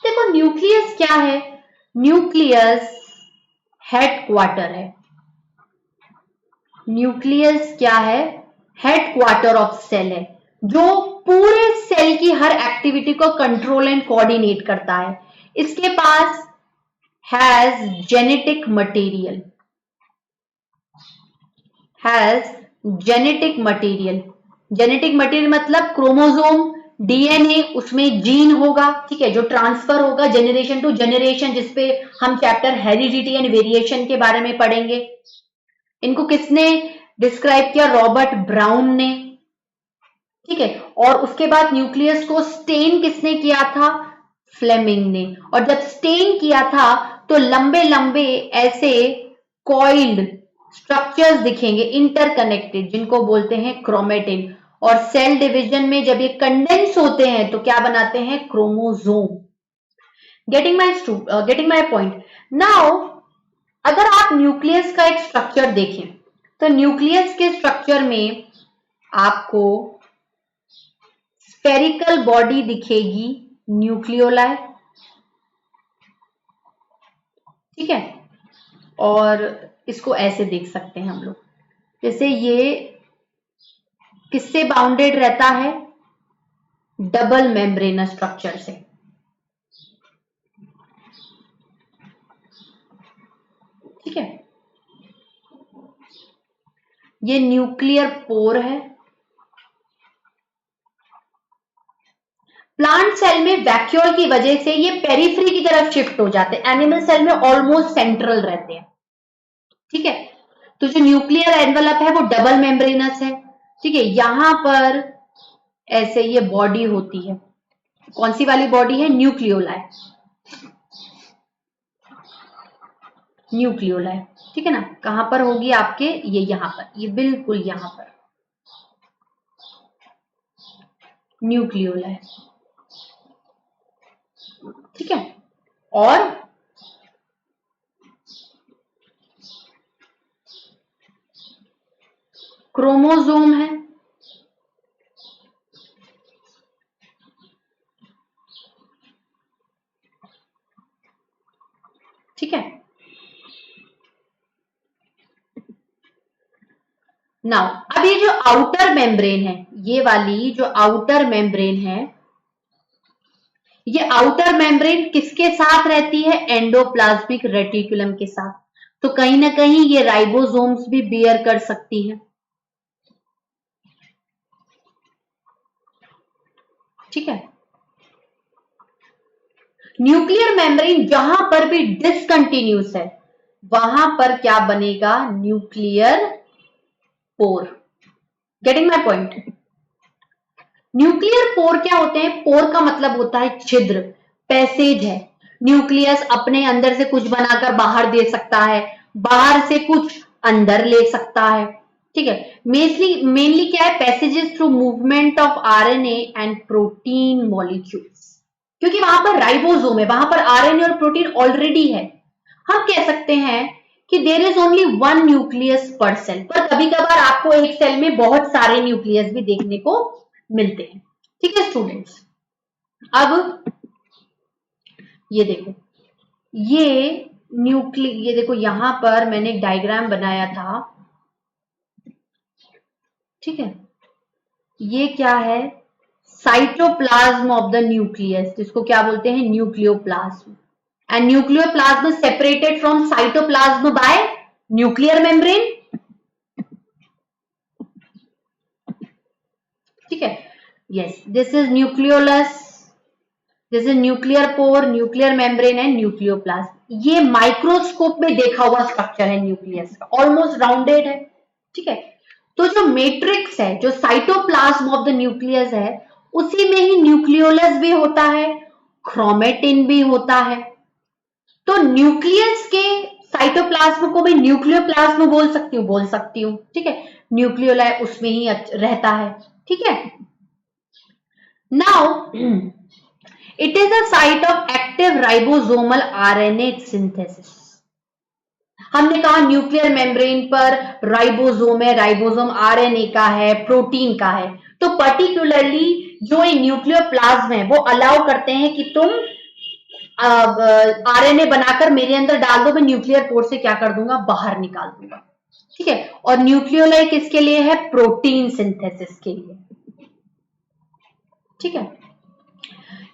देखो न्यूक्लियस क्या है? न्यूक्लियस हेडक्वार्टर है। न्यूक्लियस क्या है? हेडक्वार्टर ऑफ सेल है, जो पूरे सेल की हर एक्टिविटी को कंट्रोल एंड कोऑर्डिनेट करता है। इसके पास has genetic material, genetic material मतलब क्रोमोसोम, डीएनए, उसमें जीन होगा, ठीक है, जो ट्रांसफर होगा जेनरेशन टू जेनरेशन, जिसपे हम चैप्टर हेरिडिटी एंड वेरिएशन के बारे में पढ़ेंगे। इनको किसने डिस्क्राइब किया? रॉबर्ट ब्राउन ने, ठीक है। और उसके बाद न्यूक्लियस को स्टेन किसने किया था? फ्लेमिंग ने। और जब स्टेन किया था तो लंबे लंबे ऐसे कॉइल्ड स्ट्रक्चर्स दिखेंगे इंटरकनेक्टेड, जिनको बोलते हैं क्रोमेटिन। और सेल डिवीजन में जब ये कंडेंस होते हैं तो क्या बनाते हैं? Chromosome. Getting my point? Now अगर आप न्यूक्लियस का एक स्ट्रक्चर देखें तो न्यूक्लियस के स्ट्रक्चर में आपको स्फेरिकल बॉडी दिखेगी, न्यूक्लियोलाई, ठीक है। और इसको ऐसे देख सकते हैं हम लोग, जैसे ये किससे बाउंडेड रहता है? डबल मेम्ब्रेनस स्ट्रक्चर से, ठीक है। ये न्यूक्लियर पोर है। प्लांट सेल में वैक्यूल की वजह से ये पेरिफेरी की तरफ शिफ्ट हो जाते हैं, एनिमल सेल में ऑलमोस्ट सेंट्रल रहते हैं, ठीक है। तो जो न्यूक्लियर एनवलप है वो डबल मेम्ब्रेनस है, ठीक है। यहां पर ऐसे ये बॉडी होती है, कौन सी वाली बॉडी है? न्यूक्लियोलाई, न्यूक्लियोलाई, ठीक है ना। कहां पर होगी आपके? ये यहां पर, ये बिल्कुल यहां पर न्यूक्लियोलाई, ठीक है। और क्रोमोसोम है, ठीक है। नाउ अब ये जो आउटर मेम्ब्रेन है, ये वाली जो आउटर मेम्ब्रेन है, ये आउटर मेम्ब्रेन किसके साथ रहती है? एंडोप्लाज्मिक रेटिकुलम के साथ। तो कहीं ना कहीं ये राइबोसोम्स भी बियर कर सकती है, ठीक है। न्यूक्लियर मेम्ब्रेन जहां पर भी डिसकंटिन्यूस है, वहां पर क्या बनेगा? Nuclear pore. Getting my point? Nuclear pore क्या होते हैं? पोर का मतलब होता है छिद्र, पैसेज है। न्यूक्लियस अपने अंदर से कुछ बनाकर बाहर दे सकता है, बाहर से कुछ अंदर ले सकता है, ठीक है। मेनली क्या है? Passages through movement of RNA and protein molecules, क्योंकि वहां पर राइबोसोम है, वहां पर आरएनए और प्रोटीन ऑलरेडी है। हम कह सकते हैं कि there is only one nucleus पर सेल, पर कभी कभार आपको एक सेल में बहुत सारे न्यूक्लियस भी देखने को मिलते हैं, ठीक है स्टूडेंट्स। अब ये देखो, ये देखो, यहां पर मैंने एक डायग्राम बनाया था, ठीक है। ये क्या है? साइटोप्लाज्म ऑफ द न्यूक्लियस, जिसको क्या बोलते हैं? Nucleoplasm. And nucleoplasm separated from cytoplasm bye nuclear membrane, ठीक है। Yes, this is nucleolus, this is nuclear pore, nuclear membrane and nucleoplasm. ये माइक्रोस्कोप में देखा हुआ स्ट्रक्चर है न्यूक्लियस का, ऑलमोस्ट राउंडेड है, ठीक है। तो जो मैट्रिक्स है, जो साइटोप्लाज्म ऑफ द न्यूक्लियस है, उसी में ही न्यूक्लियोलस भी होता है, क्रोमेटिन भी होता है। तो न्यूक्लियस के साइटोप्लाज्म को मैं न्यूक्लियोप्लाज्म बोल सकती हूँ, ठीक है। न्यूक्लियोलाई उसमें ही रहता है, ठीक है। Now it is a site of active ribosomal RNA synthesis. हमने कहा न्यूक्लियर मेम्ब्रेन पर राइबोसोम है, राइबोसोम आरएनए का है, प्रोटीन का है। तो पर्टिकुलरली जो ये न्यूक्लियोप्लाज्म है वो अलाउ करते हैं कि तुम आरएनए बनाकर मेरे अंदर डाल दो, मैं न्यूक्लियर पोर से क्या कर दूंगा? बाहर निकाल दूंगा, ठीक है। और न्यूक्लियोलाई किसके लिए है? प्रोटीन सिंथेसिस के लिए, ठीक है।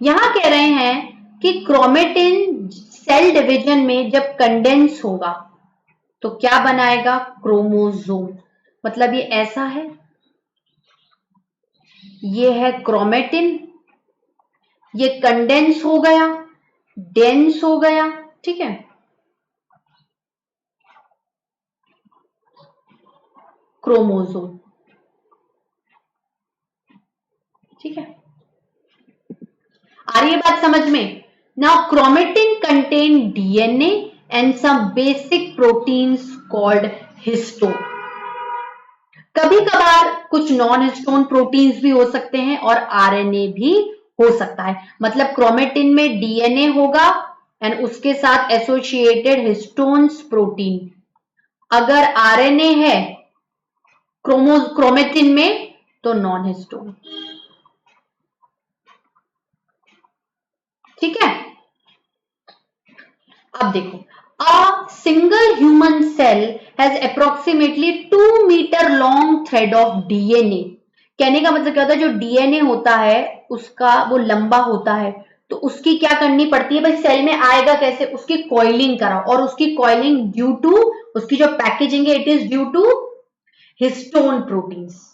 यहां कह रहे हैं कि क्रोमेटिन सेल डिवीजन में जब कंडेंस होगा तो क्या बनाएगा? क्रोमोसोम। मतलब ये ऐसा है, ये है क्रोमेटिन, ये कंडेंस हो गया, डेंस हो गया, ठीक है। क्रोमोसोम, ठीक है। आ रही है बात समझ में? Now chromatin contain DNA and some basic proteins called histone. कभी कभार कुछ नॉन हिस्टोन प्रोटीन्स भी हो सकते हैं और आरएनए भी हो सकता है। मतलब क्रोमेटिन में डीएनए होगा एंड उसके साथ एसोसिएटेड हिस्टोन्स प्रोटीन। अगर आरएनए है क्रोमेटिन में तो नॉन हिस्टोन, ठीक है। अब देखो, a single human cell has approximately 2 metre long thread of DNA. कहने का मतलब क्या होता है? जो डीएनए होता है उसका वो लंबा होता है, तो उसकी क्या करनी पड़ती है भाई? सेल में आएगा कैसे? उसकी कॉइलिंग कराओ, और उसकी कॉइलिंग ड्यू टू उसकी जो पैकेजिंग है, it is due to histone proteins.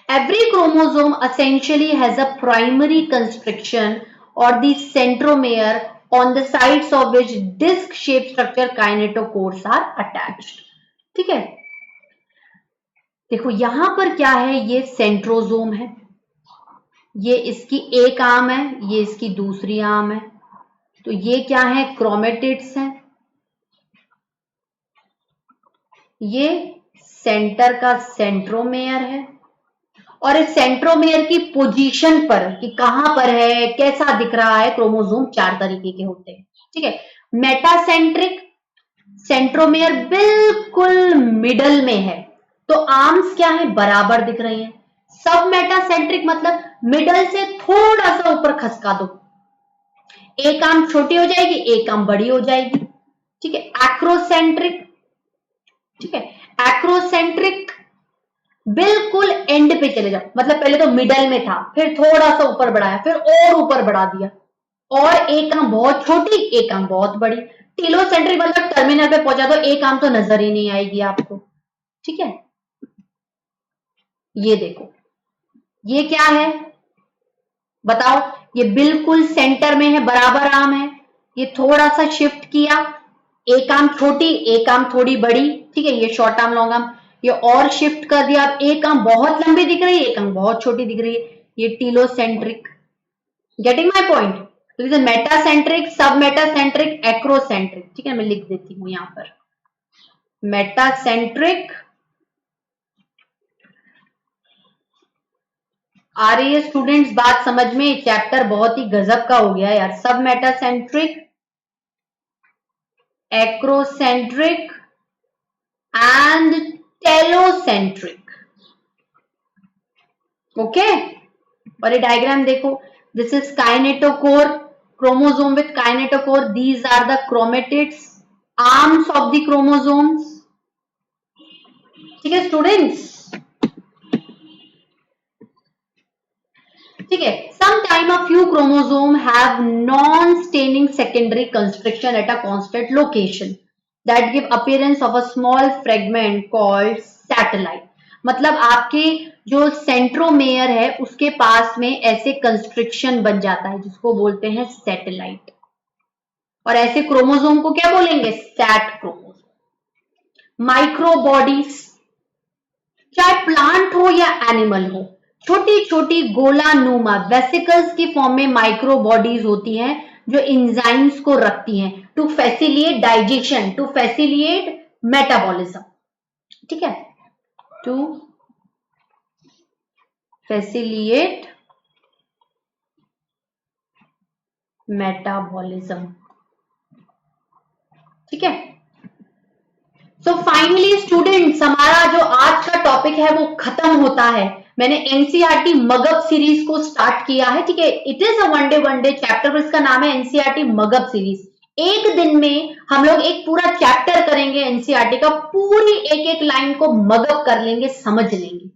Every chromosome essentially has a primary constriction or the centromere on the sides of which disc shaped structure kinetochores are attached. ठीक है, देखो यहां पर क्या है, ये सेंट्रोजोम है, ये इसकी एक आर्म है, ये इसकी दूसरी आर्म है, तो ये क्या है, क्रोमेटिड्स है, ये सेंटर का सेंट्रोमेयर है, और इस सेंट्रोमेयर की पोजीशन पर कि कहां पर है, कैसा दिख रहा है, क्रोमोसोम 4 तरीके के होते हैं। ठीक है, मेटासेंट्रिक, सेंट्रोमेयर बिल्कुल मिडल में है, तो आर्म्स क्या है, बराबर दिख रही हैं। सब मेटासेंट्रिक मतलब मिडल से थोड़ा सा ऊपर खसका दो, एक आर्म छोटी हो जाएगी, एक आर्म बड़ी हो जाएगी। ठीक है, एक्रोसेंट्रिक, ठीक है, एक्रोसेंट्रिक बिल्कुल एंड पे चले जाओ, मतलब पहले तो मिडल में था, फिर थोड़ा सा ऊपर बढ़ाया, फिर और ऊपर बढ़ा दिया, और एक आंख बहुत छोटी, एक आंख बहुत बड़ी। टीलोसेंट्रिक मतलब टर्मिनल पे पहुंचा दो, एक आंख तो नजर ही नहीं आएगी आपको। ठीक है, ये देखो, ये क्या है बताओ, ये बिल्कुल सेंटर में है, बराबर आर्म है, ये थोड़ा सा शिफ्ट किया, एक आर्म छोटी, एक आर्म थोड़ी बड़ी। ठीक है, ये शॉर्ट आर्म लॉन्ग आर्म, ये और शिफ्ट कर दिया, अब एक आर्म बहुत लंबी दिख रही है, एक आर्म बहुत छोटी दिख रही है, ये टीलोसेंट्रिक। Getting my point? तो इसे मेटासेंट्रिक, सब मेटासेंट्रिक, एक्रोसेंट्रिक। ठीक है, मैं लिख देती हूं यहां पर, मेटासेंट्रिक। आ रही है स्टूडेंट्स बात समझ में? चैप्टर बहुत ही गजब का हो गया यार। सब metacentric, acrocentric and telocentric. Okay, और ये डायग्राम देखो, this is kinetochore, chromosome with kinetochore, these are the chromatids, arms of the chromosomes. ठीक है स्टूडेंट्स, ठीक है, sometime a few chromosome have non-staining secondary constriction at a constant location that give appearance of a small fragment called satellite. मतलब आपके जो centromere है उसके पास में ऐसे कंस्ट्रिक्शन बन जाता है जिसको बोलते हैं सैटेलाइट, और ऐसे क्रोमोसोम को क्या बोलेंगे, सैट क्रोमोसोम। माइक्रोबॉडीज, चाहे प्लांट हो या एनिमल हो, छोटी छोटी गोलानुमा वेसिकल्स की फॉर्म में माइक्रो बॉडीज होती हैं जो इंजाइम्स को रखती हैं to facilitate digestion, to facilitate metabolism. ठीक है, टू फैसिलिएट मेटाबॉलिज्म। ठीक है, सो फाइनली स्टूडेंट्स, हमारा जो आज का टॉपिक है वो खत्म होता है। मैंने एनसीईआरटी मगध सीरीज को स्टार्ट किया है। ठीक है, it is a one day chapter, पर इसका नाम है एनसीईआरटी मगध सीरीज। एक दिन में हम लोग एक पूरा चैप्टर करेंगे एनसीईआरटी का, पूरी एक एक लाइन को मगध कर लेंगे, समझ लेंगे।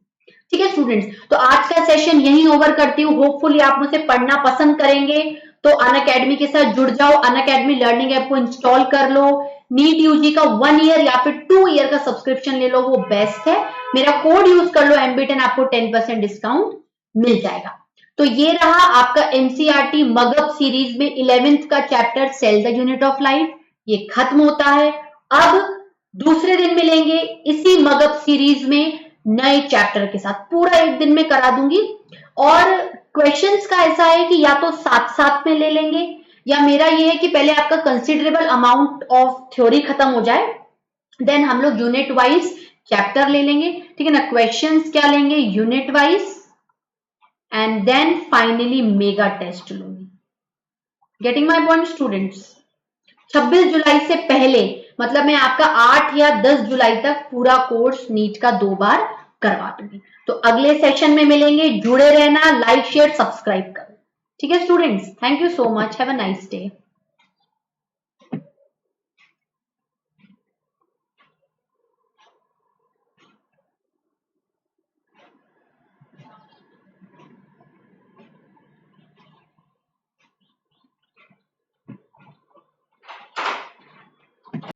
ठीक है स्टूडेंट्स, तो आज का सेशन यहीं ओवर करती हूँ। होपफुली आप मुझे पढ़ना पसंद करेंगे तो अनअकैडमी के साथ जुड़ जाओ, अनअकैडमी लर्निंग ऐप को इंस्टॉल कर लो, नीट यूजी का 1 ईयर या फिर 2 ईयर का सब्सक्रिप्शन ले लो, वो बेस्ट है। मेरा कोड यूज कर लो MB10, आपको 10% डिस्काउंट मिल जाएगा। तो ये रहा आपका एनसीईआरटी मगध सीरीज में 11th का chapter cell the unit of life, ये खत्म होता है। अब दूसरे दिन मिलेंगे इसी मगध सीरीज में नए चैप्टर के साथ, पूरा एक दिन में करा दूंगी। और क्वेश्चंस का ऐसा है कि या तो साथ साथ में ले लेंगे, या मेरा ये है कि पहले आपका कंसिडरेबल अमाउंट ऑफ थ्योरी खत्म हो जाए, देन हम लोग यूनिट वाइज चैप्टर ले लेंगे। ठीक है ना, क्वेश्चंस क्या लेंगे unit wise, and then finally mega test लूंगी। Getting my point students? 26 जुलाई से पहले, मतलब मैं आपका 8 या 10 जुलाई तक पूरा कोर्स नीट का 2 बार करवा दूंगी। तो अगले सेशन में मिलेंगे, जुड़े रहना, लाइक शेयर सब्सक्राइब करो। ठीक है students, thank you so much, have a nice day.